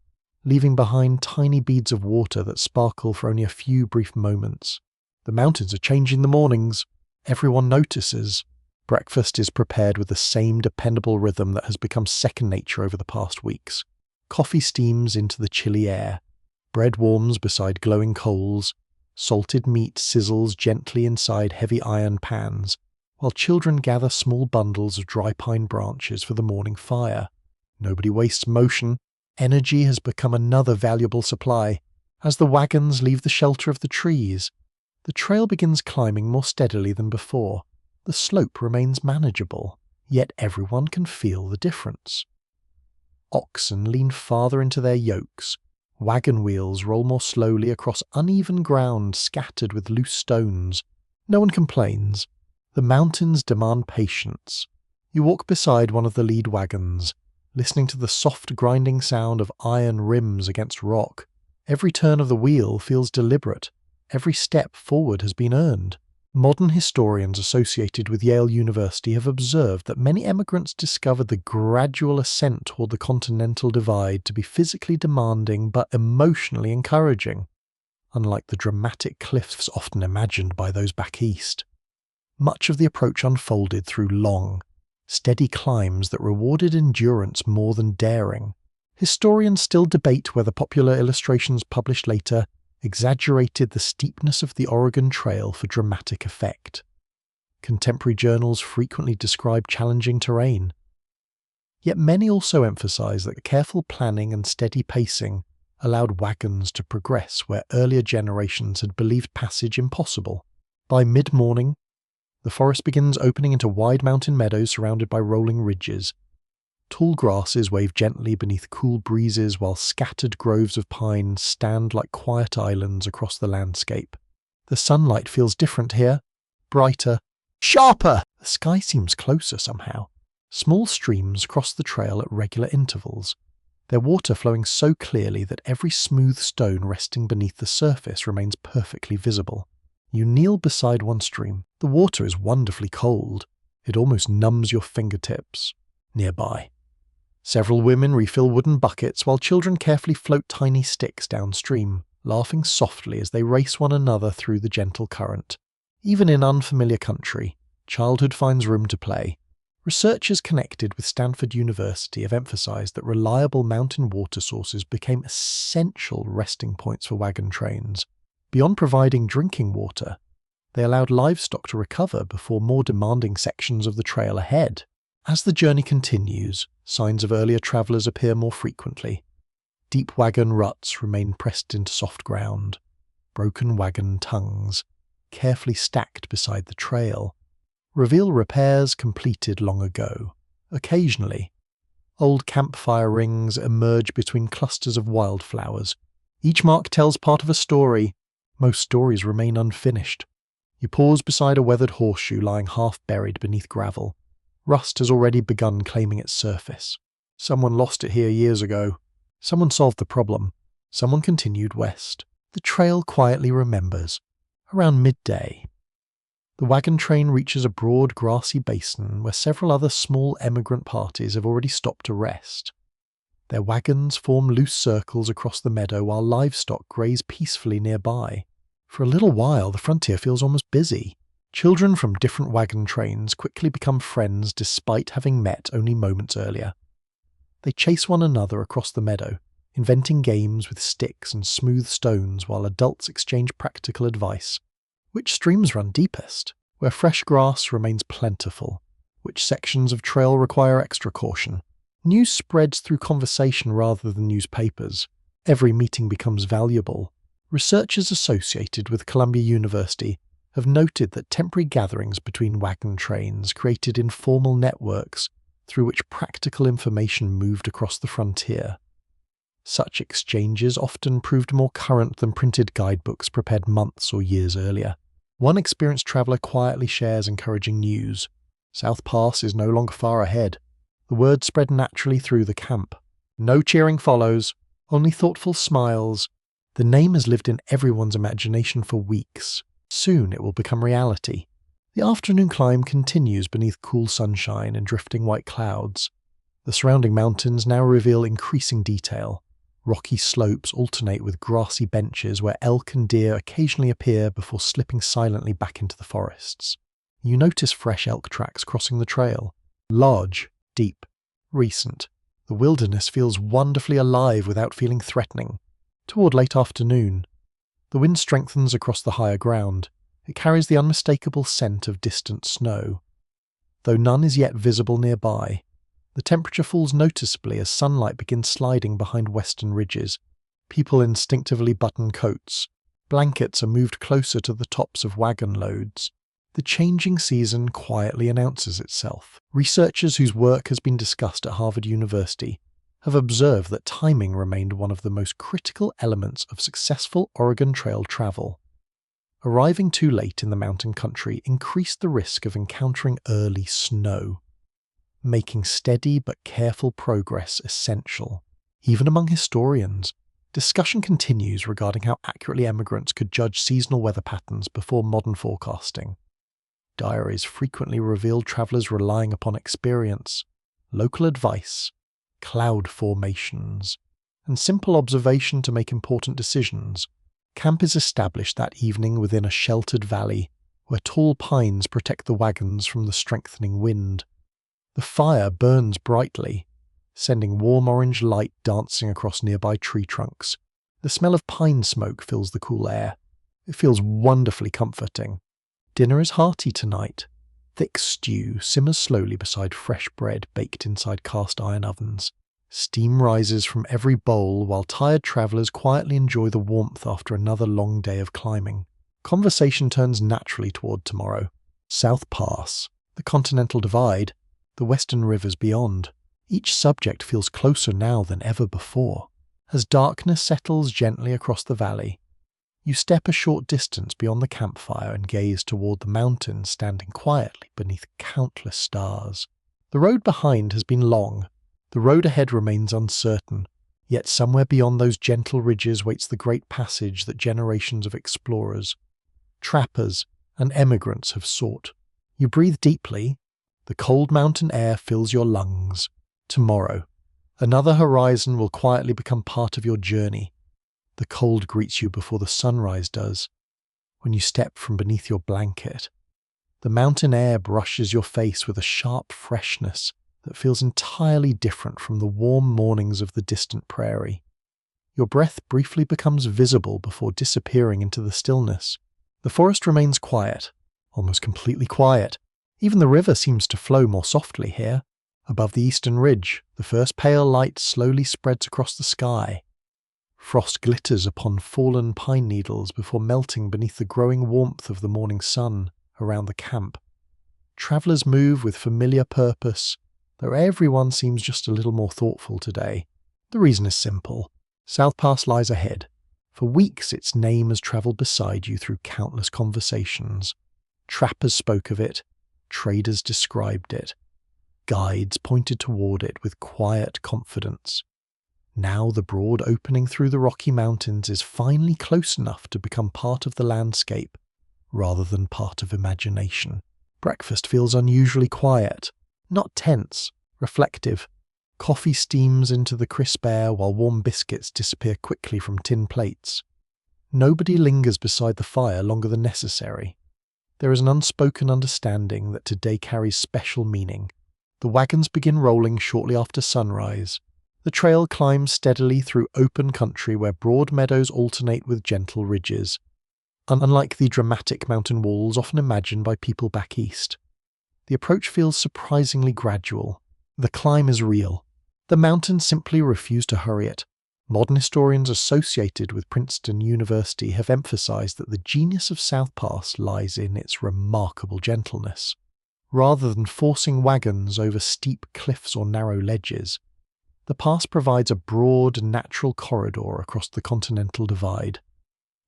leaving behind tiny beads of water that sparkle for only a few brief moments. The mountains are changing the mornings. Everyone notices. Breakfast is prepared with the same dependable rhythm that has become second nature over the past weeks. Coffee steams into the chilly air. Bread warms beside glowing coals. Salted meat sizzles gently inside heavy iron pans, while children gather small bundles of dry pine branches for the morning fire. Nobody wastes motion. Energy has become another valuable supply. As the wagons leave the shelter of the trees, the trail begins climbing more steadily than before. The slope remains manageable, yet everyone can feel the difference. Oxen lean farther into their yokes. Wagon wheels roll more slowly across uneven ground scattered with loose stones. No one complains. The mountains demand patience. You walk beside one of the lead wagons, listening to the soft grinding sound of iron rims against rock. Every turn of the wheel feels deliberate. Every step forward has been earned. Modern historians associated with Yale University have observed that many emigrants discovered the gradual ascent toward the Continental Divide to be physically demanding but emotionally encouraging, unlike the dramatic cliffs often imagined by those back east. Much of the approach unfolded through long, steady climbs that rewarded endurance more than daring. Historians still debate whether popular illustrations published later exaggerated the steepness of the Oregon Trail for dramatic effect. Contemporary journals frequently describe challenging terrain. Yet many also emphasize that careful planning and steady pacing allowed wagons to progress where earlier generations had believed passage impossible. By mid-morning, the forest begins opening into wide mountain meadows surrounded by rolling ridges. Tall grasses wave gently beneath cool breezes while scattered groves of pines stand like quiet islands across the landscape. The sunlight feels different here, brighter, sharper. The sky seems closer somehow. Small streams cross the trail at regular intervals, their water flowing so clearly that every smooth stone resting beneath the surface remains perfectly visible. You kneel beside one stream. The water is wonderfully cold. It almost numbs your fingertips. Nearby, several women refill wooden buckets while children carefully float tiny sticks downstream, laughing softly as they race one another through the gentle current. Even in unfamiliar country, childhood finds room to play. Researchers connected with Stanford University have emphasized that reliable mountain water sources became essential resting points for wagon trains. Beyond providing drinking water, they allowed livestock to recover before more demanding sections of the trail ahead. As the journey continues, signs of earlier travelers appear more frequently. Deep wagon ruts remain pressed into soft ground. Broken wagon tongues, carefully stacked beside the trail, reveal repairs completed long ago. Occasionally, old campfire rings emerge between clusters of wildflowers. Each mark tells part of a story. Most stories remain unfinished. You pause beside a weathered horseshoe lying half buried beneath gravel. Rust has already begun claiming its surface. Someone lost it here years ago. Someone solved the problem. Someone continued west. The trail quietly remembers. Around midday, The wagon train reaches a broad grassy basin where several other small emigrant parties have already stopped to rest. Their wagons form loose circles across the meadow while livestock graze peacefully nearby. For a little while, the frontier feels almost busy. Children from different wagon trains quickly become friends despite having met only moments earlier. They chase one another across the meadow, inventing games with sticks and smooth stones while adults exchange practical advice. Which streams run deepest? Where fresh grass remains plentiful? Which sections of trail require extra caution? News spreads through conversation rather than newspapers. Every meeting becomes valuable. Researchers associated with Columbia University have noted that temporary gatherings between wagon trains created informal networks through which practical information moved across the frontier. Such exchanges often proved more current than printed guidebooks prepared months or years earlier. One experienced traveller quietly shares encouraging news. South Pass is no longer far ahead. The word spread naturally through the camp. No cheering follows, only thoughtful smiles. The name has lived in everyone's imagination for weeks. Soon it will become reality. The afternoon climb continues beneath cool sunshine and drifting white clouds. The surrounding mountains now reveal increasing detail. Rocky slopes alternate with grassy benches where elk and deer occasionally appear before slipping silently back into the forests. You notice fresh elk tracks crossing the trail. Large, deep, recent. The wilderness feels wonderfully alive without feeling threatening. Toward late afternoon, the wind strengthens across the higher ground. It carries the unmistakable scent of distant snow. Though none is yet visible nearby, the temperature falls noticeably as sunlight begins sliding behind western ridges. People instinctively button coats. Blankets are moved closer to the tops of wagon loads. The changing season quietly announces itself. Researchers whose work has been discussed at Harvard University have observed that timing remained one of the most critical elements of successful Oregon Trail travel. Arriving too late in the mountain country increased the risk of encountering early snow, making steady but careful progress essential. Even among historians, discussion continues regarding how accurately emigrants could judge seasonal weather patterns before modern forecasting. Diaries frequently revealed travelers relying upon experience, local advice, cloud formations, and simple observation to make important decisions. Camp is established that evening within a sheltered valley, where tall pines protect the wagons from the strengthening wind. The fire burns brightly, sending warm orange light dancing across nearby tree trunks. The smell of pine smoke fills the cool air. It feels wonderfully comforting. Dinner is hearty tonight. Thick stew simmers slowly beside fresh bread baked inside cast iron ovens. Steam rises from every bowl while tired travelers quietly enjoy the warmth after another long day of climbing. Conversation turns naturally toward tomorrow. South Pass, the Continental Divide, the western rivers beyond. Each subject feels closer now than ever before. As darkness settles gently across the valley, you step a short distance beyond the campfire and gaze toward the mountains standing quietly beneath countless stars. The road behind has been long. The road ahead remains uncertain, yet somewhere beyond those gentle ridges waits the great passage that generations of explorers, trappers, and emigrants have sought. You breathe deeply. The cold mountain air fills your lungs. Tomorrow, another horizon will quietly become part of your journey. The cold greets you before the sunrise does. When you step from beneath your blanket, the mountain air brushes your face with a sharp freshness that feels entirely different from the warm mornings of the distant prairie. Your breath briefly becomes visible before disappearing into the stillness. The forest remains quiet, almost completely quiet. Even the river seems to flow more softly here. Above the eastern ridge, the first pale light slowly spreads across the sky. Frost glitters upon fallen pine needles before melting beneath the growing warmth of the morning sun around the camp. Travelers move with familiar purpose, though everyone seems just a little more thoughtful today. The reason is simple. South Pass lies ahead. For weeks its name has travelled beside you through countless conversations. Trappers spoke of it. Traders described it. Guides pointed toward it with quiet confidence. Now the broad opening through the Rocky Mountains is finally close enough to become part of the landscape. rather than part of imagination. Breakfast feels unusually quiet, not tense, reflective. Coffee steams into the crisp air while warm biscuits disappear quickly from tin plates. Nobody lingers beside the fire longer than necessary. There is an unspoken understanding that today carries special meaning. The wagons begin rolling shortly after sunrise. The trail climbs steadily through open country where broad meadows alternate with gentle ridges, unlike the dramatic mountain walls often imagined by people back east. The approach feels surprisingly gradual. The climb is real. The mountains simply refuse to hurry it. Modern historians associated with Princeton University have emphasized that the genius of South Pass lies in its remarkable gentleness. Rather than forcing wagons over steep cliffs or narrow ledges, the pass provides a broad, natural corridor across the Continental Divide,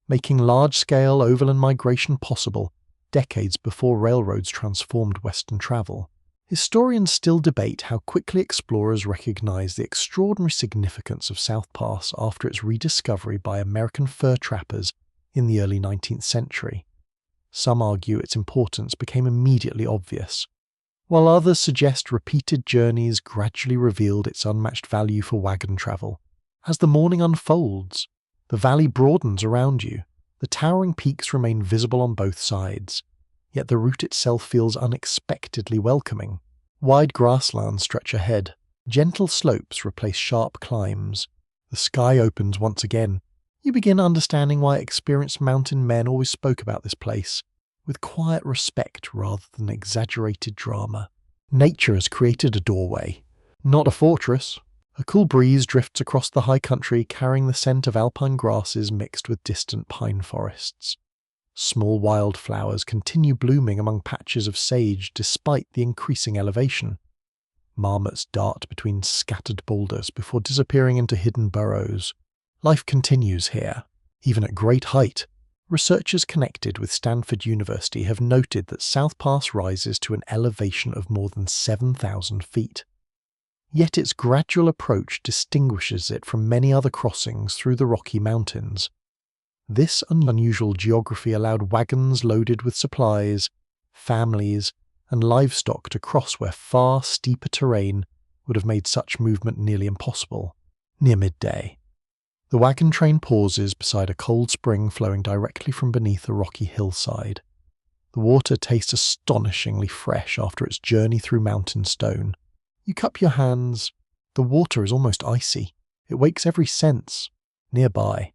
making large-scale overland migration possible decades before railroads transformed Western travel. Historians still debate how quickly explorers recognized the extraordinary significance of South Pass after its rediscovery by American fur trappers in the early 19th century. Some argue its importance became immediately obvious, while others suggest repeated journeys gradually revealed its unmatched value for wagon travel. As the morning unfolds, the valley broadens around you. The towering peaks remain visible on both sides, yet the route itself feels unexpectedly welcoming. Wide grasslands stretch ahead. Gentle slopes replace sharp climbs. The sky opens once again. You begin understanding why experienced mountain men always spoke about this place, with quiet respect rather than exaggerated drama. Nature has created a doorway, not a fortress. A cool breeze drifts across the high country carrying the scent of alpine grasses mixed with distant pine forests. Small wildflowers continue blooming among patches of sage despite the increasing elevation. Marmots dart between scattered boulders before disappearing into hidden burrows. Life continues here, even at great height. Researchers connected with Stanford University have noted that South Pass rises to an elevation of more than 7,000 feet. Yet its gradual approach distinguishes it from many other crossings through the Rocky Mountains. This unusual geography allowed wagons loaded with supplies, families, and livestock to cross where far steeper terrain would have made such movement nearly impossible. Near midday, the wagon train pauses beside a cold spring flowing directly from beneath a rocky hillside. The water tastes astonishingly fresh after its journey through mountain stone. You cup your hands. The water is almost icy. It wakes every sense. Nearby,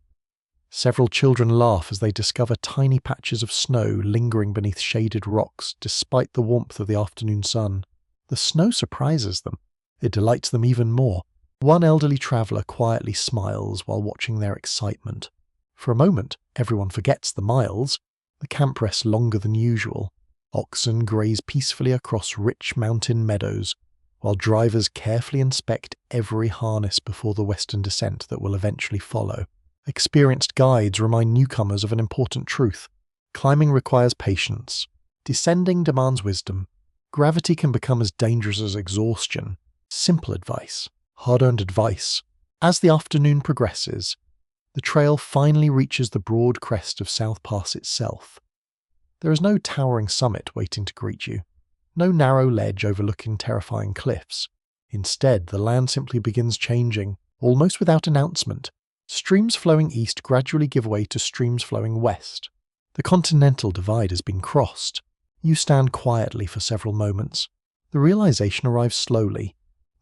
several children laugh as they discover tiny patches of snow lingering beneath shaded rocks despite the warmth of the afternoon sun. The snow surprises them. It delights them even more. One elderly traveller quietly smiles while watching their excitement. For a moment, everyone forgets the miles. The camp rests longer than usual. Oxen graze peacefully across rich mountain meadows, while drivers carefully inspect every harness before the western descent that will eventually follow. Experienced guides remind newcomers of an important truth. Climbing requires patience. Descending demands wisdom. Gravity can become as dangerous as exhaustion. Simple advice. Hard-earned advice. As the afternoon progresses, the trail finally reaches the broad crest of South Pass itself. There is no towering summit waiting to greet you. No narrow ledge overlooking terrifying cliffs. Instead, the land simply begins changing, almost without announcement. Streams flowing east gradually give way to streams flowing west. The Continental Divide has been crossed. You stand quietly for several moments. The realization arrives slowly.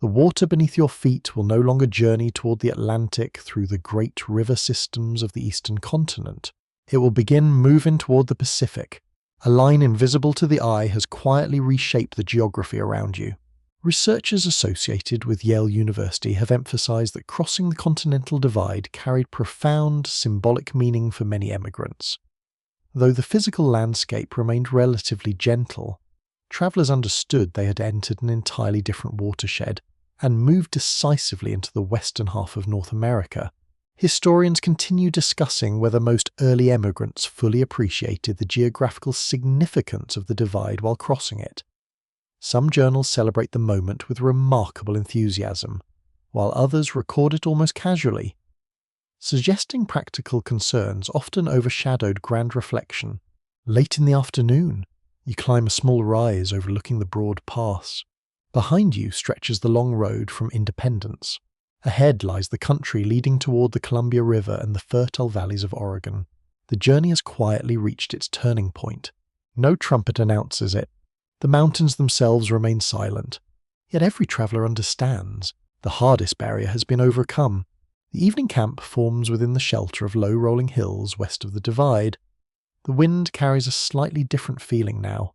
The water beneath your feet will no longer journey toward the Atlantic through the great river systems of the eastern continent. It will begin moving toward the Pacific. A line invisible to the eye has quietly reshaped the geography around you. Researchers associated with Yale University have emphasized that crossing the Continental Divide carried profound symbolic meaning for many emigrants. Though the physical landscape remained relatively gentle, travelers understood they had entered an entirely different watershed and moved decisively into the western half of North America. Historians continue discussing whether most early emigrants fully appreciated the geographical significance of the divide while crossing it. Some journals celebrate the moment with remarkable enthusiasm, while others record it almost casually, suggesting practical concerns often overshadowed grand reflection. Late in the afternoon, you climb a small rise overlooking the broad pass. Behind you stretches the long road from Independence. Ahead lies the country leading toward the Columbia River and the fertile valleys of Oregon. The journey has quietly reached its turning point. No trumpet announces it. The mountains themselves remain silent. Yet every traveller understands the hardest barrier has been overcome. The evening camp forms within the shelter of low rolling hills west of the divide. The wind carries a slightly different feeling now,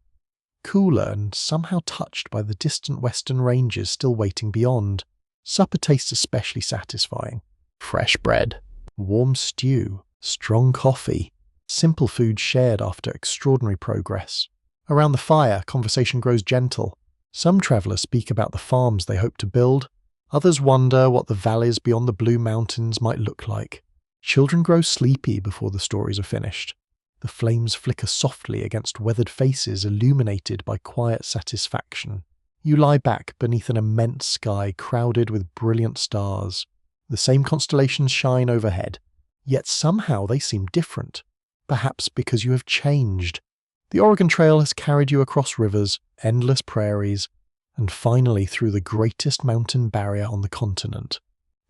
cooler and somehow touched by the distant western ranges still waiting beyond. Supper tastes especially satisfying. Fresh bread, warm stew, strong coffee, simple food shared after extraordinary progress. Around the fire, conversation grows gentle. Some travellers speak about the farms they hope to build. Others wonder what the valleys beyond the Blue Mountains might look like. Children grow sleepy before the stories are finished. The flames flicker softly against weathered faces illuminated by quiet satisfaction. You lie back beneath an immense sky crowded with brilliant stars. The same constellations shine overhead, yet somehow they seem different. Perhaps because you have changed. The Oregon Trail has carried you across rivers, endless prairies, and finally through the greatest mountain barrier on the continent.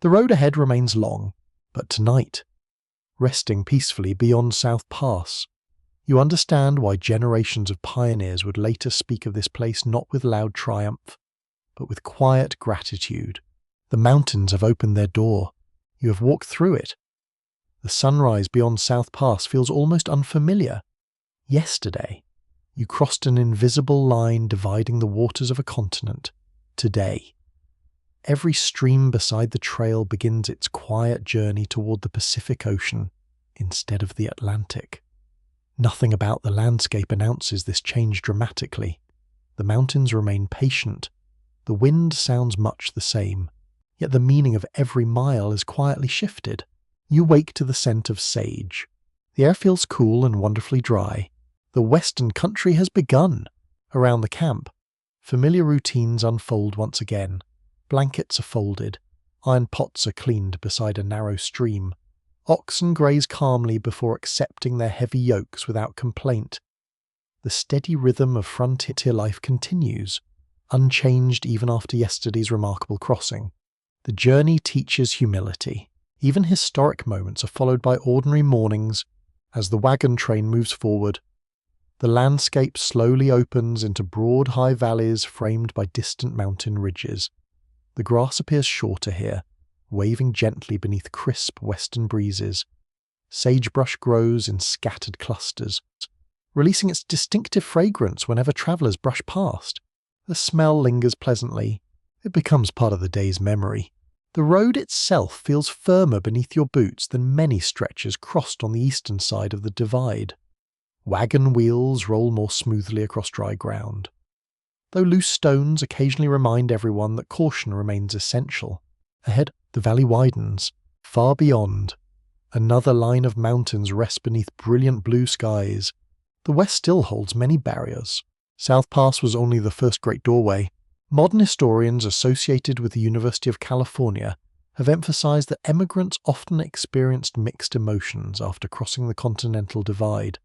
The road ahead remains long, but tonight, resting peacefully beyond South Pass, you understand why generations of pioneers would later speak of this place not with loud triumph, but with quiet gratitude. The mountains have opened their door. You have walked through it. The sunrise beyond South Pass feels almost unfamiliar. Yesterday, you crossed an invisible line dividing the waters of a continent. Today, every stream beside the trail begins its quiet journey toward the Pacific Ocean instead of the Atlantic. Nothing about the landscape announces this change dramatically. The mountains remain patient. The wind sounds much the same, yet the meaning of every mile is quietly shifted. You wake to the scent of sage. The air feels cool and wonderfully dry. The western country has begun. Around the camp, familiar routines unfold once again. Blankets are folded. Iron pots are cleaned beside a narrow stream. Oxen graze calmly before accepting their heavy yokes without complaint. The steady rhythm of frontier life continues, unchanged even after yesterday's remarkable crossing. The journey teaches humility. Even historic moments are followed by ordinary mornings. As the wagon train moves forward, the landscape slowly opens into broad high valleys framed by distant mountain ridges. The grass appears shorter here, waving gently beneath crisp western breezes. Sagebrush grows in scattered clusters, releasing its distinctive fragrance whenever travellers brush past. The smell lingers pleasantly. It becomes part of the day's memory. The road itself feels firmer beneath your boots than many stretches crossed on the eastern side of the divide. Wagon wheels roll more smoothly across dry ground, though loose stones occasionally remind everyone that caution remains essential. Ahead, the valley widens. Far beyond, another line of mountains rests beneath brilliant blue skies. The west still holds many barriers. South Pass was only the first great doorway. Modern historians associated with the University of California have emphasized that emigrants often experienced mixed emotions after crossing the Continental Divide.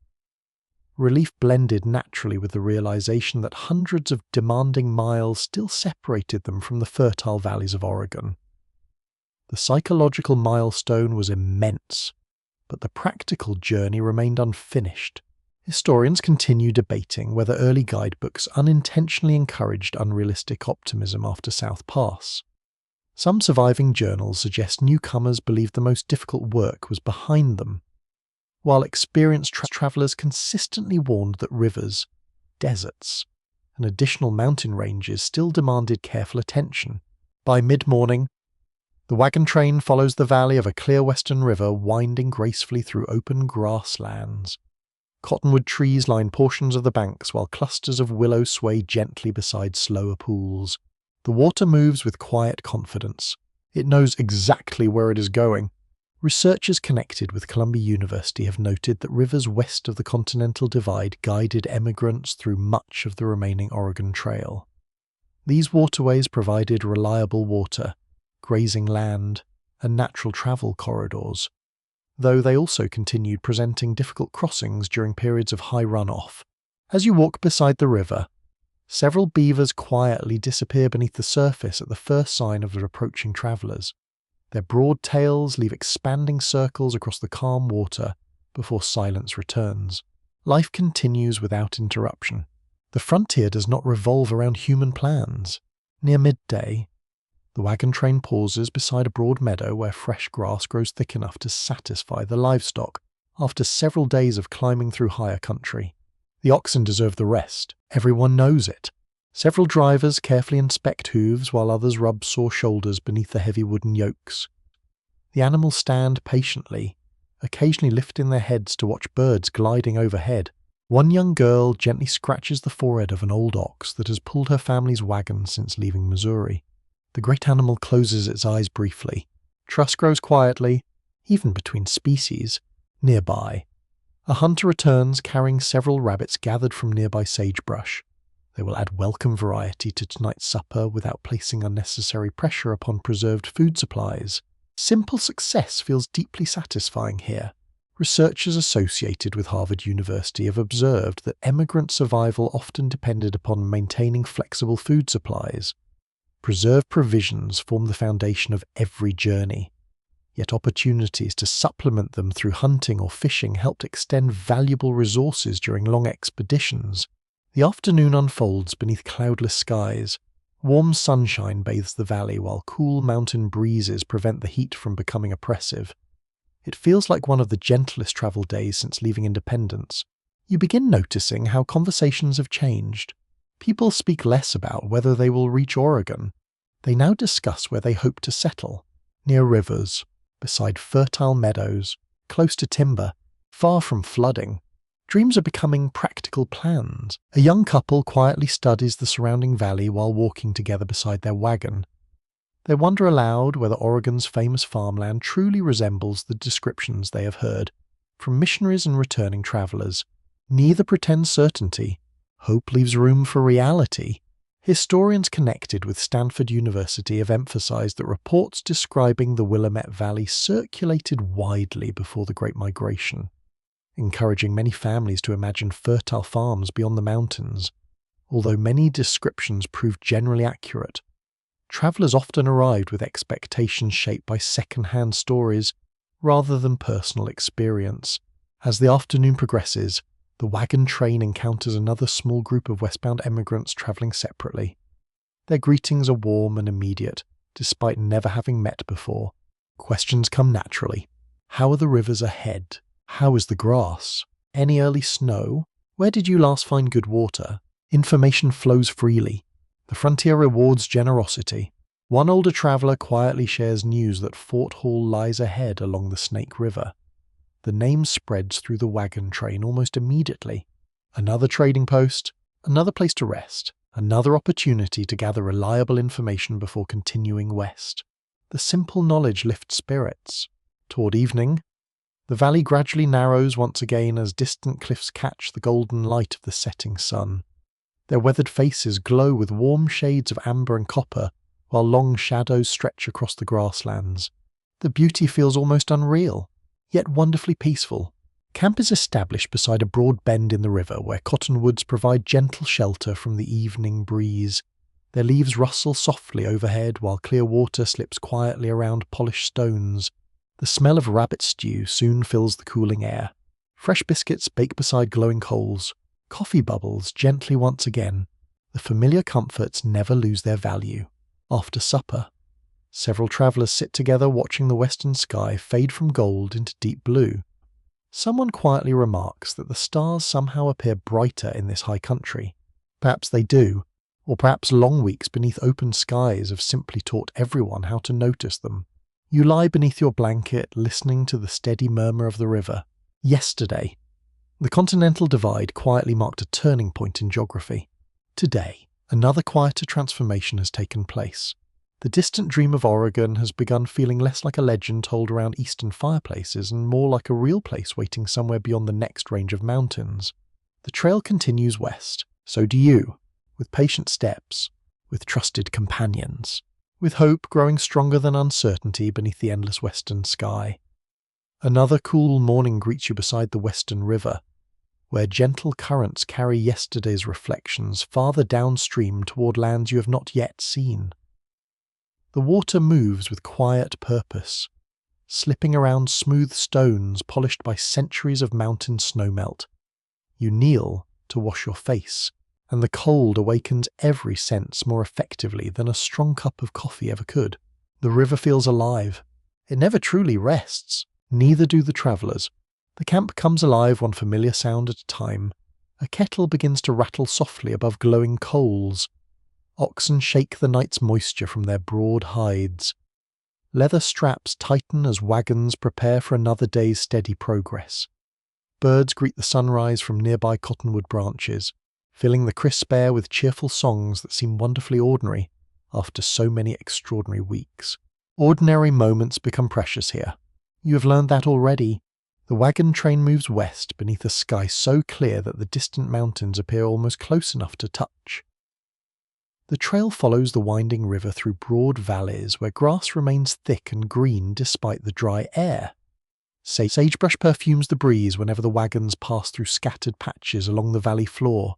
Relief blended naturally with the realization that hundreds of demanding miles still separated them from the fertile valleys of Oregon. The psychological milestone was immense, but the practical journey remained unfinished. Historians continue debating whether early guidebooks unintentionally encouraged unrealistic optimism after South Pass. Some surviving journals suggest newcomers believed the most difficult work was behind them, while experienced travellers consistently warned that rivers, deserts, and additional mountain ranges still demanded careful attention. By mid-morning, the wagon train follows the valley of a clear western river winding gracefully through open grasslands. Cottonwood trees line portions of the banks while clusters of willow sway gently beside slower pools. The water moves with quiet confidence. It knows exactly where it is going. Researchers connected with Columbia University have noted that rivers west of the Continental Divide guided emigrants through much of the remaining Oregon Trail. These waterways provided reliable water, grazing land, and natural travel corridors. though they also continued presenting difficult crossings during periods of high runoff. As you walk beside the river, several beavers quietly disappear beneath the surface at the first sign of the approaching travellers. Their broad tails leave expanding circles across the calm water before silence returns. Life continues without interruption. The frontier does not revolve around human plans. Near midday, the wagon train pauses beside a broad meadow where fresh grass grows thick enough to satisfy the livestock after several days of climbing through higher country. The oxen deserve the rest. Everyone knows it. Several drivers carefully inspect hooves while others rub sore shoulders beneath the heavy wooden yokes. The animals stand patiently, occasionally lifting their heads to watch birds gliding overhead. One young girl gently scratches the forehead of an old ox that has pulled her family's wagon since leaving Missouri. The great animal closes its eyes briefly. Trust grows quietly, even between species. Nearby, a hunter returns carrying several rabbits gathered from nearby sagebrush. They will add welcome variety to tonight's supper without placing unnecessary pressure upon preserved food supplies. Simple success feels deeply satisfying here. Researchers associated with Harvard University have observed that emigrant survival often depended upon maintaining flexible food supplies. Preserved provisions form the foundation of every journey, yet opportunities to supplement them through hunting or fishing helped extend valuable resources during long expeditions. The afternoon unfolds beneath cloudless skies. Warm sunshine bathes the valley while cool mountain breezes prevent the heat from becoming oppressive. It feels like one of the gentlest travel days since leaving independence. You begin noticing how conversations have changed. People speak less about whether they will reach Oregon. They now discuss where they hope to settle, near rivers, beside fertile meadows, close to timber, far from flooding. Dreams are becoming practical plans. A young couple quietly studies the surrounding valley while walking together beside their wagon. They wonder aloud whether Oregon's famous farmland truly resembles the descriptions they have heard from missionaries and returning travelers. Neither pretends certainty. Hope leaves room for reality. Historians connected with Stanford University have emphasized that reports describing the Willamette Valley circulated widely before the Great Migration, encouraging many families to imagine fertile farms beyond the mountains. Although many descriptions proved generally accurate, travelers often arrived with expectations shaped by second-hand stories rather than personal experience. As the afternoon progresses, the wagon train encounters another small group of westbound emigrants traveling separately. Their greetings are warm and immediate, despite never having met before. Questions come naturally. How are the rivers ahead? How is the grass? Any early snow? Where did you last find good water? Information flows freely. The frontier rewards generosity. One older traveler quietly shares news that Fort Hall lies ahead along the Snake River. The name spreads through the wagon train almost immediately. Another trading post, another place to rest, another opportunity to gather reliable information before continuing west. The simple knowledge lifts spirits. Toward evening, the valley gradually narrows once again as distant cliffs catch the golden light of the setting sun. Their weathered faces glow with warm shades of amber and copper, while long shadows stretch across the grasslands. The beauty feels almost unreal, yet wonderfully peaceful. Camp is established beside a broad bend in the river where cottonwoods provide gentle shelter from the evening breeze. Their leaves rustle softly overhead while clear water slips quietly around polished stones. The smell of rabbit stew soon fills the cooling air. Fresh biscuits bake beside glowing coals. Coffee bubbles gently once again. The familiar comforts never lose their value. After supper, several travelers sit together watching the western sky fade from gold into deep blue. Someone quietly remarks that the stars somehow appear brighter in this high country. Perhaps they do, or perhaps long weeks beneath open skies have simply taught everyone how to notice them. You lie beneath your blanket, listening to the steady murmur of the river. Yesterday, the Continental Divide quietly marked a turning point in geography. Today, another quieter transformation has taken place. The distant dream of Oregon has begun feeling less like a legend told around eastern fireplaces and more like a real place waiting somewhere beyond the next range of mountains. The trail continues west. So do you, with patient steps, with trusted companions, with hope growing stronger than uncertainty beneath the endless western sky. Another cool morning greets you beside the Western River, where gentle currents carry yesterday's reflections farther downstream toward lands you have not yet seen. The water moves with quiet purpose, slipping around smooth stones polished by centuries of mountain snowmelt. You kneel to wash your face, and the cold awakens every sense more effectively than a strong cup of coffee ever could. The river feels alive. It never truly rests. Neither do the travellers. The camp comes alive one familiar sound at a time. A kettle begins to rattle softly above glowing coals. Oxen shake the night's moisture from their broad hides. Leather straps tighten as wagons prepare for another day's steady progress. Birds greet the sunrise from nearby cottonwood branches, filling the crisp air with cheerful songs that seem wonderfully ordinary after so many extraordinary weeks. Ordinary moments become precious here. You have learned that already. The wagon train moves west beneath a sky so clear that the distant mountains appear almost close enough to touch. The trail follows the winding river through broad valleys where grass remains thick and green despite the dry air. Sagebrush perfumes the breeze whenever the wagons pass through scattered patches along the valley floor.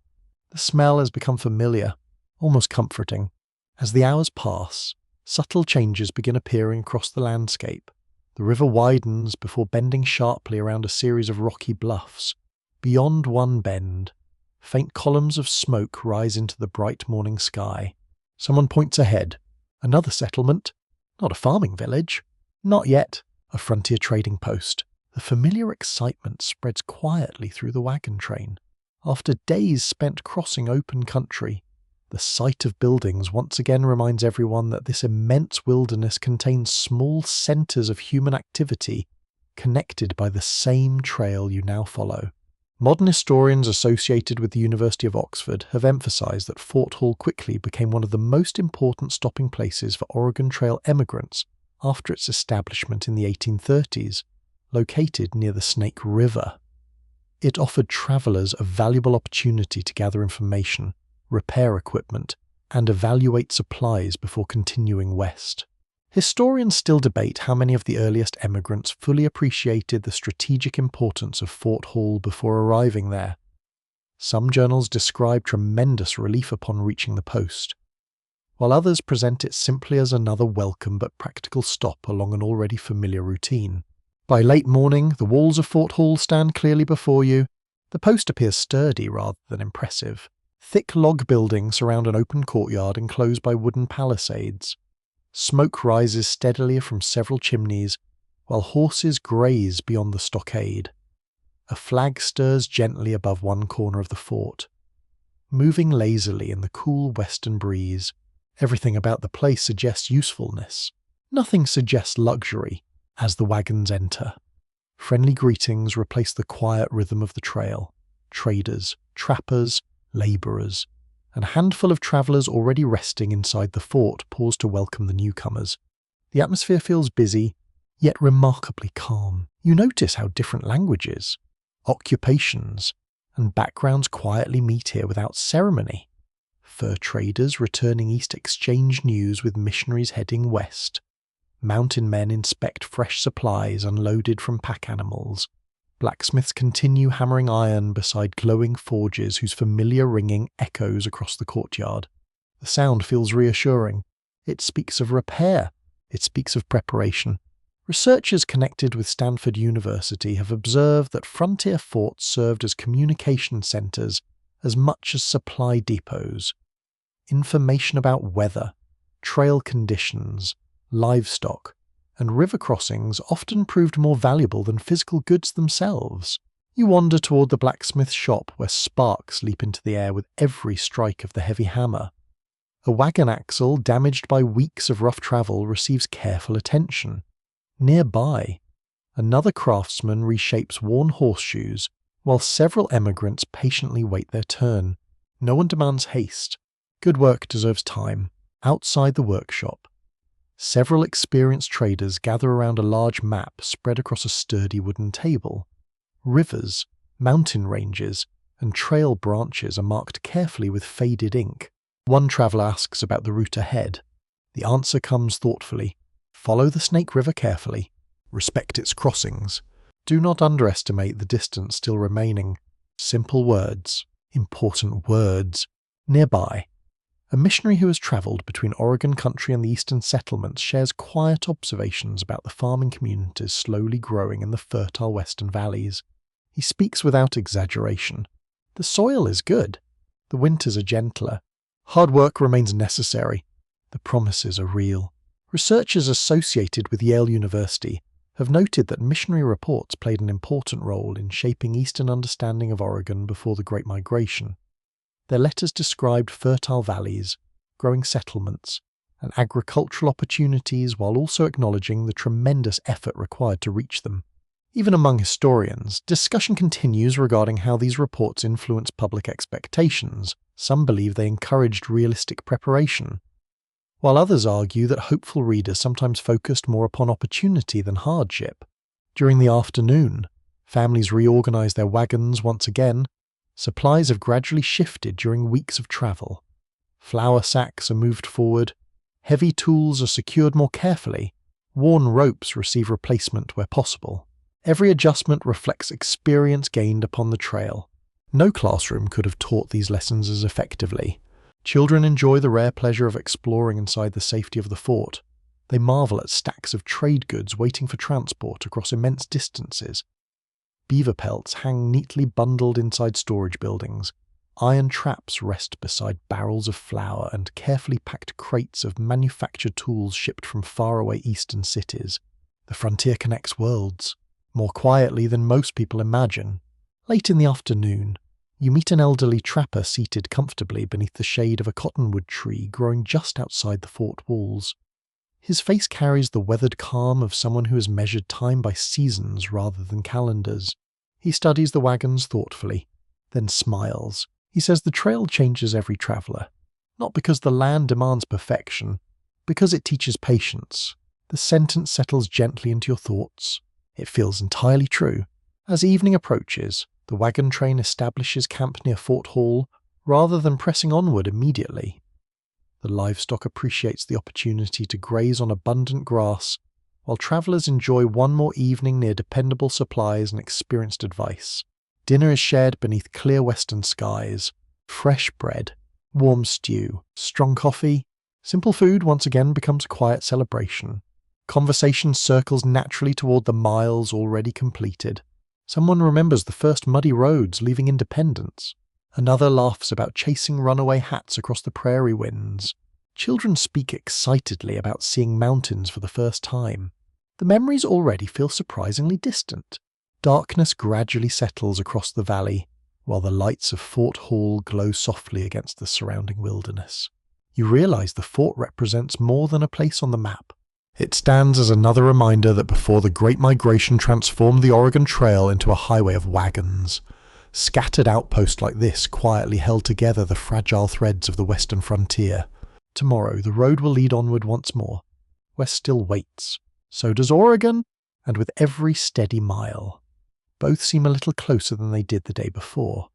The smell has become familiar, almost comforting. As the hours pass, subtle changes begin appearing across the landscape. The river widens before bending sharply around a series of rocky bluffs. Beyond one bend, faint columns of smoke rise into the bright morning sky. Someone points ahead. Another settlement. Not a farming village. Not yet. A frontier trading post. The familiar excitement spreads quietly through the wagon train. After days spent crossing open country, the sight of buildings once again reminds everyone that this immense wilderness contains small centres of human activity connected by the same trail you now follow. Modern historians associated with the University of Oxford have emphasised that Fort Hall quickly became one of the most important stopping places for Oregon Trail emigrants after its establishment in the 1830s, located near the Snake River. It offered travellers a valuable opportunity to gather information, repair equipment, and evaluate supplies before continuing west. Historians still debate how many of the earliest emigrants fully appreciated the strategic importance of Fort Hall before arriving there. Some journals describe tremendous relief upon reaching the post, while others present it simply as another welcome but practical stop along an already familiar routine. By late morning, the walls of Fort Hall stand clearly before you. The post appears sturdy rather than impressive. Thick log buildings surround an open courtyard enclosed by wooden palisades. Smoke rises steadily from several chimneys, while horses graze beyond the stockade. A flag stirs gently above one corner of the fort, moving lazily in the cool western breeze. Everything about the place suggests usefulness. Nothing suggests luxury as the wagons enter. Friendly greetings replace the quiet rhythm of the trail. Traders, trappers, labourers, and a handful of travellers already resting inside the fort pause to welcome the newcomers. The atmosphere feels busy, yet remarkably calm. You notice how different languages, occupations, and backgrounds quietly meet here without ceremony. Fur traders returning east exchange news with missionaries heading west. Mountain men inspect fresh supplies unloaded from pack animals. Blacksmiths continue hammering iron beside glowing forges whose familiar ringing echoes across the courtyard. The sound feels reassuring. It speaks of repair. It speaks of preparation. Researchers connected with Stanford University have observed that frontier forts served as communication centers as much as supply depots. Information about weather, trail conditions, livestock, and river crossings often proved more valuable than physical goods themselves. You wander toward the blacksmith's shop where sparks leap into the air with every strike of the heavy hammer. A wagon axle damaged by weeks of rough travel receives careful attention. Nearby, another craftsman reshapes worn horseshoes while several emigrants patiently wait their turn. No one demands haste. Good work deserves time. Outside the workshop, several experienced traders gather around a large map spread across a sturdy wooden table. Rivers, mountain ranges, and trail branches are marked carefully with faded ink. One traveler asks about the route ahead. The answer comes thoughtfully. Follow the Snake River carefully. Respect its crossings. Do not underestimate the distance still remaining. Simple words, important words, nearby. A missionary who has travelled between Oregon country and the eastern settlements shares quiet observations about the farming communities slowly growing in the fertile western valleys. He speaks without exaggeration. The soil is good. The winters are gentler. Hard work remains necessary. The promises are real. Researchers associated with Yale University have noted that missionary reports played an important role in shaping Eastern understanding of Oregon before the Great Migration. Their letters described fertile valleys, growing settlements, and agricultural opportunities while also acknowledging the tremendous effort required to reach them. Even among historians, discussion continues regarding how these reports influence public expectations. Some believe they encouraged realistic preparation, while others argue that hopeful readers sometimes focused more upon opportunity than hardship. During the afternoon, families reorganized their wagons once again. Supplies have gradually shifted during weeks of travel. Flour sacks are moved forward. Heavy tools are secured more carefully. Worn ropes receive replacement where possible. Every adjustment reflects experience gained upon the trail. No classroom could have taught these lessons as effectively. Children enjoy the rare pleasure of exploring inside the safety of the fort. They marvel at stacks of trade goods waiting for transport across immense distances. Beaver pelts hang neatly bundled inside storage buildings. Iron traps rest beside barrels of flour and carefully packed crates of manufactured tools shipped from faraway eastern cities. The frontier connects worlds, more quietly than most people imagine. Late in the afternoon, you meet an elderly trapper seated comfortably beneath the shade of a cottonwood tree growing just outside the fort walls. His face carries the weathered calm of someone who has measured time by seasons rather than calendars. He studies the wagons thoughtfully, then smiles. He says the trail changes every traveller, not because the land demands perfection, because it teaches patience. The sentence settles gently into your thoughts. It feels entirely true. As evening approaches, the wagon train establishes camp near Fort Hall rather than pressing onward immediately. The livestock appreciates the opportunity to graze on abundant grass, while travellers enjoy one more evening near dependable supplies and experienced advice. Dinner is shared beneath clear western skies. Fresh bread, warm stew, strong coffee. Simple food once again becomes a quiet celebration. Conversation circles naturally toward the miles already completed. Someone remembers the first muddy roads leaving Independence. Another laughs about chasing runaway hats across the prairie winds. Children speak excitedly about seeing mountains for the first time. The memories already feel surprisingly distant. Darkness gradually settles across the valley, while the lights of Fort Hall glow softly against the surrounding wilderness. You realize the fort represents more than a place on the map. It stands as another reminder that before the Great Migration transformed the Oregon Trail into a highway of wagons, scattered outposts like this quietly held together the fragile threads of the western frontier. Tomorrow the road will lead onward once more. West still waits. So does Oregon, and with every steady mile. Both seem a little closer than they did the day before.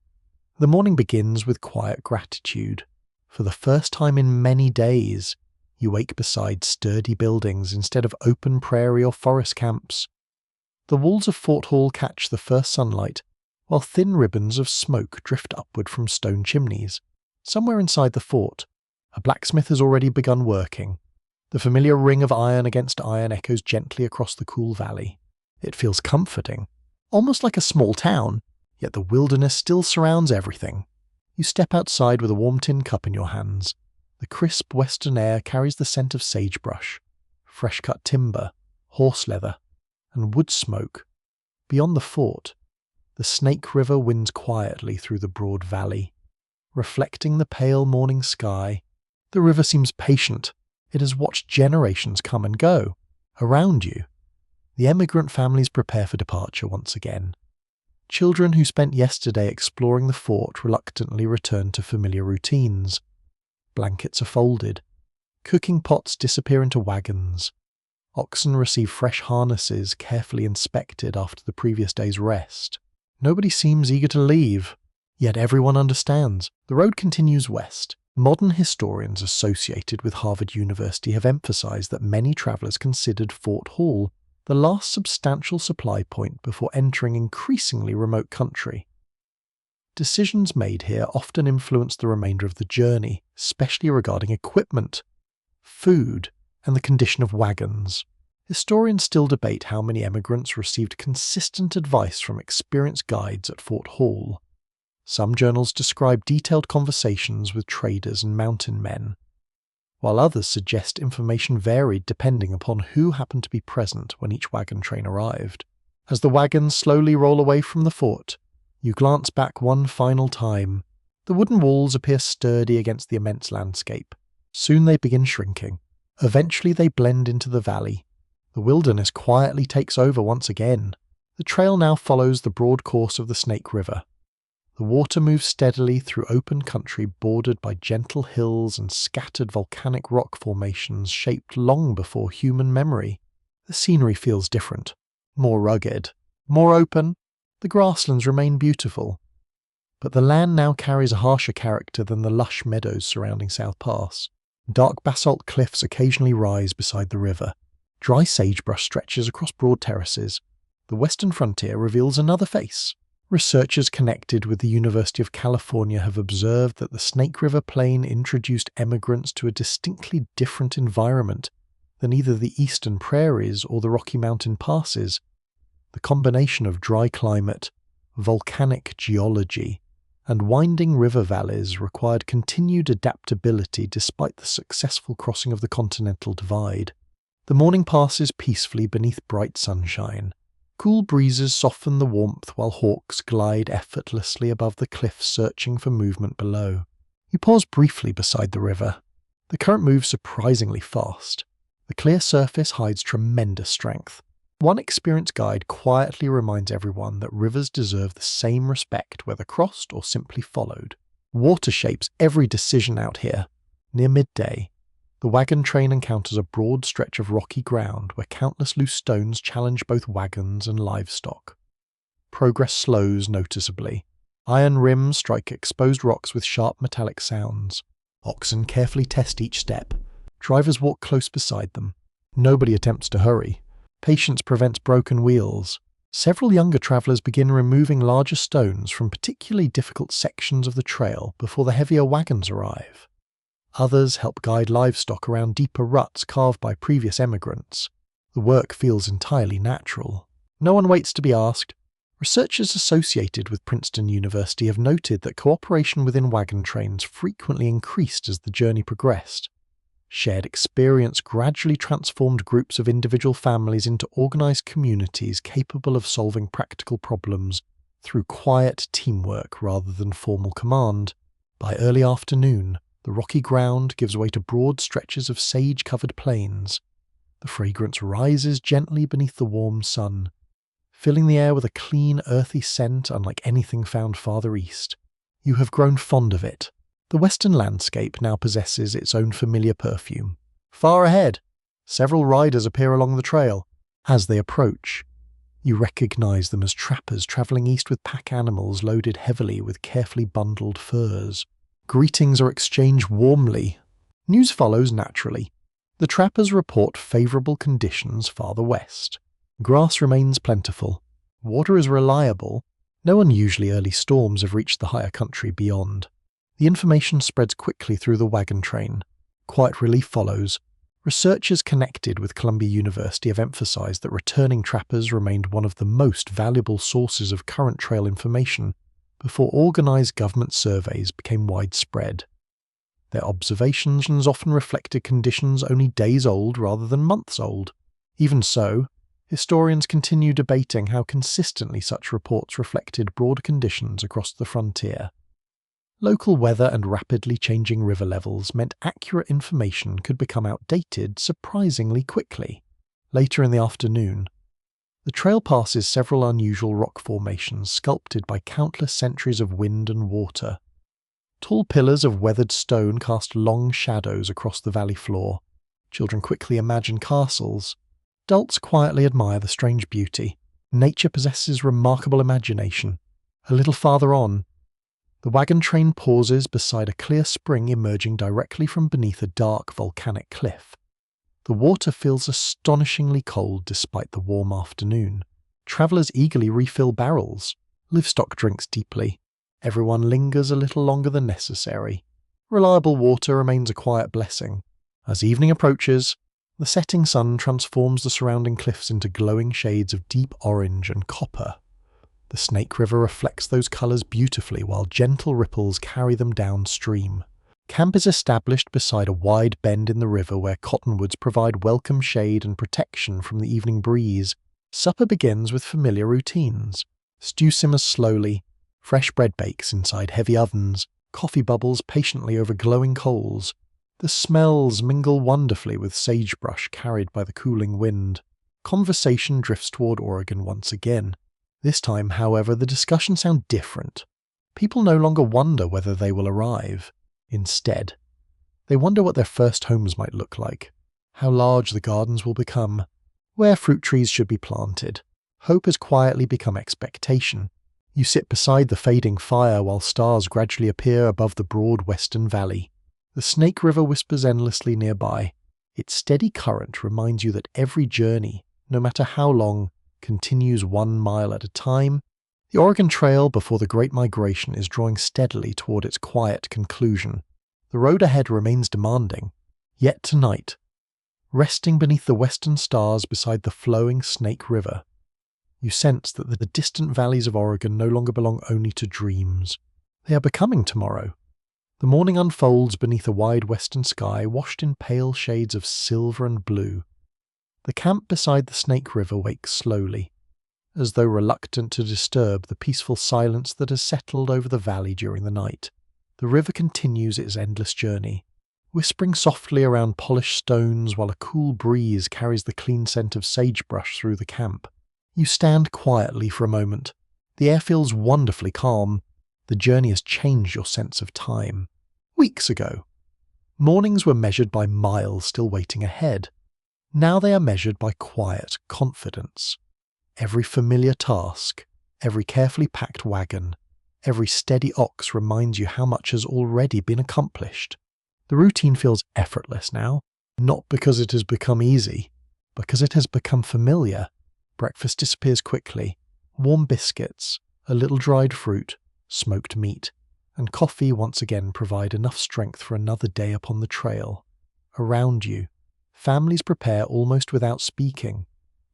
The morning begins with quiet gratitude. For the first time in many days, you wake beside sturdy buildings instead of open prairie or forest camps. The walls of Fort Hall catch the first sunlight, while thin ribbons of smoke drift upward from stone chimneys. Somewhere inside the fort, a blacksmith has already begun working. The familiar ring of iron against iron echoes gently across the cool valley. It feels comforting, almost like a small town, yet the wilderness still surrounds everything. You step outside with a warm tin cup in your hands. The crisp western air carries the scent of sagebrush, fresh-cut timber, horse leather, and wood smoke. Beyond the fort, the Snake River winds quietly through the broad valley, reflecting the pale morning sky. The river seems patient. It has watched generations come and go. Around you, the emigrant families prepare for departure once again. Children who spent yesterday exploring the fort reluctantly return to familiar routines. Blankets are folded. Cooking pots disappear into wagons. Oxen receive fresh harnesses carefully inspected after the previous day's rest. Nobody seems eager to leave, yet everyone understands. The road continues west. Modern historians associated with Harvard University have emphasized that many travelers considered Fort Hall the last substantial supply point before entering increasingly remote country. Decisions made here often influence the remainder of the journey, especially regarding equipment, food, and the condition of wagons. Historians still debate how many emigrants received consistent advice from experienced guides at Fort Hall. Some journals describe detailed conversations with traders and mountain men, while others suggest information varied depending upon who happened to be present when each wagon train arrived. As the wagons slowly roll away from the fort, you glance back one final time. The wooden walls appear sturdy against the immense landscape. Soon they begin shrinking. Eventually they blend into the valley. The wilderness quietly takes over once again. The trail now follows the broad course of the Snake River. The water moves steadily through open country bordered by gentle hills and scattered volcanic rock formations shaped long before human memory. The scenery feels different, more rugged, more open. The grasslands remain beautiful, but the land now carries a harsher character than the lush meadows surrounding South Pass. Dark basalt cliffs occasionally rise beside the river. Dry sagebrush stretches across broad terraces. The western frontier reveals another face. Researchers connected with the University of California have observed that the Snake River Plain introduced emigrants to a distinctly different environment than either the eastern prairies or the Rocky Mountain passes. The combination of dry climate, volcanic geology, and winding river valleys required continued adaptability despite the successful crossing of the Continental Divide. The morning passes peacefully beneath bright sunshine. Cool breezes soften the warmth while hawks glide effortlessly above the cliffs searching for movement below. You pause briefly beside the river. The current moves surprisingly fast. The clear surface hides tremendous strength. One experienced guide quietly reminds everyone that rivers deserve the same respect whether crossed or simply followed. Water shapes every decision out here. Near midday, the wagon train encounters a broad stretch of rocky ground where countless loose stones challenge both wagons and livestock. Progress slows noticeably. Iron rims strike exposed rocks with sharp metallic sounds. Oxen carefully test each step. Drivers walk close beside them. Nobody attempts to hurry. Patience prevents broken wheels. Several younger travellers begin removing larger stones from particularly difficult sections of the trail before the heavier wagons arrive. Others help guide livestock around deeper ruts carved by previous emigrants. The work feels entirely natural. No one waits to be asked. Researchers associated with Princeton University have noted that cooperation within wagon trains frequently increased as the journey progressed. Shared experience gradually transformed groups of individual families into organized communities capable of solving practical problems through quiet teamwork rather than formal command. By early afternoon, the rocky ground gives way to broad stretches of sage-covered plains. The fragrance rises gently beneath the warm sun, filling the air with a clean, earthy scent unlike anything found farther east. You have grown fond of it. The western landscape now possesses its own familiar perfume. Far ahead, several riders appear along the trail. As they approach, you recognize them as trappers traveling east with pack animals loaded heavily with carefully bundled furs. Greetings are exchanged warmly. News follows naturally. The trappers report favorable conditions farther west. Grass remains plentiful. Water is reliable. No unusually early storms have reached the higher country beyond. The information spreads quickly through the wagon train. Quiet relief follows. Researchers connected with Columbia University have emphasized that returning trappers remained one of the most valuable sources of current trail information before organized government surveys became widespread. Their observations often reflected conditions only days old rather than months old. Even so, historians continue debating how consistently such reports reflected broader conditions across the frontier. Local weather and rapidly changing river levels meant accurate information could become outdated surprisingly quickly. Later in the afternoon, the trail passes several unusual rock formations sculpted by countless centuries of wind and water. Tall pillars of weathered stone cast long shadows across the valley floor. Children quickly imagine castles. Adults quietly admire the strange beauty. Nature possesses remarkable imagination. A little farther on, the wagon train pauses beside a clear spring emerging directly from beneath a dark volcanic cliff. The water feels astonishingly cold despite the warm afternoon. Travellers eagerly refill barrels. Livestock drinks deeply. Everyone lingers a little longer than necessary. Reliable water remains a quiet blessing. As evening approaches, the setting sun transforms the surrounding cliffs into glowing shades of deep orange and copper. The Snake River reflects those colours beautifully while gentle ripples carry them downstream. Camp is established beside a wide bend in the river where cottonwoods provide welcome shade and protection from the evening breeze. Supper begins with familiar routines. Stew simmers slowly, fresh bread bakes inside heavy ovens, coffee bubbles patiently over glowing coals. The smells mingle wonderfully with sagebrush carried by the cooling wind. Conversation drifts toward Oregon once again. This time, however, the discussions sound different. People no longer wonder whether they will arrive. Instead, they wonder what their first homes might look like, how large the gardens will become, where fruit trees should be planted. Hope has quietly become expectation. You sit beside the fading fire while stars gradually appear above the broad western valley. The Snake River whispers endlessly nearby. Its steady current reminds you that every journey, no matter how long, continues 1 mile at a time. The Oregon Trail before the Great Migration is drawing steadily toward its quiet conclusion. The road ahead remains demanding. Yet tonight, resting beneath the western stars beside the flowing Snake River, you sense that the distant valleys of Oregon no longer belong only to dreams. They are becoming tomorrow. The morning unfolds beneath a wide western sky washed in pale shades of silver and blue. The camp beside the Snake River wakes slowly, as though reluctant to disturb the peaceful silence that has settled over the valley during the night. The river continues its endless journey, whispering softly around polished stones while a cool breeze carries the clean scent of sagebrush through the camp. You stand quietly for a moment. The air feels wonderfully calm. The journey has changed your sense of time. Weeks ago, mornings were measured by miles still waiting ahead. Now they are measured by quiet confidence. Every familiar task, every carefully packed wagon, every steady ox reminds you how much has already been accomplished. The routine feels effortless now, not because it has become easy, because it has become familiar. Breakfast disappears quickly. Warm biscuits, a little dried fruit, smoked meat, and coffee once again provide enough strength for another day upon the trail. Around you, families prepare almost without speaking.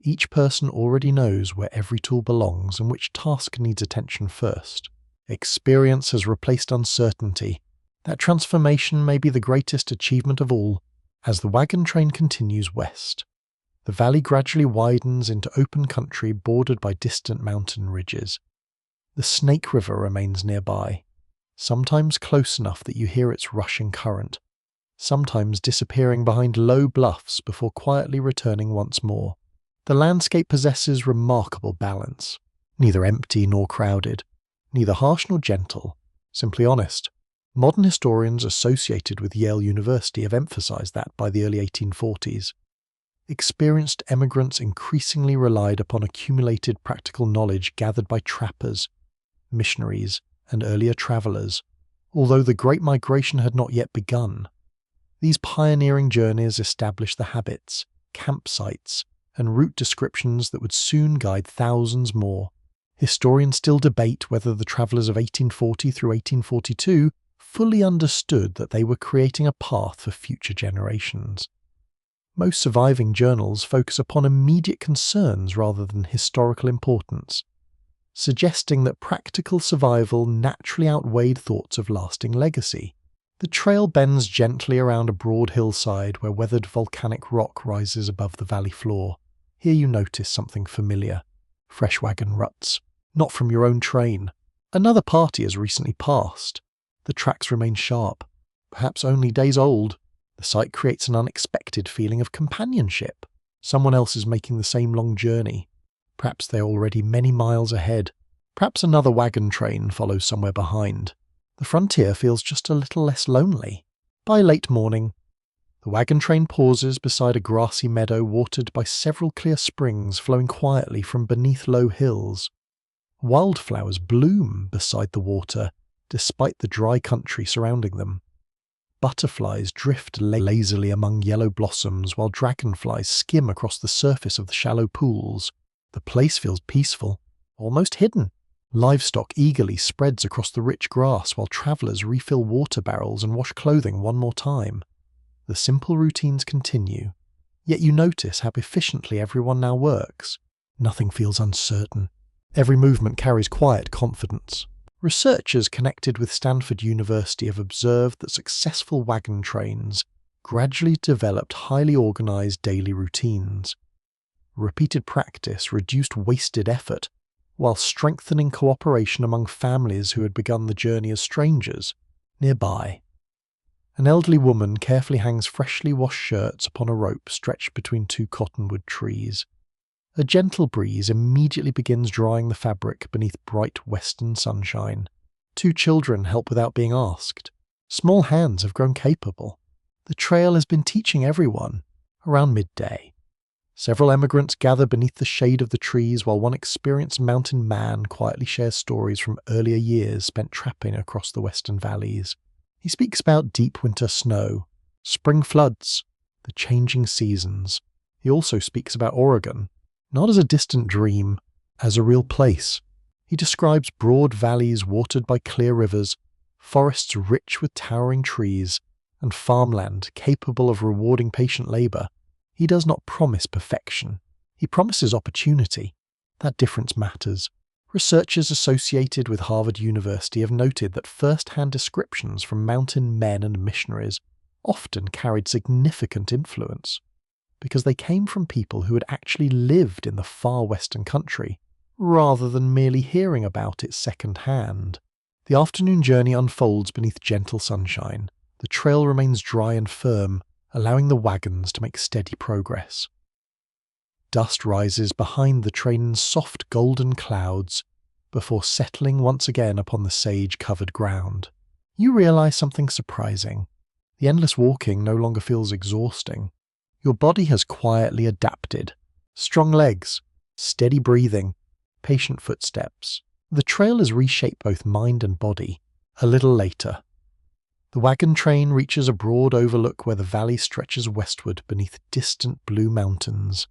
Each person already knows where every tool belongs and which task needs attention first. Experience has replaced uncertainty. That transformation may be the greatest achievement of all. As the wagon train continues west, the valley gradually widens into open country bordered by distant mountain ridges. The Snake River remains nearby, sometimes close enough that you hear its rushing current, sometimes disappearing behind low bluffs before quietly returning once more. The landscape possesses remarkable balance, neither empty nor crowded, neither harsh nor gentle, simply honest. Modern historians associated with Yale University have emphasized that by the early 1840s. Experienced emigrants increasingly relied upon accumulated practical knowledge gathered by trappers, missionaries, and earlier travelers, although the Great Migration had not yet begun. These pioneering journeys established the habits, campsites, and route descriptions that would soon guide thousands more. Historians still debate whether the travelers of 1840 through 1842 fully understood that they were creating a path for future generations. Most surviving journals focus upon immediate concerns rather than historical importance, suggesting that practical survival naturally outweighed thoughts of lasting legacy. The trail bends gently around a broad hillside where weathered volcanic rock rises above the valley floor. Here you notice something familiar. Fresh wagon ruts. Not from your own train. Another party has recently passed. The tracks remain sharp, perhaps only days old. The sight creates an unexpected feeling of companionship. Someone else is making the same long journey. Perhaps they're already many miles ahead. Perhaps another wagon train follows somewhere behind. The frontier feels just a little less lonely. By late morning, the wagon train pauses beside a grassy meadow watered by several clear springs flowing quietly from beneath low hills. Wildflowers bloom beside the water, despite the dry country surrounding them. Butterflies drift lazily among yellow blossoms while dragonflies skim across the surface of the shallow pools. The place feels peaceful, almost hidden. Livestock eagerly spreads across the rich grass while travellers refill water barrels and wash clothing one more time. The simple routines continue, yet you notice how efficiently everyone now works. Nothing feels uncertain. Every movement carries quiet confidence. Researchers connected with Stanford University have observed that successful wagon trains gradually developed highly organized daily routines. Repeated practice reduced wasted effort, while strengthening cooperation among families who had begun the journey as strangers. Nearby, an elderly woman carefully hangs freshly washed shirts upon a rope stretched between two cottonwood trees. A gentle breeze immediately begins drying the fabric beneath bright western sunshine. Two children help without being asked. Small hands have grown capable. The trail has been teaching everyone. Around midday, several emigrants gather beneath the shade of the trees while one experienced mountain man quietly shares stories from earlier years spent trapping across the western valleys. He speaks about deep winter snow, spring floods, the changing seasons. He also speaks about Oregon, not as a distant dream, as a real place. He describes broad valleys watered by clear rivers, forests rich with towering trees, and farmland capable of rewarding patient labor. He does not promise perfection. He promises opportunity. That difference matters. Researchers associated with Harvard University have noted that first-hand descriptions from mountain men and missionaries often carried significant influence, because they came from people who had actually lived in the far western country, rather than merely hearing about it second-hand. The afternoon journey unfolds beneath gentle sunshine. The trail remains dry and firm, allowing the wagons to make steady progress. Dust rises behind the train's soft golden clouds before settling once again upon the sage-covered ground. You realize something surprising. The endless walking no longer feels exhausting. Your body has quietly adapted. Strong legs, steady breathing, patient footsteps. The trail has reshaped both mind and body. A little later, the wagon train reaches a broad overlook where the valley stretches westward beneath distant blue mountains.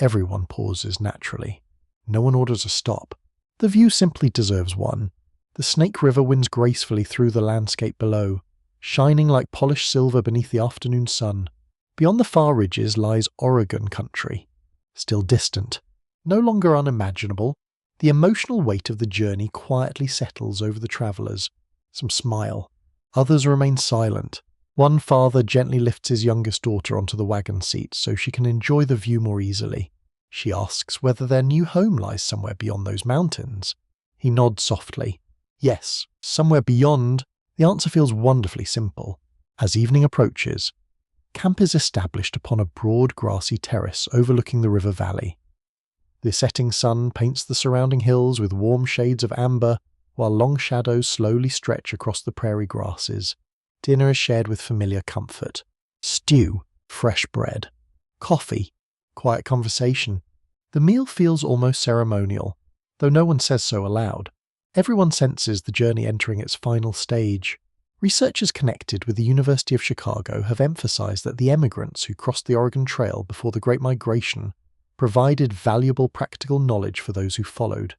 Everyone pauses naturally. No one orders a stop. The view simply deserves one. The Snake River winds gracefully through the landscape below, shining like polished silver beneath the afternoon sun. Beyond the far ridges lies Oregon country, still distant, no longer unimaginable. The emotional weight of the journey quietly settles over the travelers. Some smile. Others remain silent. One father gently lifts his youngest daughter onto the wagon seat so she can enjoy the view more easily. She asks whether their new home lies somewhere beyond those mountains. He nods softly. Yes, somewhere beyond. The answer feels wonderfully simple. As evening approaches, camp is established upon a broad grassy terrace overlooking the river valley. The setting sun paints the surrounding hills with warm shades of amber, while long shadows slowly stretch across the prairie grasses. Dinner is shared with familiar comfort. Stew, fresh bread, coffee, quiet conversation. The meal feels almost ceremonial, though no one says so aloud. Everyone senses the journey entering its final stage. Researchers connected with the University of Chicago have emphasized that the emigrants who crossed the Oregon Trail before the Great Migration provided valuable practical knowledge for those who followed.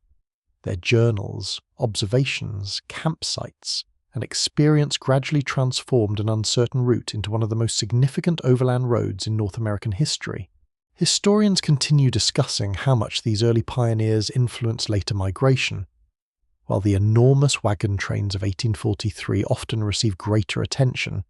Their journals, observations, campsites, and experience gradually transformed an uncertain route into one of the most significant overland roads in North American history. Historians continue discussing how much these early pioneers influenced later migration. While the enormous wagon trains of 1843 often receive greater attention,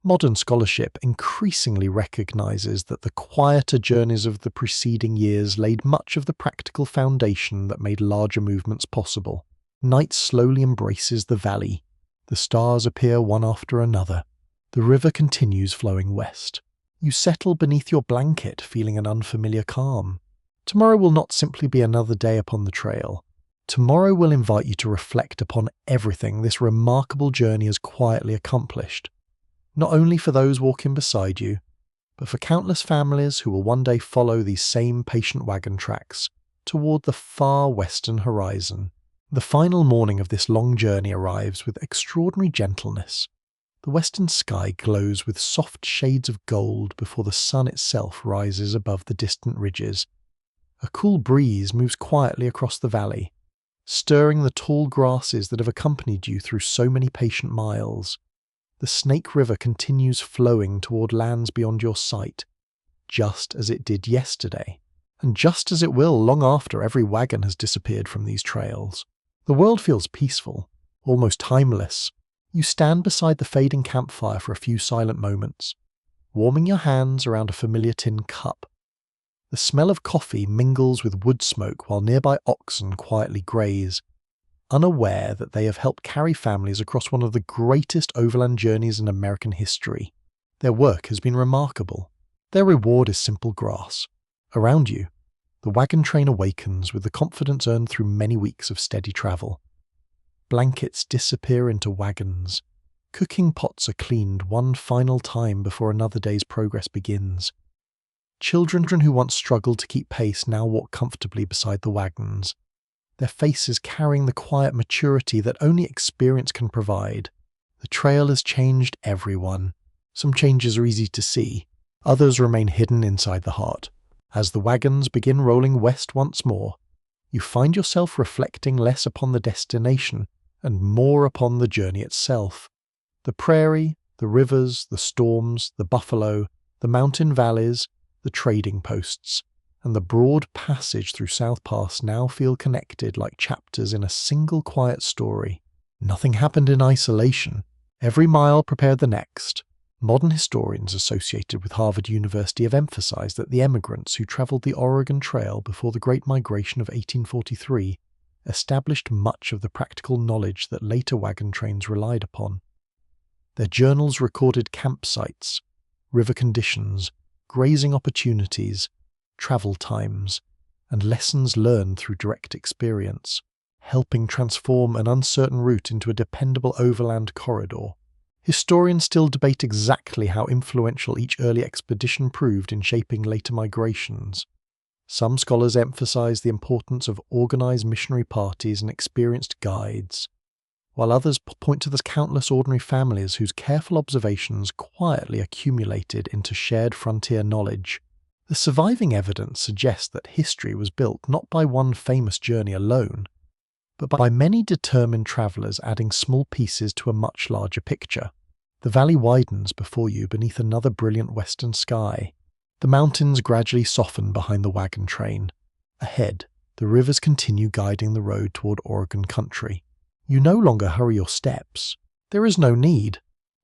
modern scholarship increasingly recognizes that the quieter journeys of the preceding years laid much of the practical foundation that made larger movements possible. Night slowly embraces the valley. The stars appear one after another. The river continues flowing west. You settle beneath your blanket, feeling an unfamiliar calm. Tomorrow will not simply be another day upon the trail. Tomorrow will invite you to reflect upon everything this remarkable journey has quietly accomplished. Not only for those walking beside you, but for countless families who will one day follow these same patient wagon tracks toward the far western horizon. The final morning of this long journey arrives with extraordinary gentleness. The western sky glows with soft shades of gold before the sun itself rises above the distant ridges. A cool breeze moves quietly across the valley, stirring the tall grasses that have accompanied you through so many patient miles. The Snake River continues flowing toward lands beyond your sight, just as it did yesterday, and just as it will long after every wagon has disappeared from these trails. The world feels peaceful, almost timeless. You stand beside the fading campfire for a few silent moments, warming your hands around a familiar tin cup. The smell of coffee mingles with wood smoke while nearby oxen quietly graze, unaware that they have helped carry families across one of the greatest overland journeys in American history. Their work has been remarkable. Their reward is simple grass. Around you, the wagon train awakens with the confidence earned through many weeks of steady travel. Blankets disappear into wagons. Cooking pots are cleaned one final time before another day's progress begins. Children who once struggled to keep pace now walk comfortably beside the wagons, their faces carrying the quiet maturity that only experience can provide. The trail has changed everyone. Some changes are easy to see, others remain hidden inside the heart. As the wagons begin rolling west once more, you find yourself reflecting less upon the destination and more upon the journey itself. The prairie, the rivers, the storms, the buffalo, the mountain valleys, the trading posts, and the broad passage through South Pass now feel connected like chapters in a single quiet story. Nothing happened in isolation. Every mile prepared the next. Modern historians associated with Harvard University have emphasized that the emigrants who traveled the Oregon Trail before the Great Migration of 1843 established much of the practical knowledge that later wagon trains relied upon. Their journals recorded campsites, river conditions, grazing opportunities, travel times, and lessons learned through direct experience, helping transform an uncertain route into a dependable overland corridor. Historians still debate exactly how influential each early expedition proved in shaping later migrations. Some scholars emphasize the importance of organized missionary parties and experienced guides, while others point to the countless ordinary families whose careful observations quietly accumulated into shared frontier knowledge. The surviving evidence suggests that history was built not by one famous journey alone, but by many determined travelers adding small pieces to a much larger picture. The valley widens before you beneath another brilliant western sky. The mountains gradually soften behind the wagon train. Ahead, the rivers continue guiding the road toward Oregon country. You no longer hurry your steps. There is no need.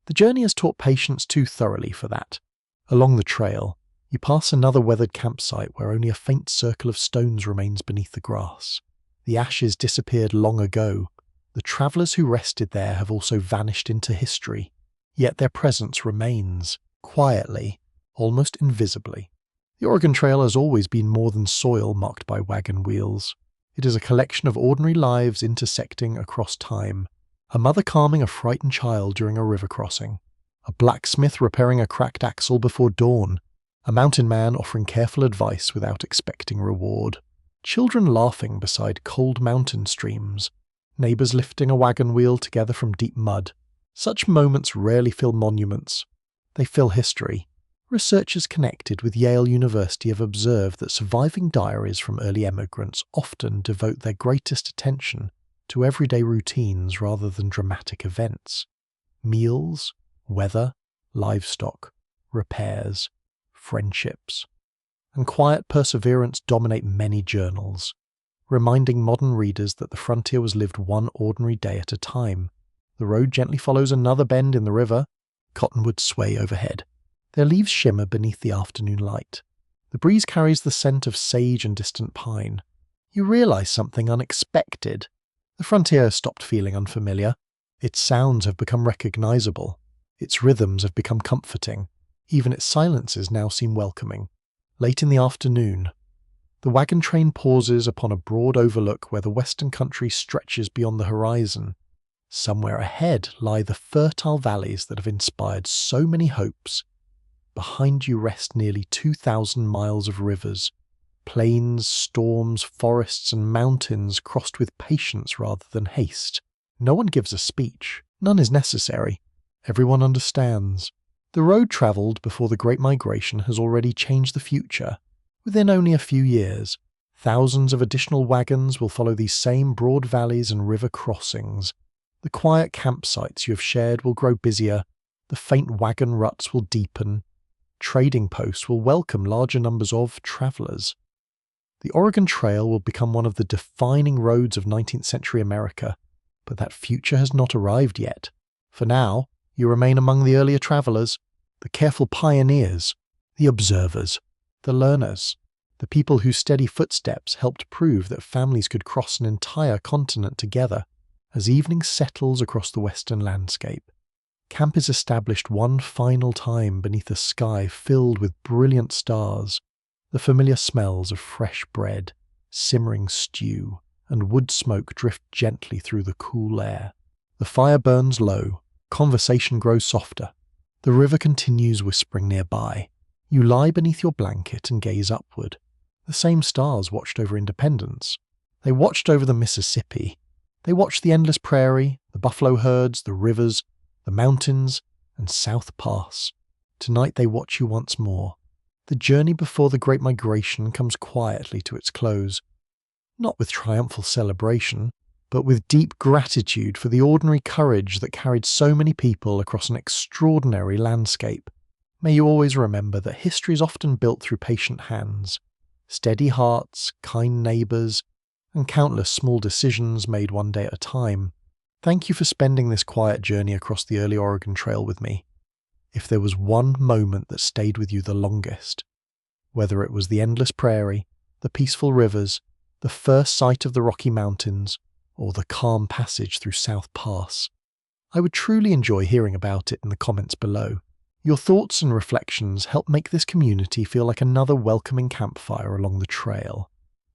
The journey has taught patience too thoroughly for that. Along the trail, you pass another weathered campsite where only a faint circle of stones remains beneath the grass. The ashes disappeared long ago. The travelers who rested there have also vanished into history. Yet their presence remains, quietly, almost invisibly. The Oregon Trail has always been more than soil marked by wagon wheels. It is a collection of ordinary lives intersecting across time. A mother calming a frightened child during a river crossing. A blacksmith repairing a cracked axle before dawn. A mountain man offering careful advice without expecting reward. Children laughing beside cold mountain streams. Neighbors lifting a wagon wheel together from deep mud. Such moments rarely fill monuments. They fill history. Researchers connected with Yale University have observed that surviving diaries from early emigrants often devote their greatest attention to everyday routines rather than dramatic events. Meals, weather, livestock, repairs, friendships, and quiet perseverance dominate many journals, reminding modern readers that the frontier was lived one ordinary day at a time. The road gently follows another bend in the river. Cottonwoods sway overhead. Their leaves shimmer beneath the afternoon light. The breeze carries the scent of sage and distant pine. You realize something unexpected. The frontier has stopped feeling unfamiliar. Its sounds have become recognizable. Its rhythms have become comforting. Even its silences now seem welcoming. Late in the afternoon, the wagon train pauses upon a broad overlook where the western country stretches beyond the horizon. Somewhere ahead lie the fertile valleys that have inspired so many hopes. Behind you rest nearly 2,000 miles of rivers, plains, storms, forests, and mountains crossed with patience rather than haste. No one gives a speech. None is necessary. Everyone understands. The road travelled before the Great Migration has already changed the future. Within only a few years, thousands of additional wagons will follow these same broad valleys and river crossings. The quiet campsites you have shared will grow busier, the faint wagon ruts will deepen, trading posts will welcome larger numbers of travellers. The Oregon Trail will become one of the defining roads of 19th century America, but that future has not arrived yet. For now, you remain among the earlier travellers, the careful pioneers, the observers, the learners, the people whose steady footsteps helped prove that families could cross an entire continent together. As evening settles across the western landscape, camp is established one final time beneath a sky filled with brilliant stars. The familiar smells of fresh bread, simmering stew, and wood smoke drift gently through the cool air. The fire burns low, conversation grows softer. The river continues whispering nearby. You lie beneath your blanket and gaze upward. The same stars watched over Independence. They watched over the Mississippi. They watched the endless prairie, the buffalo herds, the rivers, the mountains, and South Pass. Tonight they watch you once more. The journey before the Great Migration comes quietly to its close, not with triumphal celebration, but with deep gratitude for the ordinary courage that carried so many people across an extraordinary landscape. May you always remember that history is often built through patient hands, steady hearts, kind neighbours, and countless small decisions made one day at a time. Thank you for spending this quiet journey across the early Oregon Trail with me. If there was one moment that stayed with you the longest, whether it was the endless prairie, the peaceful rivers, the first sight of the Rocky Mountains, or the calm passage through South Pass, I would truly enjoy hearing about it in the comments below. Your thoughts and reflections help make this community feel like another welcoming campfire along the trail.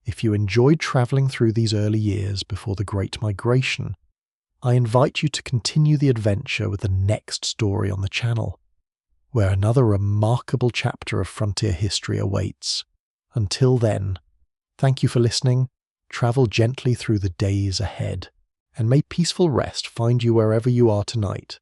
If you enjoyed travelling through these early years before the Great Migration, I invite you to continue the adventure with the next story on the channel, where another remarkable chapter of frontier history awaits. Until then, thank you for listening, travel gently through the days ahead, and may peaceful rest find you wherever you are tonight.